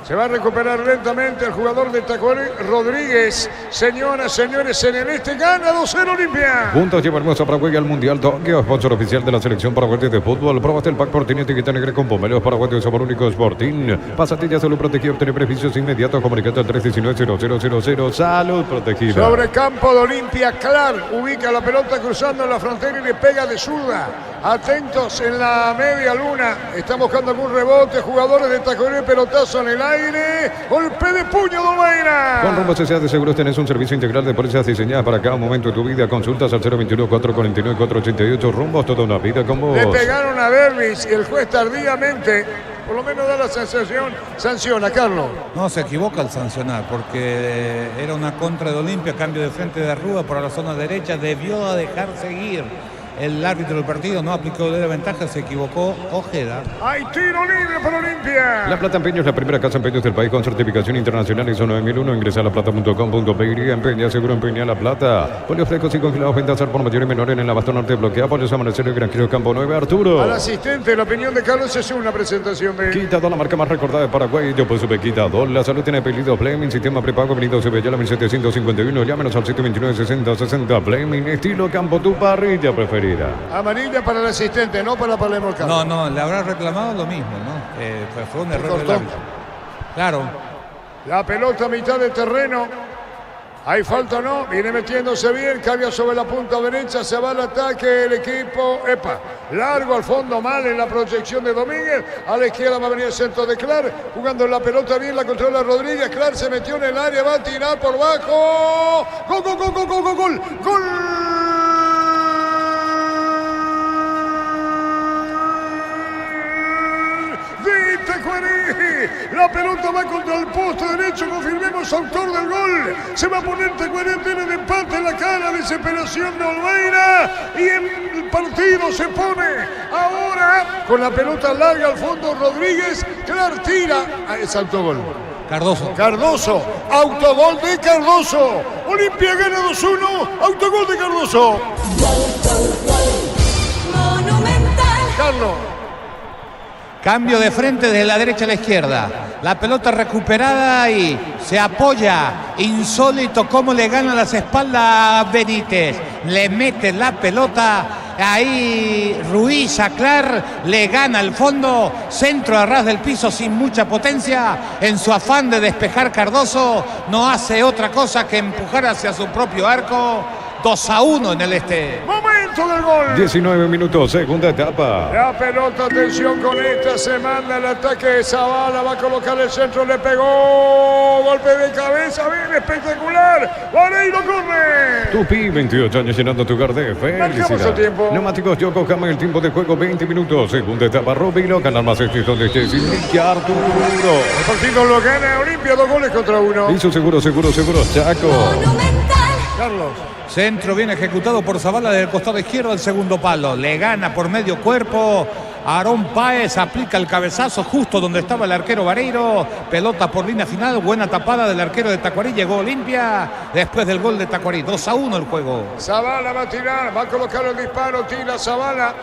B: Se va a recuperar lentamente el jugador de Tacuarí, Rodríguez. Señoras, señores, en el este gana 2-0 Olimpia.
A: Juntos llevaremos a Paraguay al Mundial Tokio, sponsor oficial de la selección paraguaya de fútbol. Probaste el pack Portín, etiqueta negra con pomelo paraguayos, sabor único Sporting. Pasatilla Salud Protegida, obtener beneficios inmediatos. Comunicate al 319-0000. Salud Protegida.
B: Sobre campo de Olimpia, Clar ubica la pelota cruzando la frontera y le pega de zurda. Atentos en la media luna. Están buscando algún rebote. Jugadores de Tacuarí, pelotazo en el aire. Golpe de puño, Domeira.
A: Con Rumbo Sociedad de Seguros tenés un servicio integral de pólizas diseñadas para cada momento de tu vida. Consultas al 021-449-488. Rumbos, toda una vida con vos.
B: Le pegaron a Derlis y el juez tardíamente, por lo menos da la sensación, sanciona, Carlos.
D: No, se equivoca al sancionar porque era una contra de Olimpia, cambio de frente de Rúa por la zona derecha, debió dejar seguir. El árbitro del partido no aplicó de ventaja, se equivocó Ojeda.
B: Hay tiro libre para Olimpia.
A: La Plata Empeño es la primera casa empeños del país con certificación internacional ISO 9001. Ingresa a laplata.com.pe. Empeña, seguro empeña La Plata. Polios frescos y congelados, ventas al por mayor y menor en el Abasto Norte. Bloquea, Polios Amanecer y Granjero Campo 9, Arturo.
B: Al asistente, la opinión de Carlos es una presentación de...
A: Quitador, la marca más recordada de Paraguay. Yo por supe Quitador. La salud tiene apellido Fleming. Sistema prepago, venido Sevillala 1751. Llámenos al 729-6060. Fleming, estilo campo, tu parrilla preferida.
B: Amarilla para el asistente, no para Palermo Carlos.
D: No, le habrá reclamado lo mismo, ¿no? Pues fue un error del árbitro. Claro.
B: La pelota a mitad de terreno. Hay falta o no, viene metiéndose bien, cambia sobre la punta derecha, se va al ataque el equipo. Epa, largo al fondo, mal en la proyección de Domínguez. A la izquierda va a venir el centro de Clar, jugando la pelota bien, la controla Rodríguez. Clar se metió en el área, va a tirar por bajo. ¡Gol, gol, gol, gol, gol, gol, gol! ¡Gol! La pelota va contra el poste derecho, confirmemos autor del gol. Se va a poner Tacuarí de empate en la cara, desesperación de Olmeira. Y el partido se pone ahora con la pelota larga al fondo. Rodríguez, Clar tira. Es autogol. Cardoso, autogol de Cardoso. Olimpia gana 2-1, autogol de Cardoso.
E: Monumental.
B: Carlos.
D: Cambio de frente desde la derecha a la izquierda. La pelota recuperada y se apoya. Insólito cómo le gana las espaldas a Benítez. le mete la pelota. Ahí Ruiz Aclar le gana el fondo, centro a ras del piso sin mucha potencia. En su afán de despejar, Cardoso no hace otra cosa que empujar hacia su propio arco. 2-1 en el este.
B: Momento del gol.
A: 19 minutos, segunda etapa.
B: La pelota, atención con esta, se manda el ataque de Zavala, va a colocar el centro, le pegó, golpe de cabeza, bien espectacular, Vareiro corre.
A: Tupi, 28 años llenando tu hogar de
B: Marcamos el
A: felicidad.
B: tiempo.
A: Neumáticos Yokohama, el tiempo de juego 20 minutos, segunda etapa. Robilo, ganar más éxitos de este sin Arturo.
B: El partido lo gana Olimpia, 2 goles contra 1.
A: Hizo seguro, Chaco.
E: Monumental.
B: Carlos.
D: Centro bien ejecutado por Zavala del costado izquierdo al segundo palo. Le gana por medio cuerpo. Aarón Páez aplica el cabezazo justo donde estaba el arquero Vareiro. Pelota por línea final. Buena tapada del arquero de Tacuarí. Llegó Olimpia después del gol de Tacuarí. 2-1 el juego.
B: Zavala va a tirar, va a colocar el disparo, tira Zavala.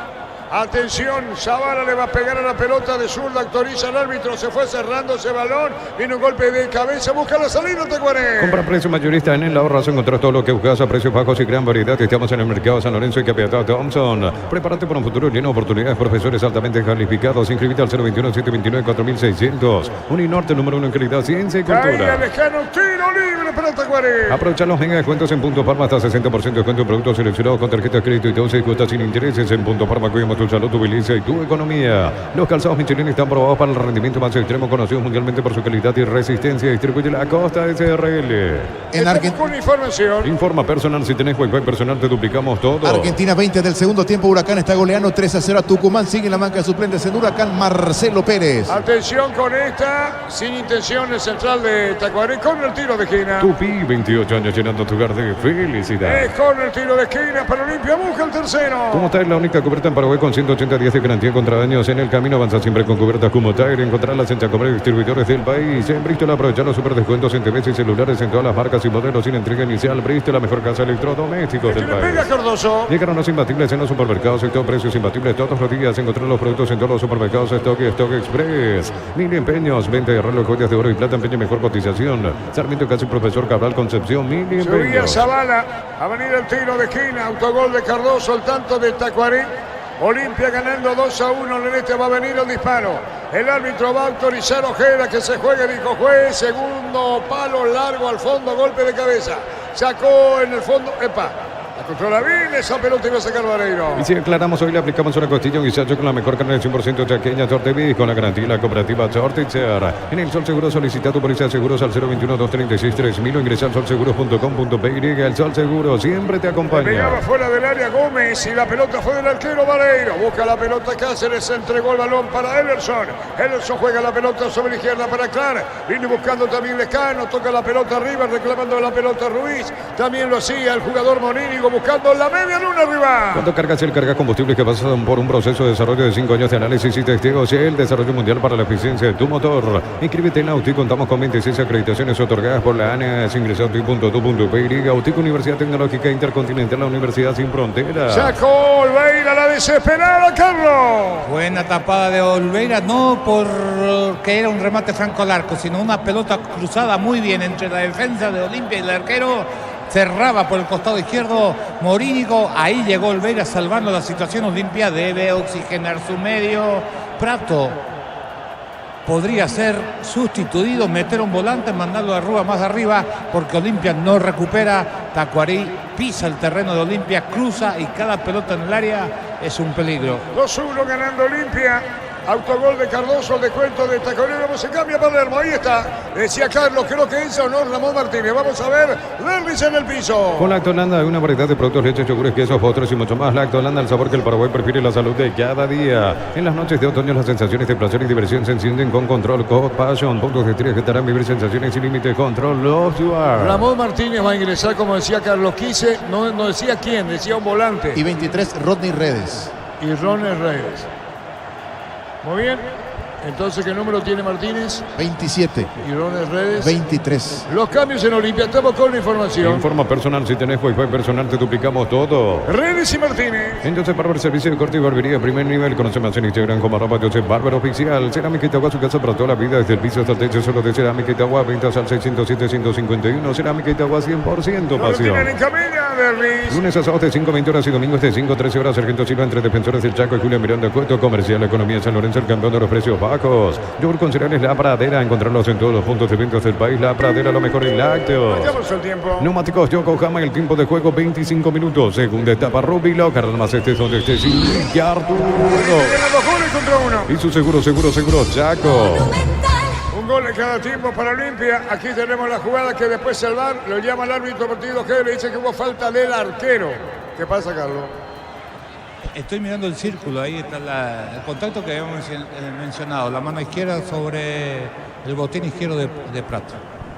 B: Atención, Zavala le va a pegar a la pelota de zurda, autoriza el árbitro, se fue cerrando ese balón, viene un golpe de cabeza, busca la salida, Tacuaré.
A: Compra precio mayorista en el ahorrazo, encontrás todo lo que buscas a precios bajos y gran variedad. Estamos en el mercado San Lorenzo y Capiatá Thompson. Prepárate para un futuro lleno de oportunidades, profesores altamente calificados. Inscribite al 021-729-4600. Uninorte, número 1 en calidad, ciencia y
B: Caía
A: cultura.
B: lejano, tiro libre para Tacuaré.
A: Aprovecha los mega descuentos en Punto Parma, hasta 60% de descuento en productos seleccionados con tarjeta de crédito y 12 cuotas sin intereses. En Punto Parma cuidamos tu salud, tu belleza y tu economía. Los calzados Michelin están probados para el rendimiento más extremo, conocidos mundialmente por su calidad y resistencia. Distribuye la Costa SRL.
C: En Argentina.
B: Con información.
A: Informa personal, si tenés Wi-Fi personal te duplicamos todo.
C: Argentina 20 del segundo tiempo, Huracán está goleando 3-0 a Tucumán, sigue en la banca de suplentes en Huracán Marcelo Pérez.
B: Atención con esta, sin intención el central de Tacuaré, con el tiro de esquina.
A: Tupi, 28 años llenando tu hogar de felicidad.
B: Es con el tiro de esquina para Olimpia, busca el tercero.
A: Como Tire, la única cubierta en Paraguay con 180 días de garantía contra daños en el camino. Avanza siempre con cubiertas como Tire. Encontrarlas en Chacomar y distribuidores del país. En Bristol, aprovechar los super descuentos en TVs y celulares en todas las marcas y modelos sin entrega inicial. Bristol, la mejor casa de electrodomésticos del
B: Le pega
A: país.
B: Cardoso.
A: Llegaron los imbatibles en los supermercados. Sector precios imbatibles todos los días. Encontrar los productos en todos los supermercados. Stock y Stock Express. Mil empeños. Venta de reloj, joyas de oro y plata. Empeño mejor cotización. Sarmiento, casi Profesor Cabral, Concepción. Mil
B: Subía
A: empeños.
B: Zavala, a venir el tiro de esquina, autogol de Cardoso, el tanto de Tacuaré. Olimpia ganando 2-1, en este va a venir el disparo. El árbitro va a autorizar Ojeda que se juegue, dijo juez, segundo palo largo al fondo, golpe de cabeza. Sacó en el fondo, epa, la controla bien, esa pelota iba a sacar Vareiro.
A: Y si aclaramos, hoy le aplicamos una costilla, un guisacho con la mejor carne del 100% chaqueña, Torteví, con la garantía de la cooperativa Torticer. En el Sol Seguro solicita tu póliza de seguros al 021-236-3000 o ingresa al solseguros.com.py. El Sol Seguro siempre te
B: Pegaba
A: acompaña.
B: fuera del área Gómez y la pelota fue del arquero Vareiro. Busca la pelota Cáceres, entregó el balón para Ederson. Ederson juega la pelota sobre la izquierda para Clar. Viene buscando también Lescano, toca la pelota arriba, reclamando la pelota Ruiz. También lo hacía el jugador Monínigo buscando la media luna arriba.
A: Cuando cargas el carga combustible que pasan por un proceso de desarrollo de 5 años de análisis y testeos, el desarrollo mundial para la eficiencia de tu motor. Inscríbete en Autic, contamos con 26 acreditaciones otorgadas por la ANES. Ingresa a autic.tu.py. Autic, Universidad Tecnológica Intercontinental, la Universidad sin fronteras.
B: Sacó Olveira la desesperada, Carlos.
D: Buena tapada de Oliveira, no porque era un remate franco al arco, sino una pelota cruzada muy bien entre la defensa de Olimpia y el arquero. Cerraba por el costado izquierdo Morínigo. Ahí llegó Oliveira salvando la situación. Olimpia debe oxigenar su medio. Prato podría ser sustituido, meter un volante, mandarlo a Rúa más arriba, porque Olimpia no recupera. Tacuarí pisa el terreno de Olimpia, cruza y cada pelota en el área es un peligro.
B: 2-1 ganando Olimpia. Autogol de Cardoso, el descuento de Tacuaré. Vamos, se cambia Palermo. Ahí está. Decía Carlos, creo que es o no Ramón Martínez. Vamos a ver. Lervis en el piso.
A: Con Lactolanda hay una variedad de productos, leches, yogures, quesos, postres y mucho más. Lactolanda, el sabor que el Paraguay prefiere, la salud de cada día. En las noches de otoño las sensaciones de placer y diversión se encienden con Control Code Passion. Puntos de estrés que te harán vivir sensaciones sin límites. Control Love You Are.
B: Ramón Martínez va a ingresar, como decía Carlos Quise. No decía quién, decía un volante.
C: Y 23, Rodney Redes.
B: Y Ronald Reyes. Muy bien. Entonces, ¿qué número tiene Martínez?
C: 27,
B: Y Ronald Redes.
C: 23.
B: Los cambios en Olimpia. Estamos con la información.
A: Informa personal, si tenés Wi-Fi personal te duplicamos todo.
B: Redes y Martínez.
A: Entonces, Barber, servicio de corte y barbería primer nivel. Conoce más en Instagram como @Joseph Barber Oficial. Cerámica Itagua, su casa para toda la vida. Desde el piso hasta el techo, solo de Cerámica Itagua. Ventas al 607-151. Cerámica Itagua, 100%
B: Lo
A: pasión.
B: tienen en Camilla. a Derlis.
A: Lunes a sábados de 5 a 20 horas y domingos de 5 a 13 horas. Sargento Silva entre Defensores del Chaco y Julián Miranda Cueto. Comercial Economía San Lorenzo, el campeón de los precios bajos. Yogur con cereales La Pradera. Encontrarlos en todos los puntos de ventas del país. La Pradera, lo mejor en lácteos.
B: Vayamos al tiempo.
A: Neumáticos Yokohama, el tiempo de juego 25 minutos. Segunda etapa Rubilo. Carlos más este es donde esté sin Arturo.
B: Tiene 2 goles contra 1.
A: Y su seguro Chaco.
B: Un gol en cada tiempo para Olimpia. Aquí tenemos la jugada que después el VAR lo llama al árbitro partido que le dice que hubo falta del arquero. ¿Qué pasa, Carlos?
D: Estoy mirando el círculo, ahí está el contacto que habíamos mencionado, la mano izquierda sobre el botín izquierdo de Prat.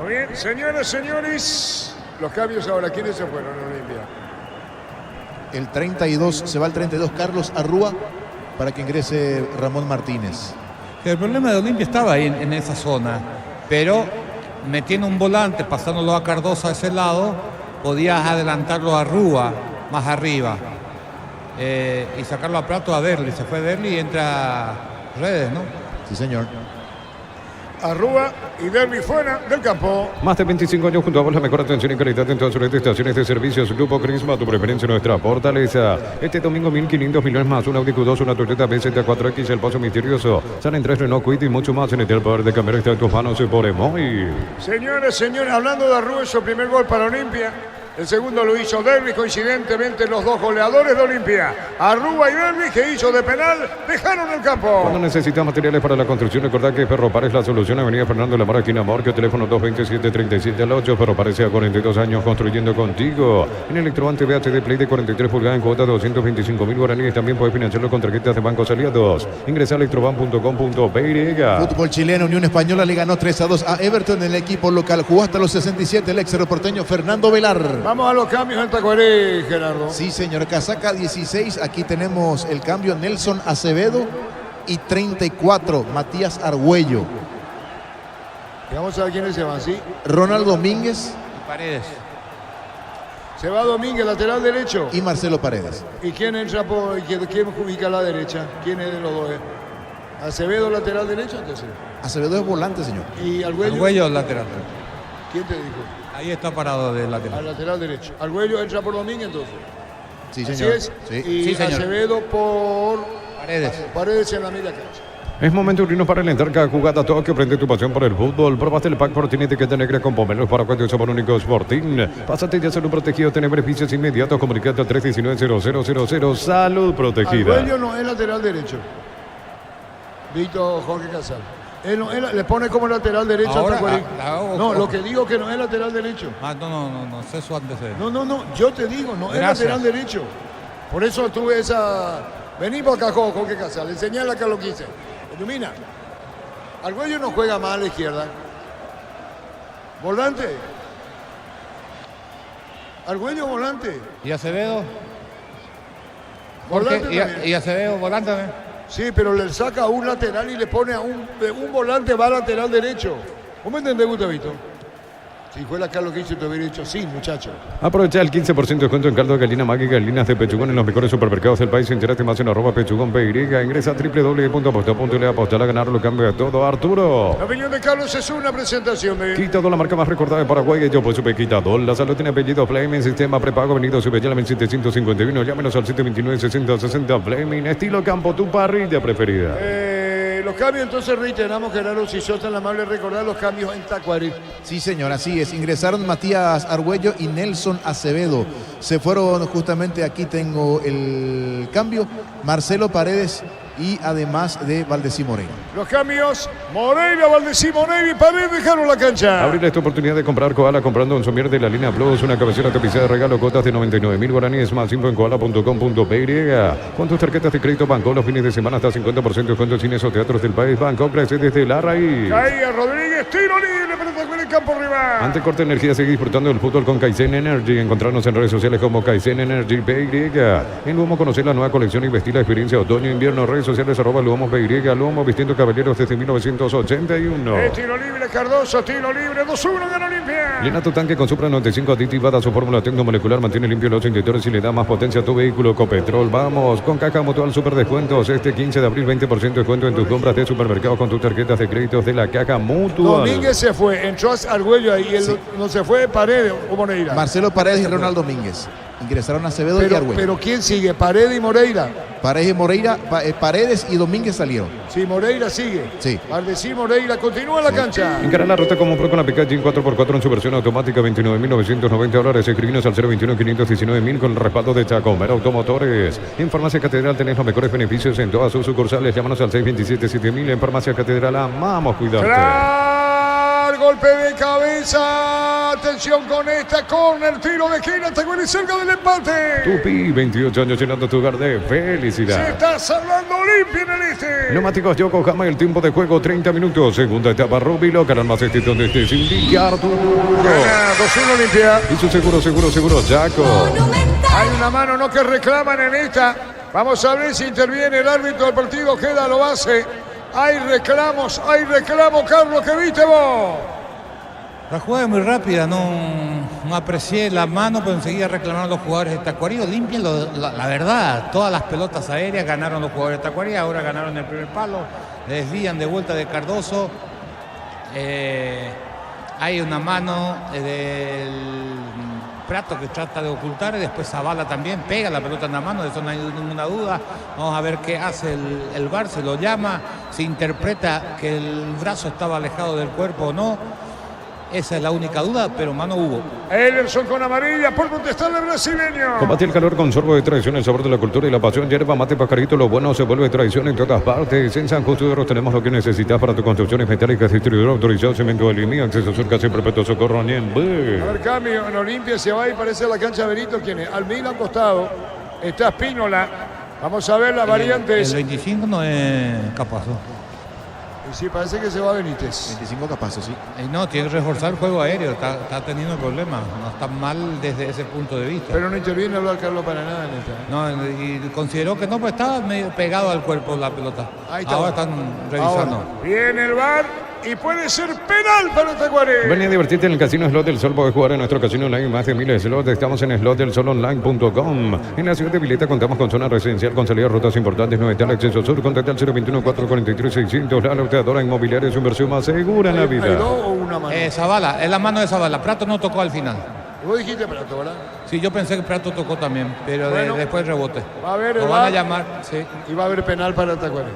B: Muy bien, señoras, señores, los cambios ahora. ¿Quiénes se fueron en Olimpia?
C: El 32, se va el 32 Carlos Arrúa para que ingrese Ramón Martínez.
D: El problema de Olimpia estaba ahí en esa zona, pero metiendo un volante, pasándolo a Cardoso a ese lado, podías adelantarlo a Rúa más arriba y sacarlo a Prato a Derli. Se fue Derli y entra Redes, ¿no?
C: Sí, señor.
B: Arrúa y Derby fuera del campo.
A: Más de 25 años junto a vos, la mejor atención y calidad en todas sus estaciones de servicios. Grupo Crisma, tu preferencia, nuestra fortaleza. Este domingo 1.500 millones más, un Audi Q2, una Toyota BZ4X, el paso misterioso. Salen 3 Renault Kwid y mucho más. En el poder de cambiar está en tus manos por Emoy.
B: Señores, hablando de Arrúa, su primer gol para Olimpia. El segundo lo hizo Derby, coincidentemente los 2 goleadores de Olimpia. Arrúa y Derby, que hizo de penal, dejaron el campo.
A: Cuando necesitas materiales para la construcción, recordad que Ferropar es la solución. Avenida Fernando Lamar, esquina Morquio, teléfono 227-37 Ferropar a 42 años construyendo contigo. En Electroante VHD Play de 43 pulgadas en cuota 225.000 guaraníes. También puedes financiarlo con tarjetas de bancos aliados. Ingresa a electroban.com.py.
C: Fútbol chileno, Unión Española le ganó 3-2 a Everton en el equipo local. Jugó hasta los 67 el ex aeroporteño Fernando Velar.
B: Vamos a los cambios en Tacuarí, Gerardo.
C: Sí, señor. Casaca 16. Aquí tenemos el cambio. Nelson Acevedo y 34 Matías Argüello.
B: Y vamos a ver quiénes se van, ¿sí?
C: Ronald Domínguez
D: Y Paredes.
B: Se va Domínguez, lateral derecho.
C: y Marcelo Paredes.
B: ¿Y quién entra por quién ubica a la derecha? ¿Quién es de los dos? Acevedo, lateral derecho, entonces.
C: Acevedo es volante, señor.
B: Y Argüello.
D: Argüello lateral.
B: ¿Quién te dijo?
D: Ahí está parado de
B: Al
D: lateral.
B: lateral derecho. Argüello entra por Domínguez, entonces.
C: Sí,
B: Así
C: señor.
B: es.
C: Sí.
B: Y
D: Sí, señor.
B: Acevedo por
D: Paredes.
B: Paredes en la media cancha.
A: Es momento de irnos para alentar cada jugada. Todo que prende tu pasión por el fútbol. Probaste el pack Fortín etiqueta negra con pomelos para cuatro sabor único Fortín. Pásate ya salud protegido. Tener beneficios inmediatos. Comunicate al 319-0000. Salud protegida.
B: Argüello no es lateral derecho. Víctor Jorge Casal. Él no, le pone como lateral derecho
D: Ahora,
B: a Tacuarí. No, lo que digo que no es lateral derecho.
D: No, sé su antecedente.
B: No, yo te digo, no
D: Gracias.
B: es lateral derecho. Por eso tuve esa... Vení por acá, Jorge Casal, enseñale acá lo que hice. Ilumina. Argüello no juega más a la izquierda. Volante. Argüello volante.
D: ¿Y Acevedo?
B: Volante también.
D: ¿Y Acevedo volante también?
B: Sí, pero le saca a un lateral y le pone a un volante, va lateral derecho. ¿Cómo me entendés, Gustavito? Si fuera acá lo que hice, te hubiera dicho sí, muchacho.
A: Aprovecha el 15% de descuento en caldo de gallina mágica, galinas de pechugón en los mejores supermercados del país. Entérate más en @pechugón.py. Ingresa a www.aposta.le. Apostar a ganar lo cambia todo. Arturo.
B: La opinión de Carlos es una presentación de...
A: Quitador, la marca más recordada de Paraguay. Yo por Super Quitador. La salud tiene apellido Flaming. Sistema prepago. Venido Subellame 751. Llámenos al 729-6060. Flaming. Estilo campo. Tu parrilla preferida.
B: Los cambios, entonces reiteramos, Gerardo, si sos tan amable, recordar los cambios en Tacuarí.
C: Sí, señor, así es. Ingresaron Matías Argüello y Nelson Acevedo. Se fueron justamente, aquí tengo el cambio, Marcelo Paredes y además de Valdecí Moreira.
B: Los cambios, Moreira, Valdecí, Moreira y Paredes dejaron la cancha.
A: Abrir esta oportunidad de comprar Koala comprando un somier de la línea Plus, una cabecera tapizada de regalo, cuotas de 99.000 guaraníes, más info en koala.com.py. Con tus tarjetas de crédito Banco, los fines de semana hasta 50% de descuento en cines o teatros del país. Banco crece desde la raíz.
B: Caía Rodríguez, tiro libre, pero Tacuarí en campo rival.
A: Ante corte de energía, seguir disfrutando del fútbol con Kaizen Energy. Encontrarnos en redes sociales como Kaizen Energy PY. En Humo, conocer la nueva colección y vestir la experiencia otoño-invierno. Redes redes sociales, @Luomos BY, Luomos vistiendo caballeros desde 1981.
B: Tiro libre, Cardoso, tiro libre, 2-1 gana Olimpia.
A: Llena tu tanque con Supra 95 aditivada, su fórmula tecnomolecular mantiene limpio los inyectores y le da más potencia a tu vehículo. Copetrol, vamos, con Caja Mutual Super Descuentos. Este 15 de abril, 20% de descuento en tus compras de supermercados con tus tarjetas de créditos de la Caja Mutual.
B: Domínguez se fue, entró a Argüello ahí, él no se fue, Paredes o Moreira.
C: Marcelo Paredes y Ronald Domínguez. Ingresaron Acevedo y Argüello.
B: Pero ¿quién sigue? Paredes y Moreira.
C: Paredes y Moreira, Paredes y Domínguez salieron.
B: Sí, Moreira sigue.
C: Sí.
B: Valdecir, Moreira continúa en la cancha.
A: Encara la ruta como pro con la Picatinny 4x4 en su versión automática, $29.990. Escribinos al 021-519.000 con el respaldo de Chacomer Automotores. En Farmacia Catedral tenés los mejores beneficios en todas sus sucursales. Llámanos al 627-7000. En Farmacia Catedral amamos cuidarte.
B: Golpe de cabeza. Atención con esta corner. Tiro de esquina. Tacuari cerca del empate.
A: Tupi, 28 años llenando tu hogar de
B: Se
A: felicidad.
B: está salvando Olimpia en el este.
A: Neumáticos Yokohama, el tiempo de juego 30 minutos. Segunda etapa Rubilo, canal más extensión de este Cindy Arturo.
B: Gana 2-1 Olimpia.
A: Y su seguro, Chaco.
E: Monumental.
B: Hay una mano no que reclaman en esta. Vamos a ver si interviene el árbitro del partido. Queda, lo hace. Hay reclamo, Carlos, ¿qué viste vos?
D: La jugada es muy rápida, no aprecié la mano, pero enseguida reclamaron los jugadores de Tacuarí. Olimpia, la verdad, todas las pelotas aéreas ganaron los jugadores de Tacuarí, ahora ganaron el primer palo, le desvían de vuelta de Cardoso. Hay una mano del Prato que trata de ocultar y después Zavala también pega la pelota en la mano, de eso no hay ninguna duda. Vamos a ver qué hace el VAR, se lo llama, se interpreta que el brazo estaba alejado del cuerpo o no. Esa es la única duda, pero mano hubo.
B: Ederson con amarilla por protestarle al brasileño.
A: Combatir el calor con sorbo de tradición, el sabor de la cultura y la pasión. Yerba, mate, pajarito, lo bueno se vuelve tradición en todas partes. En San Justo de Ros tenemos lo que necesitas para tus construcciones metálicas. Distribuidor autorizado, cemento de línea, acceso sur, casi perpetuo, socorro, Ñen.
B: A ver, cambio en Olimpia, se va y parece la cancha Benito. ¿Quién es? Al Milan costado. Está Espínola. Vamos a ver las variantes.
D: El 25 no es Capazo.
B: Sí, parece que se va Benítez.
C: 25 Capazo, sí.
D: No, tiene que reforzar el juego aéreo, está teniendo problemas, no está mal desde ese punto de vista.
B: Pero no interviene hablar Carlos para nada en esta.
D: No, y consideró que no, pues estaba medio pegado al cuerpo la pelota.
B: Ahí está.
D: Ahora están revisando.
B: Ahora, viene el VAR y puede ser penal para Tacuarí.
A: Ven a divertirte en el Casino Slot del Sol. Puedes jugar en nuestro casino online más de 1000 slots. Estamos en slotdelsolonline.com. En la ciudad de Vileta contamos con zona residencial con salidas rutas importantes. No está el acceso sur. Contacta al 021-443-600. La loteadora inmobiliaria es su inversión más segura en la
B: ¿Hay
A: vida.
B: dos o una mano?
D: Zavala, es la mano de Zavala. Prato no tocó al final.
B: Vos dijiste Prato, ¿verdad?
D: Sí, yo pensé que Prato tocó también, pero
B: Bueno,
D: después rebote.
B: va a haber
D: Lo
B: el
D: van a
B: VAR.
D: llamar, sí.
B: Y va a haber penal para Tacuarí.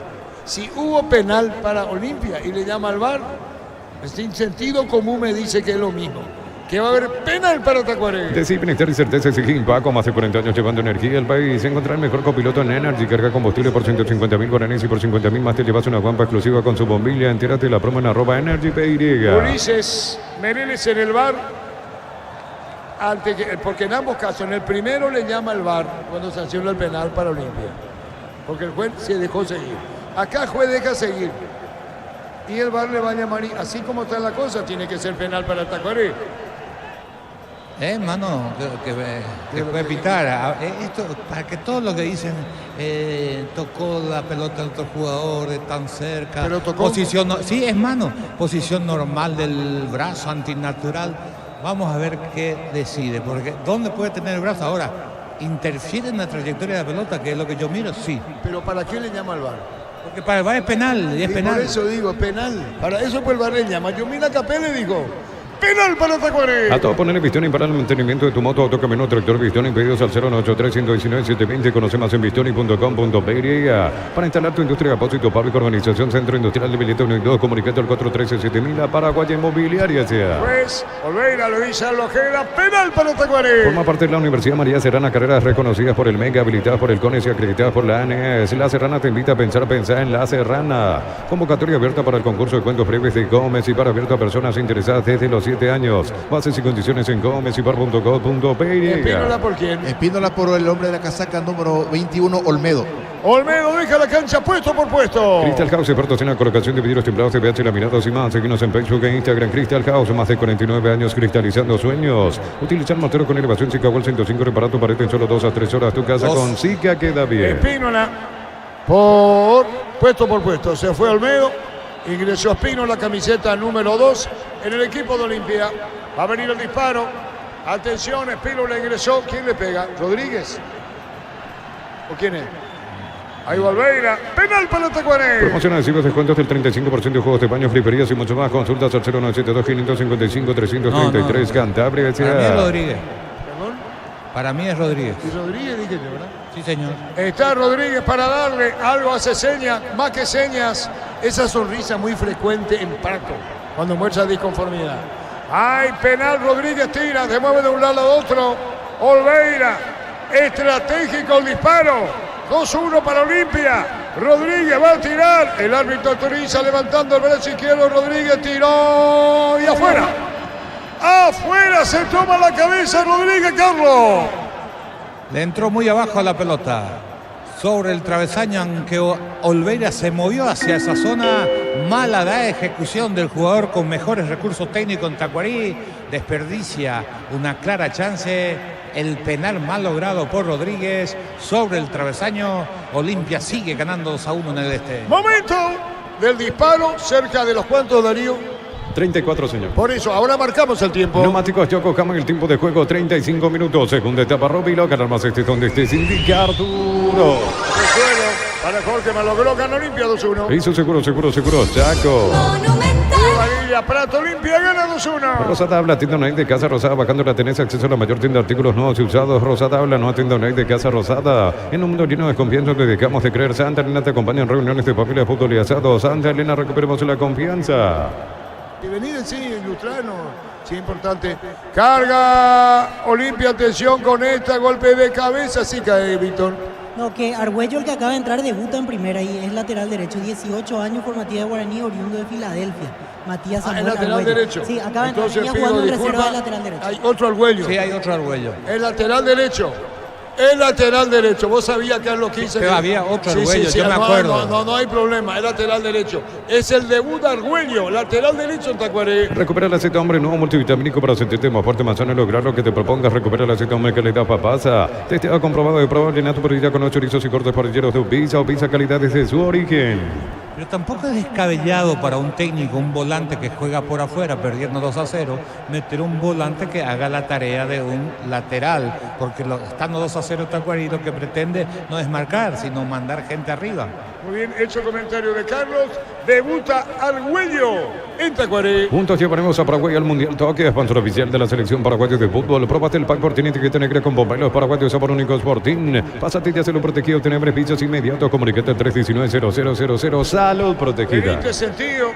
B: Si hubo penal para Olimpia y le llama al VAR, sin sentido común me dice que es lo mismo. Que va a haber penal para Tacuarí.
A: Decir, bienestar y certeza exige Paco, más de 40 años llevando energía al país. Encontrar el mejor copiloto en Energy, carga combustible por 150.000 guaraníes y por 50.000 más te llevas una guampa exclusiva con su bombilla. Entérate de la promo en @EnergyPY.
B: Ulises Mereles en el VAR. Porque en ambos casos, en el primero le llama al VAR cuando sanciona el penal para Olimpia. Porque el juez se dejó seguir. Acá el juez deja seguir. Y el VAR le va a llamar, y así como está la cosa, tiene que ser penal para Tacuarí.
D: Mano, que puede pitar. Esto, para que todos los que dicen tocó la pelota del otro jugador de tan cerca.
B: Pero tocó.
D: Posición, sí, es mano. Posición normal del brazo, antinatural. Vamos a ver qué decide. Porque ¿dónde puede tener el brazo ahora? ¿Interfiere en la trayectoria de la pelota? Que es lo que yo miro, sí.
B: Pero ¿para qué le llama al VAR?
D: Porque para el VAR es penal, y es
B: Y
D: penal.
B: por eso digo, penal. Para eso pues el VAR le llama. Yo mira Capel le digo, penal para Tacuarí.
A: A todo poner en Vistioni para el mantenimiento de tu moto, auto, camioneta, tractor Vistioni. Pedidos al 093-119-720. Conoce más en vistioni.com.py. Para instalar tu industria, depósito público, organización, Centro Industrial de Vileta 1 y 2. Comunicate al 413-7000. Paraguay Inmobiliaria sea.
B: Pues, Olveira, Luis Alojera, penal para Tacuarí.
A: Forma parte de la Universidad María Serrana, carreras reconocidas por el MEGA, habilitadas por el CONES y acreditadas por la ANES. La Serrana te invita a pensar en La Serrana. Convocatoria abierta para el concurso de cuentos breves de Gómez y para abierto a personas interesadas desde los 7 años. Bases y condiciones en gómezipar.co.py.
B: Espínola por quién.
C: Espíndola por el hombre de la casaca número 21, Olmedo.
B: Olmedo deja la cancha puesto por puesto.
A: Crystal House, expertos en la colocación de vidrios templados, TVH, laminados y más. Seguimos en Facebook e Instagram. Crystal House, más de 49 años cristalizando sueños. Utilizar motero con elevación Chicago 105, reparar tu pared en solo 2 a 3 horas. Tu casa con Zika queda bien.
B: Espínola. puesto por puesto. Se fue Olmedo, ingresó Espino, la camiseta número 2 en el equipo de Olimpia. Va a venir el disparo. Atención, Espino le ingresó. ¿Quién le pega? ¿Rodríguez? ¿O quién es? Ahí va Olveira. Penal para Tacuarembó.
A: Promoción adhesivos, descuentos del 35% de juegos de baños, friperías y mucho más. Consultas al 0972-555-333. Cantabria.
D: Para mí es Rodríguez.
B: ¿Perdón?
D: Para mí es Rodríguez.
B: Y Rodríguez, dije yo, ¿verdad?
D: Sí, señor.
B: Está Rodríguez para darle algo, hace señas, más que señas, esa sonrisa muy frecuente en Prato, cuando muestra disconformidad. Hay penal, Rodríguez tira, se mueve de un lado a otro. Olveira, estratégico el disparo. 2-1 para Olimpia. Rodríguez va a tirar. El árbitro autoriza levantando el brazo izquierdo. Rodríguez tiró y afuera. Afuera se toma la cabeza Rodríguez, Carlos.
D: Le entró muy abajo a la pelota. Sobre el travesaño, aunque Olveira se movió hacia esa zona. Mala la ejecución del jugador con mejores recursos técnicos en Tacuarí. Desperdicia una clara chance. El penal mal logrado por Rodríguez sobre el travesaño. Olimpia sigue ganando 2-1 en el este.
B: Momento del disparo, cerca de los cuantos, Darío.
A: 34, señor.
B: Por eso, ahora marcamos el tiempo.
A: Neumáticos Yokohama en el tiempo de juego, 35 minutos. Segunda etapa, Robilo. Ganar más este donde estés. Indica Arturo.
B: Para Jorge malogró, gana Olimpia 2-1.
A: Hizo seguro, Chaco.
E: Monumental.
B: Varilla, Prato, Olimpia gana 2-1.
A: Rosada Habla, tienda online de Casa Rosada, bajando la tenés acceso a la mayor tienda de artículos nuevos y usados. Rosada Habla, no tienda online de Casa Rosada. En un mundo lleno de confianza, nos dedicamos de creer. Santa Elena te acompaña en reuniones de familia, fútbol y asado. Santa Elena, recuperemos la confianza.
B: Y venir en sí, Lustrano, sí, importante. Carga Olimpia, atención con esta, golpe de cabeza, sí cae Víctor.
F: No, que Argüello, el que acaba de entrar, debuta en primera y es lateral derecho, 18 años, por Matías de Guaraní, oriundo de Filadelfia. Matías
B: ¿Es
F: Samuel
B: lateral
F: Argüello.
B: derecho?
F: Sí, acaba de entrar,
B: Entonces
F: venía
B: pido
F: jugando en reserva
B: disculpas.
F: de lateral derecho.
B: Hay otro Argüello.
D: Sí, hay otro Argüello.
B: El lateral derecho. El lateral derecho. Vos sabías que es lo que hice.
D: Pero había otro Argüello, yo me acuerdo.
B: No hay problema. El lateral derecho. Es el debut de Argüello. Lateral derecho en Tacuaré.
A: Recupera el aceite hombre nuevo multivitamínico para sentirte más fuerte, más sano y lograr lo que te propongas. Recupera el aceite hombre calidad papasa. Testeado, comprobado de prueba de tu parrilla con 8 chorizos y cortes parrilleros de pizza o pizza calidad desde su origen.
D: Pero tampoco es descabellado para un técnico, un volante que juega por afuera perdiendo 2-0, meter un volante que haga la tarea de un lateral, porque estando 2-0 Tacuarí lo que pretende no es marcar, sino mandar gente arriba.
B: Muy bien, hecho comentario de Carlos. Debuta Argüello en Tacuaré.
A: Juntos llevaremos a Paraguay al Mundial Toque, sponsor oficial de la selección paraguaya de fútbol. Próbate el pack por tiene etiqueta negra con bomberos paraguayos, sabor único Sporting. Pásate y hazlo protegido, tener beneficios inmediatos. Comunicate al 319-0000. Salud protegida.
B: En este sentido,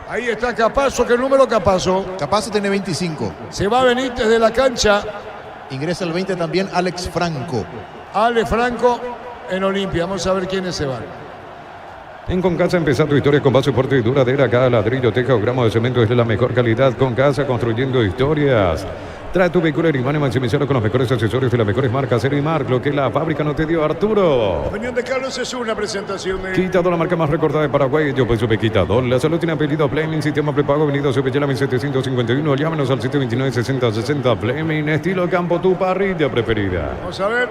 B: ahí está Capazo. ¿Qué número Capazo?
C: Capazo tiene 25.
B: Se va Benítez de la cancha.
C: Ingresa el 20 también Alex Franco.
B: Ale Franco en Olimpia. Vamos a ver quiénes se van.
A: En Concasa empezar tu historia con base fuerte y duradera. Cada ladrillo, teja o gramo de cemento es de la mejor calidad. Concasa, construyendo historias. Trae tu vehículo Erimán y maximizarlo con los mejores accesorios de las mejores marcas Erimark, lo que la fábrica no te dio, Arturo.
B: Opinión de Carlos es una presentación de...
A: Quitador, la marca más recordada de Paraguay. Yo pues supe Quitador. La salud tiene apellido Fleming, sistema prepago, venido a Subellala 1751. Llámenos al 729-6060 Fleming, estilo campo, tu parrilla preferida.
B: Vamos a ver.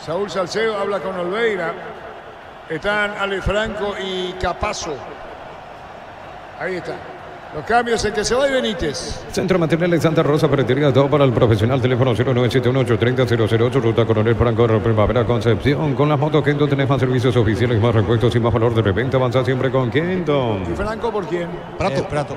B: Saúl Salcedo habla con Olveira. Están Ale Franco y Capazo. Ahí está. Los cambios en que se va y Benítez.
A: Centro Materiales Santa Rosa, ferretería, todo para el profesional. Teléfono 0971-830-008, Ruta Coronel Franco, Primavera Concepción. Con las motos Kenton tenés más servicios oficiales, más repuestos y más valor de reventa. Avanza siempre con Kenton.
B: ¿Y Franco por quién?
D: Prato.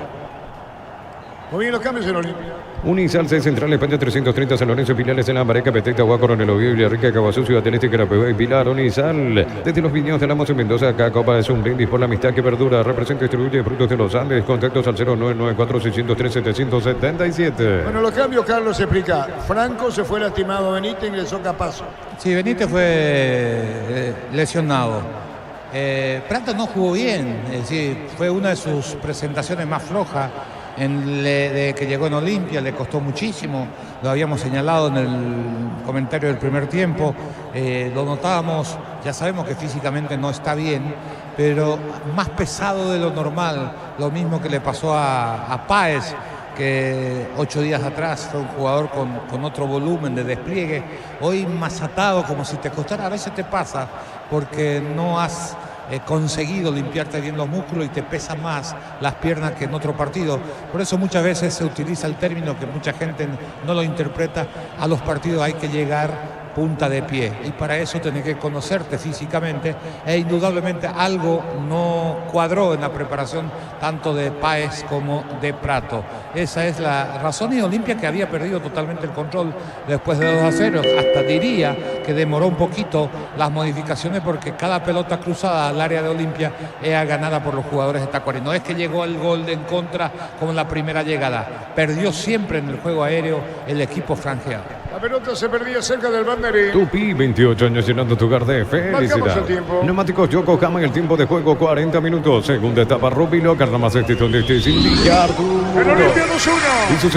B: Muy bien, los cambios en Olimpia.
A: Unisal C Central España 330 San Lorenzo, filiales en Lambareca, Petecta, Agua, Coronel Oviedo, Villarrica, Caguazú, Ciudad del Este, Carapehuá y Pilar. Unisal, desde los viñedos de Lamos en Mendoza, acá Copa es un brindis por la amistad que perdura. Representa y distribuye frutos de los Andes. Contactos al 0994-603-777.
B: Bueno, los cambios, Carlos explica. Franco se fue lastimado, Benítez ingresó Capazo.
D: Sí, Benítez fue lesionado. Prato no jugó bien, es decir, fue una de sus presentaciones más flojas. De que llegó en Olimpia, le costó muchísimo, lo habíamos señalado en el comentario del primer tiempo, lo notábamos, ya sabemos que físicamente no está bien, pero más pesado de lo normal, lo mismo que le pasó a Páez, que 8 días atrás fue un jugador con otro volumen de despliegue, hoy más atado, como si te costara. A veces te pasa porque no has conseguido limpiarte bien los músculos y te pesan más las piernas que en otro partido. Por eso muchas veces se utiliza el término que mucha gente no lo interpreta: a los partidos hay que llegar punta de pie, y para eso tenés que conocerte físicamente, e indudablemente algo no cuadró en la preparación tanto de Páez como de Prato. Esa es la razón, y Olimpia, que había perdido totalmente el control después de 2-0, hasta diría que demoró un poquito las modificaciones, porque cada pelota cruzada al área de Olimpia era ganada por los jugadores de Tacuarí. No es que llegó el gol de en contra como en la primera llegada, perdió siempre en el juego aéreo el equipo franjeado.
B: La pelota se perdía cerca del banderín.
A: Tupi, 28 años llenando tu hogar de
B: Marcamos
A: felicidad.
B: el tiempo.
A: Neumáticos Yokohama en el tiempo de juego, 40 minutos. Segunda etapa, Rubilo, carga más donde esté sin indicar.
B: El Olimpia 2-1.
A: Hizo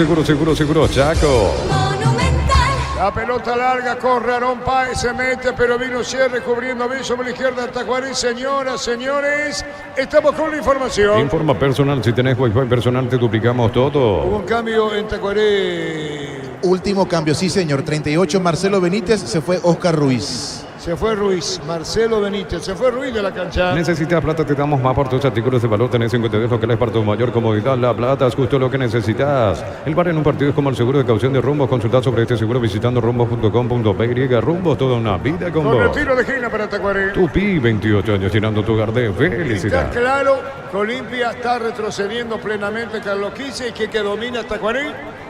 A: seguro, Chaco.
E: Monumental.
B: La pelota larga, corre Aarón Páez, se mete, pero vino cierre cubriendo bien sobre la izquierda Tacuarí. Señoras, señores, estamos con la información.
A: Informa personal, si tenés Wi-Fi personal te duplicamos
B: Hubo
A: todo.
B: un cambio en Tacuarí.
C: Último cambio, sí señor. 38 Marcelo Benítez, se fue Oscar Ruiz.
B: Se fue Ruiz, Marcelo Benítez, se fue Ruiz de la cancha.
A: Necesitas plata, te damos más por tus artículos de valor. Tenés 52 locales para tu mayor comodidad. La plata es justo lo que necesitas. El bar en un partido es como el seguro de caución de Rumbos. Consulta sobre este seguro visitando rumbos.com.py. Rumbos, toda una vida con
B: Con el
A: vos.
B: tiro de esquina para Tacuarí.
A: Tupi, 28 años llenando tu hogar de
B: Está
A: felicidad.
B: claro que Olimpia está retrocediendo plenamente Carlos Quise, y que domina Tacuarí,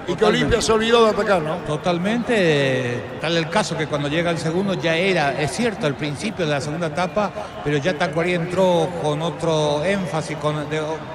B: y que Olimpia se olvidó de atacar, ¿no?
D: Totalmente, tal el caso que cuando llega el segundo ya era, es cierto, al principio de la segunda etapa, pero ya Tacuarí entró con otro énfasis,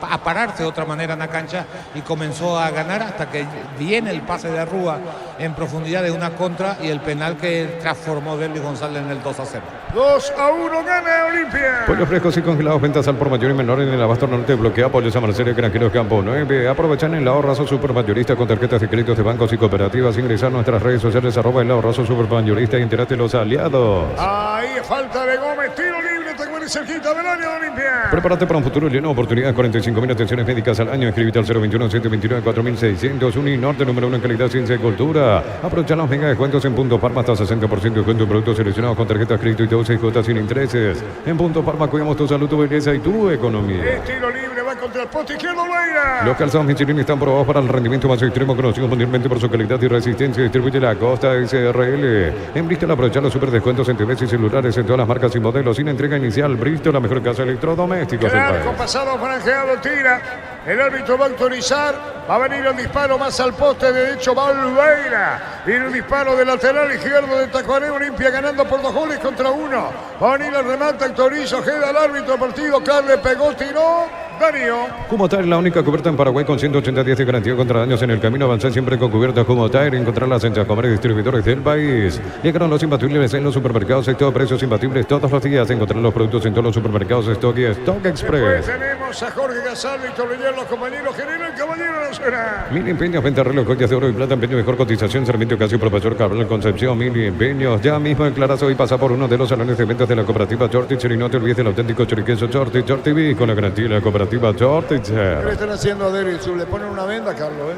D: a pararse de otra manera en la cancha, y comenzó a ganar hasta que viene el pase de Arrúa en profundidad de una contra y el penal que transformó Derby González en el 2-0.
B: 2-1 gana Olimpia.
A: Pollos frescos y congelados, ventas al por mayor y menor en el abasto norte. Bloquea Pollos a Marcelo, Granjeros Campo 9. Aprovechan el ahorrazo supermayorista con tarjetas de créditos de bancos y cooperativas. Ingresa a nuestras redes sociales, @el ahorrazo supermayorista, y entérate los aliados.
B: Ahí falta de Gómez, tiro libre, Tacuarí cerquita del área de Olimpia.
A: Prepárate para un futuro lleno de oportunidades. 45.000 atenciones médicas al año. Inscríbete al 021-129-4600. Uninorte, número 1 en calidad, ciencia y cultura. Aprovecha los mega descuentos en Punto Farma, hasta 60% de descuento en productos seleccionados con tarjetas crédito y 12 cuotas sin intereses. En Punto Farma cuidamos tu salud, tu belleza y tu economía.
B: Es tiro libre, va contra el poste izquierdo, Loira.
A: Los calzados Michelin están probados para el rendimiento más extremo, conocidos mundialmente por su calidad y resistencia. Distribuye la Costa SRL. En Bristol, aprovechar los super descuentos en TVs y celulares en todas las marcas y modelos. Sin entrega inicial, Bristol, la mejor casa de electrodomésticos del
B: Arco
A: país.
B: pasado, franjeado, tira. El árbitro va a autorizar. Va a venir el disparo más al poste derecho, va Olveira. Viene el disparo del lateral izquierdo de Tacuarí. Olimpia ganando por 2 goles contra 1. Va a venir el remate, autoriza, queda el árbitro del partido. Carle pegó, tiró. Darío.
A: Kumotire, la única cubierta en Paraguay con 180 días de garantía contra daños en el camino. Avanzar siempre con cubiertas Kumotire. Encontrarlas en Chacomar y distribuidores del país. Llegaron los imbatibles en los supermercados. Stock, precios imbatibles todos los días. Encontrar los productos en todos los supermercados Stock y Stock
B: Después
A: Express.
B: tenemos a Jorge Gasal, Víctor Villar, los compañeros. General Caballero Nacional.
A: Mil empeños, venta reloj, joyas de oro y plata, empeño, mejor cotización, Sarmiento Casio, Profesor Cabral Concepción, Mil empeños. Ya mismo en Clarazo y pasa por uno de los salones de ventas de la cooperativa Chortich, y no te olvides del auténtico choriqueso Chortich, Chortich con la garantía de la cooperativa Chortich.
B: ¿Qué le están haciendo a Derrick? Le ponen una venda, Carlos,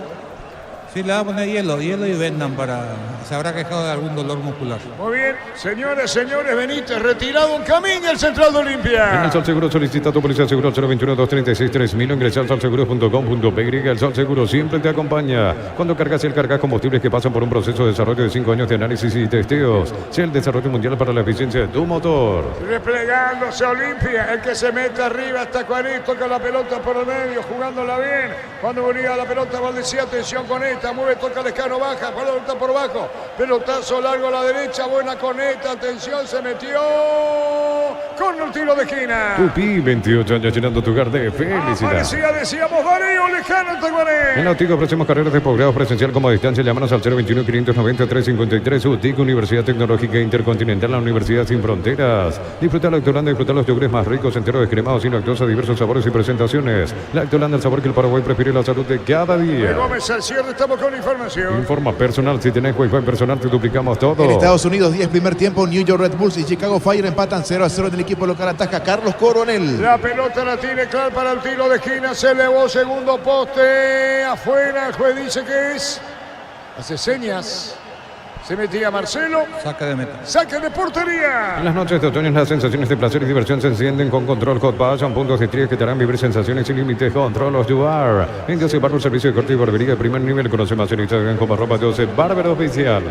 D: Sí, le va a poner hielo y vendan para... Se habrá quejado de algún dolor muscular.
B: Muy bien, señores, Benítez, retirado en camino el central de Olimpia.
A: En el Sol Seguro solicita tu policía seguro al 021-236-3000 o ingresa al solseguros.com.py. El Sol Seguro siempre te acompaña. Cuando cargas y el cargas combustibles que pasan por un proceso de desarrollo de 5 años de análisis y testeos. Sea el desarrollo mundial para la eficiencia de tu motor.
B: Replegándose Olimpia, el que se mete arriba hasta Tacuarí, toca la pelota por el medio, jugándola bien. Cuando venía la pelota, Valdecía, atención con esta, mueve, toca el escano, baja, pelota por bajo, pelotazo largo a la derecha, buena con esta, atención, se metió con el tiro de esquina.
A: Tupi, 28 años llenando tu hogar de felicidad.
B: Parecía, decíamos, Darío lejano Tacuarí.
A: En Autico ofrecemos carreras de posgrado presencial como a distancia. Llámanos al 021-590-353. UTIC, Universidad Tecnológica Intercontinental, la Universidad Sin Fronteras. Disfruta la Lactolanda, disfruta los yogures más ricos, enteros, descremados, sin lactosa, diversos sabores y presentaciones. Lactolanda, el sabor que el Paraguay prefiere, la salud de cada día.
B: Gómez al cierre, estamos con información.
A: Informa personal, si tenés Wi-Fi personal te duplicamos todo.
C: En Estados Unidos, 10 primer tiempo, New York Red Bulls y Chicago Fire empatan 0-0 defensor del equipo local ataca Carlos Coronel.
B: La pelota la tiene Clark para el tiro de esquina. Se elevó segundo poste. Afuera. El juez dice que es. Hace señas. Se metía Marcelo.
D: Saca de meta.
B: Saque de portería.
A: En las noches de otoño las sensaciones de placer y diversión se encienden con Control Hot Passion, puntos de estrés que te harán vivir sensaciones sin límites. Control of Duar. Indios y Barber, servicio de corte y barbería de primer nivel. Conoce más en Instagram como @12 Barber Oficial.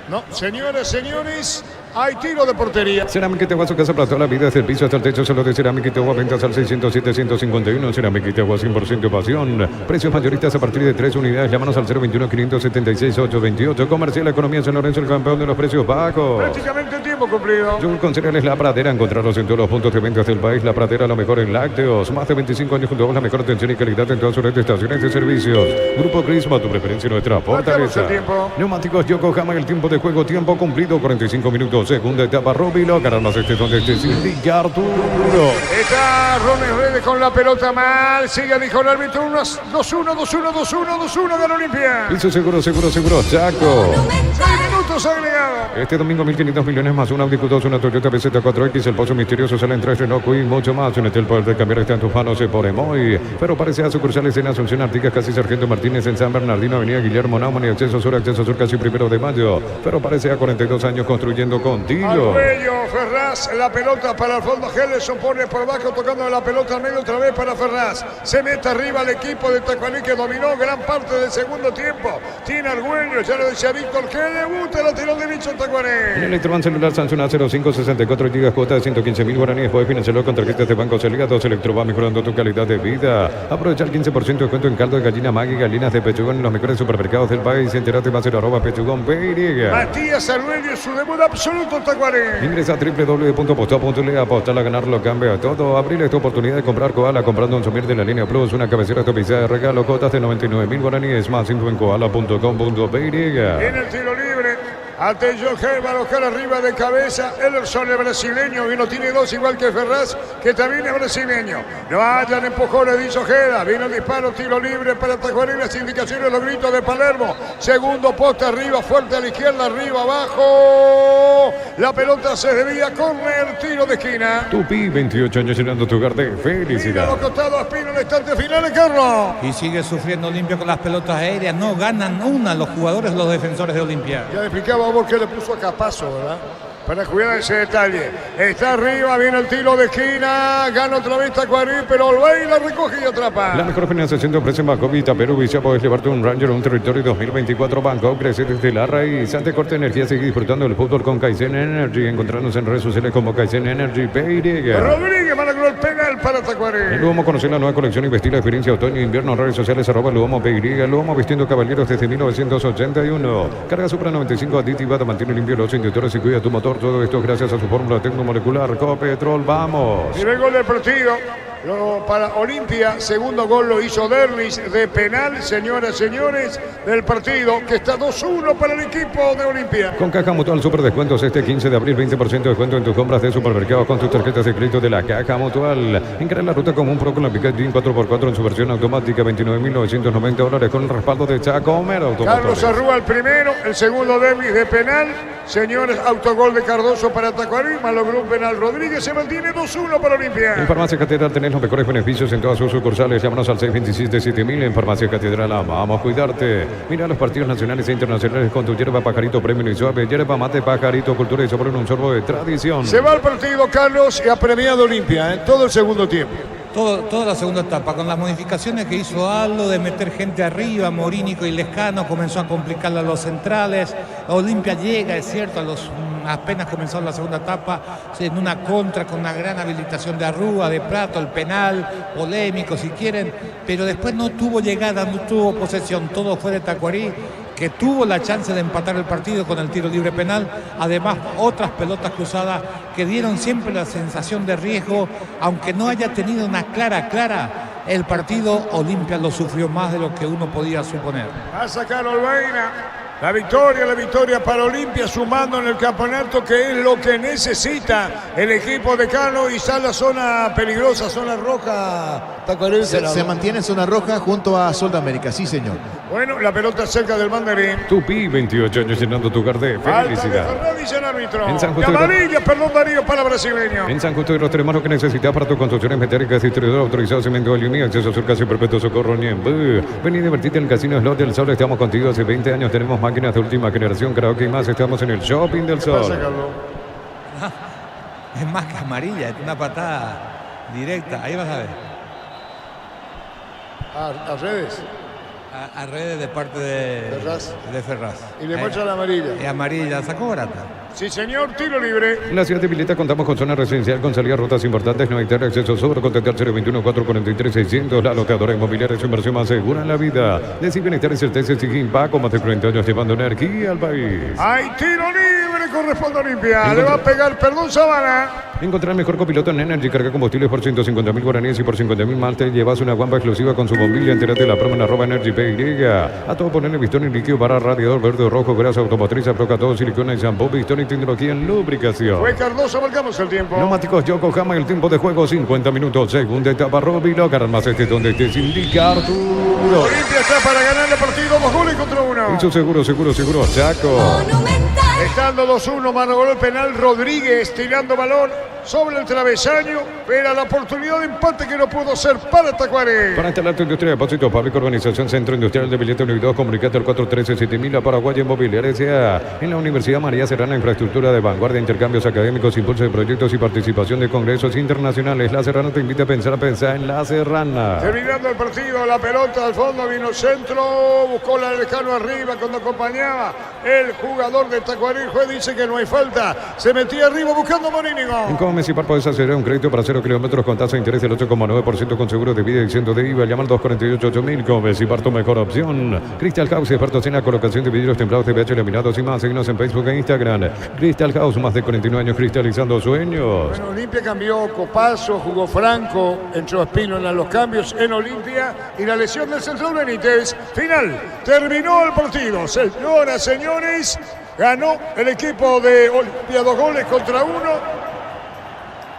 B: No, señores, señores, hay tiro de portería.
A: Cerámica Itagua, su casa para toda la vida, desde el piso hasta el techo, solo de Cerámica Itagua, ventas al 607-151, Cerámica Itagua, 100% pasión. Precios mayoristas a partir de 3 unidades, llámanos al 021-576-828. Comercial Economía San Lorenzo, el campeón de los precios bajos.
B: Prácticamente el tiempo cumplido.
A: Yogur con cereales La Pradera, encontrarlos en todos los puntos de ventas del país. La Pradera, lo mejor en lácteos. Más de 25 años junto a vos, la mejor atención y calidad en todas sus redes de estaciones de servicios. Grupo Crisma, tu preferencia y nuestra fortaleza.
B: el tiempo.
A: Neumáticos Yokohama, el tiempo de juego, tiempo cumplido, 45 minutos. Segunda etapa, Rubilo, ganarnos donde este Cindy Arturo.
B: Está Rones Redes con la pelota mal. Sigue, dijo el árbitro. 2-1 de la Olimpia.
A: Piso seguro, Chaco.
B: 6 minutos agregados.
A: Este domingo 1.500 millones más un Audi Q2, una Toyota BZ4X, el pozo misterioso sale en 3 Renault y mucho más. Únete el poder de cambiar, está en tus manos por Emoy. Pero parece a sucursales en Asunción, Artigas, casi Sargento Martínez, en San Bernardino, Avenida Guillermo Naumann y Acceso Sur casi 1 de mayo. Pero parece a 42 años construyendo contigo.
B: Arguello, Ferraz, la pelota para el fondo. Hellerson pone por abajo, tocando la pelota al medio otra vez para Ferraz. Se mete arriba el equipo de Tacuarí que dominó gran parte del segundo tiempo. Tiene Arguello, ya lo decía Víctor, que debuta, la tiró de bicho Tacuarí.
A: En Electroban celular Samsung A05 64 GB, cuota de 115.000 guaraníes. Puedes financiarlo con tarjetas de bancos aliados. Electroban, mejorando tu calidad de vida. Aprovecha el 15% de descuento en caldo de gallina Maggi, galinas de pechugón en los mejores supermercados del país. Entérate más en @pechugón.py.
B: Matías Arguello, su debut absoluto en Tacuarí.
A: Ingresa a www.postado.le, apostar a ganar lo cambia todo. Abrir esta oportunidad de comprar Koala comprando un somir de la línea Plus, una cabecera topizada de regalo, cotas de 99.000 guaraníes. Más info en koala.com.py.
B: En el tiro libre, atención, va a buscar arriba de cabeza. Ellerson, el brasileño, vino, tiene 2 igual que Ferraz, que también es brasileño. No hayan empujones, dice Ojeda. Vino el disparo, tiro libre para Tacuarí. Las indicaciones, los gritos de Palermo. Segundo poste arriba, fuerte a la izquierda, arriba, abajo. La pelota se desvía, córner, tiro de esquina.
A: Tupi, 28 años llenando tu hogar de
B: Mira
A: felicidad.
B: los costados, Espino en el instante final, Carlos.
D: Y sigue sufriendo Olimpia con las pelotas aéreas. No ganan una los jugadores, los defensores de Olimpia.
B: Ya le explicaba vos que le puso a Capazo, ¿verdad? Para cuidar ese detalle. Está arriba, viene el tiro de esquina. Gana otra vez Tacuarí, pero Olvey la recoge y atrapa.
A: La mejor financiación te ofrece Bancovita Perú. Ya puedes llevarte un Ranger, un Territorio 2024 Banco. Crece desde la raíz. Ante Corte Energía, sigue disfrutando del fútbol con Kaizen Energy. Encontrarnos en redes sociales como Kaizen Energy PY.
B: Rodríguez malogró el penal para Tacuarí.
A: En Luomo, conocer la nueva colección y vestir la experiencia otoño e invierno en redes sociales @Luomo PY. Luomo, vistiendo caballeros desde 1981. Carga Supra 95 aditiva, te mantiene limpio los inductores y cuida tu motor. Todo esto gracias a su fórmula tecnomolecular Copetrol. Vamos.
B: Y el gol del partido para Olimpia. Segundo gol lo hizo Derlis de penal, señoras, señores, del partido, que está 2-1 para el equipo de Olimpia.
A: Con Caja Mutual Super Descuentos este 15 de abril, 20% de descuento en tus compras de supermercados con tus tarjetas de crédito de la Caja Mutual. Encara la ruta común Pro con la Pickup Jean 4x4 en su versión automática, $29.990 con el respaldo de Chacomer Automotores.
B: Carlos Arrúa el primero, el segundo Derlis de penal. Señores, autogol de Cardoso para Tacuarí, malogró un penal Rodríguez, se mantiene 2-1 para Olimpia.
A: En Farmacia Catedral tenés los mejores beneficios en todas sus sucursales. Llámanos al 627-7000 en Farmacia Catedral. Vamos a cuidarte. Mira los partidos nacionales e internacionales con tu yerba Pajarito Premium y Suave. Yerba Mate Pajarito, cultura y sabor en un sorbo de tradición.
B: Se va el partido, Carlos, y ha premiado Olimpia en todo el segundo tiempo.
D: Toda la segunda etapa, con las modificaciones que hizo Aldo de meter gente arriba, Morínico y Lescano, comenzó a complicarle a los centrales. Olimpia llega, es cierto, apenas comenzó la segunda etapa, en una contra con una gran habilitación de Arrúa, de Prato, el penal, polémico si quieren, pero después no tuvo llegada, no tuvo posesión, todo fue de Tacuarí, que tuvo la chance de empatar el partido con el tiro libre penal, además otras pelotas cruzadas que dieron siempre la sensación de riesgo, aunque no haya tenido una clara, el partido Olimpia lo sufrió más de lo que uno podía suponer.
B: Va a sacar Olveina, la victoria para Olimpia, sumando en el campeonato, que es lo que necesita el equipo de Cano, y sale la zona peligrosa, zona roja.
C: Se mantiene en zona roja junto a Sol de América, sí señor.
B: Bueno, la pelota cerca del banderín.
A: Tupi, 28 años llenando tu hogar de
B: Falta de
A: felicidad.
B: Fernández, dice el árbitro.
A: En San
B: Y
A: Justo de
B: amarilla, perdón Darío, para brasileño.
A: En San Justo de los tenemos lo que necesitas para tus construcciones metálicas, distribuidor autorizado, cemento de aluminio, acceso sur casi perpetuo, socorro, Niembú. Ven y divertite en el Casino Slot del Sol, estamos contigo hace 20 años, tenemos máquinas de última generación, karaoke y más, estamos en el Shopping del
B: ¿Qué pasa,
A: Sol.
B: Carlos?
D: Es más que amarilla, es una patada directa. Ahí vas a ver.
B: A redes.
D: A redes de parte de
B: Ferraz.
D: de Ferraz.
B: Y le
D: Ahí.
B: muestra la amarilla.
D: Es amarilla, sacó barata.
B: Sí, señor, tiro libre.
A: En la ciudad de Pileta contamos con zona residencial con salidas rutas importantes, no hay acceso sobre contactar 021-443-600, la loteadora inmobiliaria es su inversión más segura en la vida. Decir bienestar y certeza exige impacto, más de 40 años llevando energía al país.
B: Hay tiro libre, corresponde a Olimpia. Le va a pegar, perdón, Sabana.
A: Encontrar el mejor copiloto en Energy, carga combustibles por 150.000 guaraníes y por 50.000 malte. Llevas una guampa exclusiva con su bombilla. Entérate de la promo en @EnergyPY. A todo ponerle pistón y líquido para radiador verde o rojo, grasa automotriz, aproca todo, silicona y shampoo, pistón y tecnología en lubricación.
B: Fue Cardoso, marcamos el tiempo.
A: Neumáticos Yokohama, el tiempo de juego 50 minutos. Segunda etapa, Robilo. Ganan más donde te indica Arturo.
B: Olimpia está para ganar el partido, 2 goles contra 1.
A: Hizo seguro, Chaco.
E: Monumental.
B: Estando 2-1, mano el penal, Rodríguez tirando balón sobre el travesaño, pero la oportunidad de empate que no pudo ser para Tacuaré.
A: Para instalar tu industria de depósito público, Organización Centro Industrial de Billete Unidos, comunicate al 413-7000 Paraguay Inmobiliaria S.A. En la Universidad María Serrana, infraestructura de vanguardia, intercambios académicos, impulso de proyectos y participación de congresos internacionales. La Serrana te invita a pensar en La Serrana.
B: Terminando el partido, la pelota al fondo, vino centro, buscó la lejano arriba cuando acompañaba el jugador de Tacuaré. El juez dice que no hay falta, se metía arriba buscando a Morínigo.
A: En Comecipar podés acceder a un crédito para 0 kilómetros con tasa de interés del 8,9% con seguro de vida y 100 de IVA. Llama al 248-8000. Comecipar, tu mejor opción. Crystal House, expertos en la colocación de vidrios templados, TPH laminados y más. Síguenos en Facebook e Instagram. Crystal House, más de 49 años cristalizando sueños.
B: Bueno, Olimpia cambió Copazo, jugó Franco, entró Espino en los cambios en Olimpia y la lesión del central Benítez. Final, terminó el partido. Señoras, señores, ganó el equipo de Olimpia 2 goles contra 1.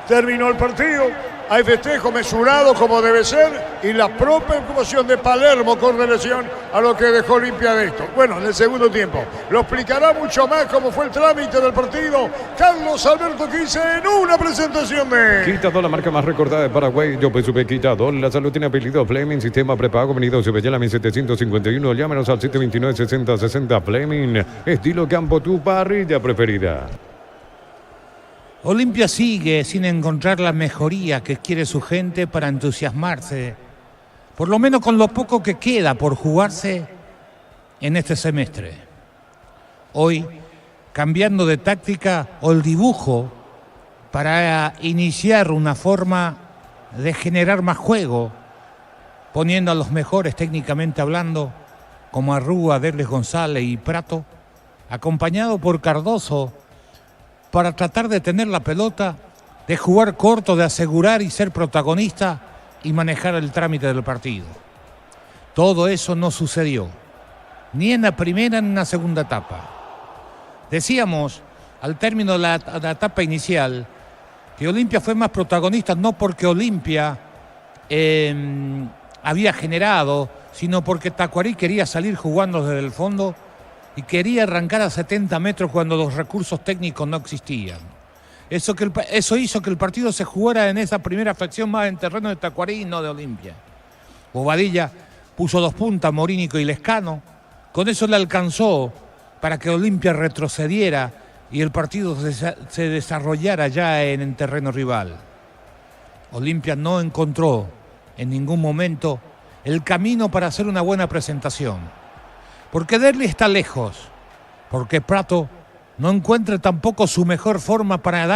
B: Terminó el partido, hay festejo mesurado como debe ser y la propia ocupación de Palermo con relación a lo que dejó Olimpia de esto. Bueno, en el segundo tiempo lo explicará mucho más cómo fue el trámite del partido Carlos Alberto Quince en una presentación de...
A: Quitador, la marca más recordada de Paraguay. Yo pues supe Quitador. La salud tiene apellido Fleming, sistema prepago, venido Subellala 1751. Llámenos al 729-6060 Fleming. Estilo campo, tu parrilla preferida.
D: Olimpia sigue sin encontrar la mejoría que quiere su gente para entusiasmarse, por lo menos con lo poco que queda por jugarse en este semestre. Hoy, cambiando de táctica o el dibujo para iniciar una forma de generar más juego, poniendo a los mejores técnicamente hablando, como Arrúa, Derles González y Prato, acompañado por Cardoso, para tratar de tener la pelota, de jugar corto, de asegurar y ser protagonista y manejar el trámite del partido. Todo eso no sucedió, ni en la primera ni en la segunda etapa. Decíamos, al término de la etapa inicial, que Olimpia fue más protagonista no porque Olimpia había generado, sino porque Tacuarí quería salir jugando desde el fondo y quería arrancar a 70 metros cuando los recursos técnicos no existían. Eso hizo que el partido se jugara en esa primera fracción más en terreno de Tacuarí y no de Olimpia. Bobadilla puso 2 puntas, Morínigo y Lescano. Con eso le alcanzó para que Olimpia retrocediera y el partido se desarrollara ya en el terreno rival. Olimpia no encontró en ningún momento el camino para hacer una buena presentación. Porque Derli está lejos, porque Prato no encuentra tampoco su mejor forma para dar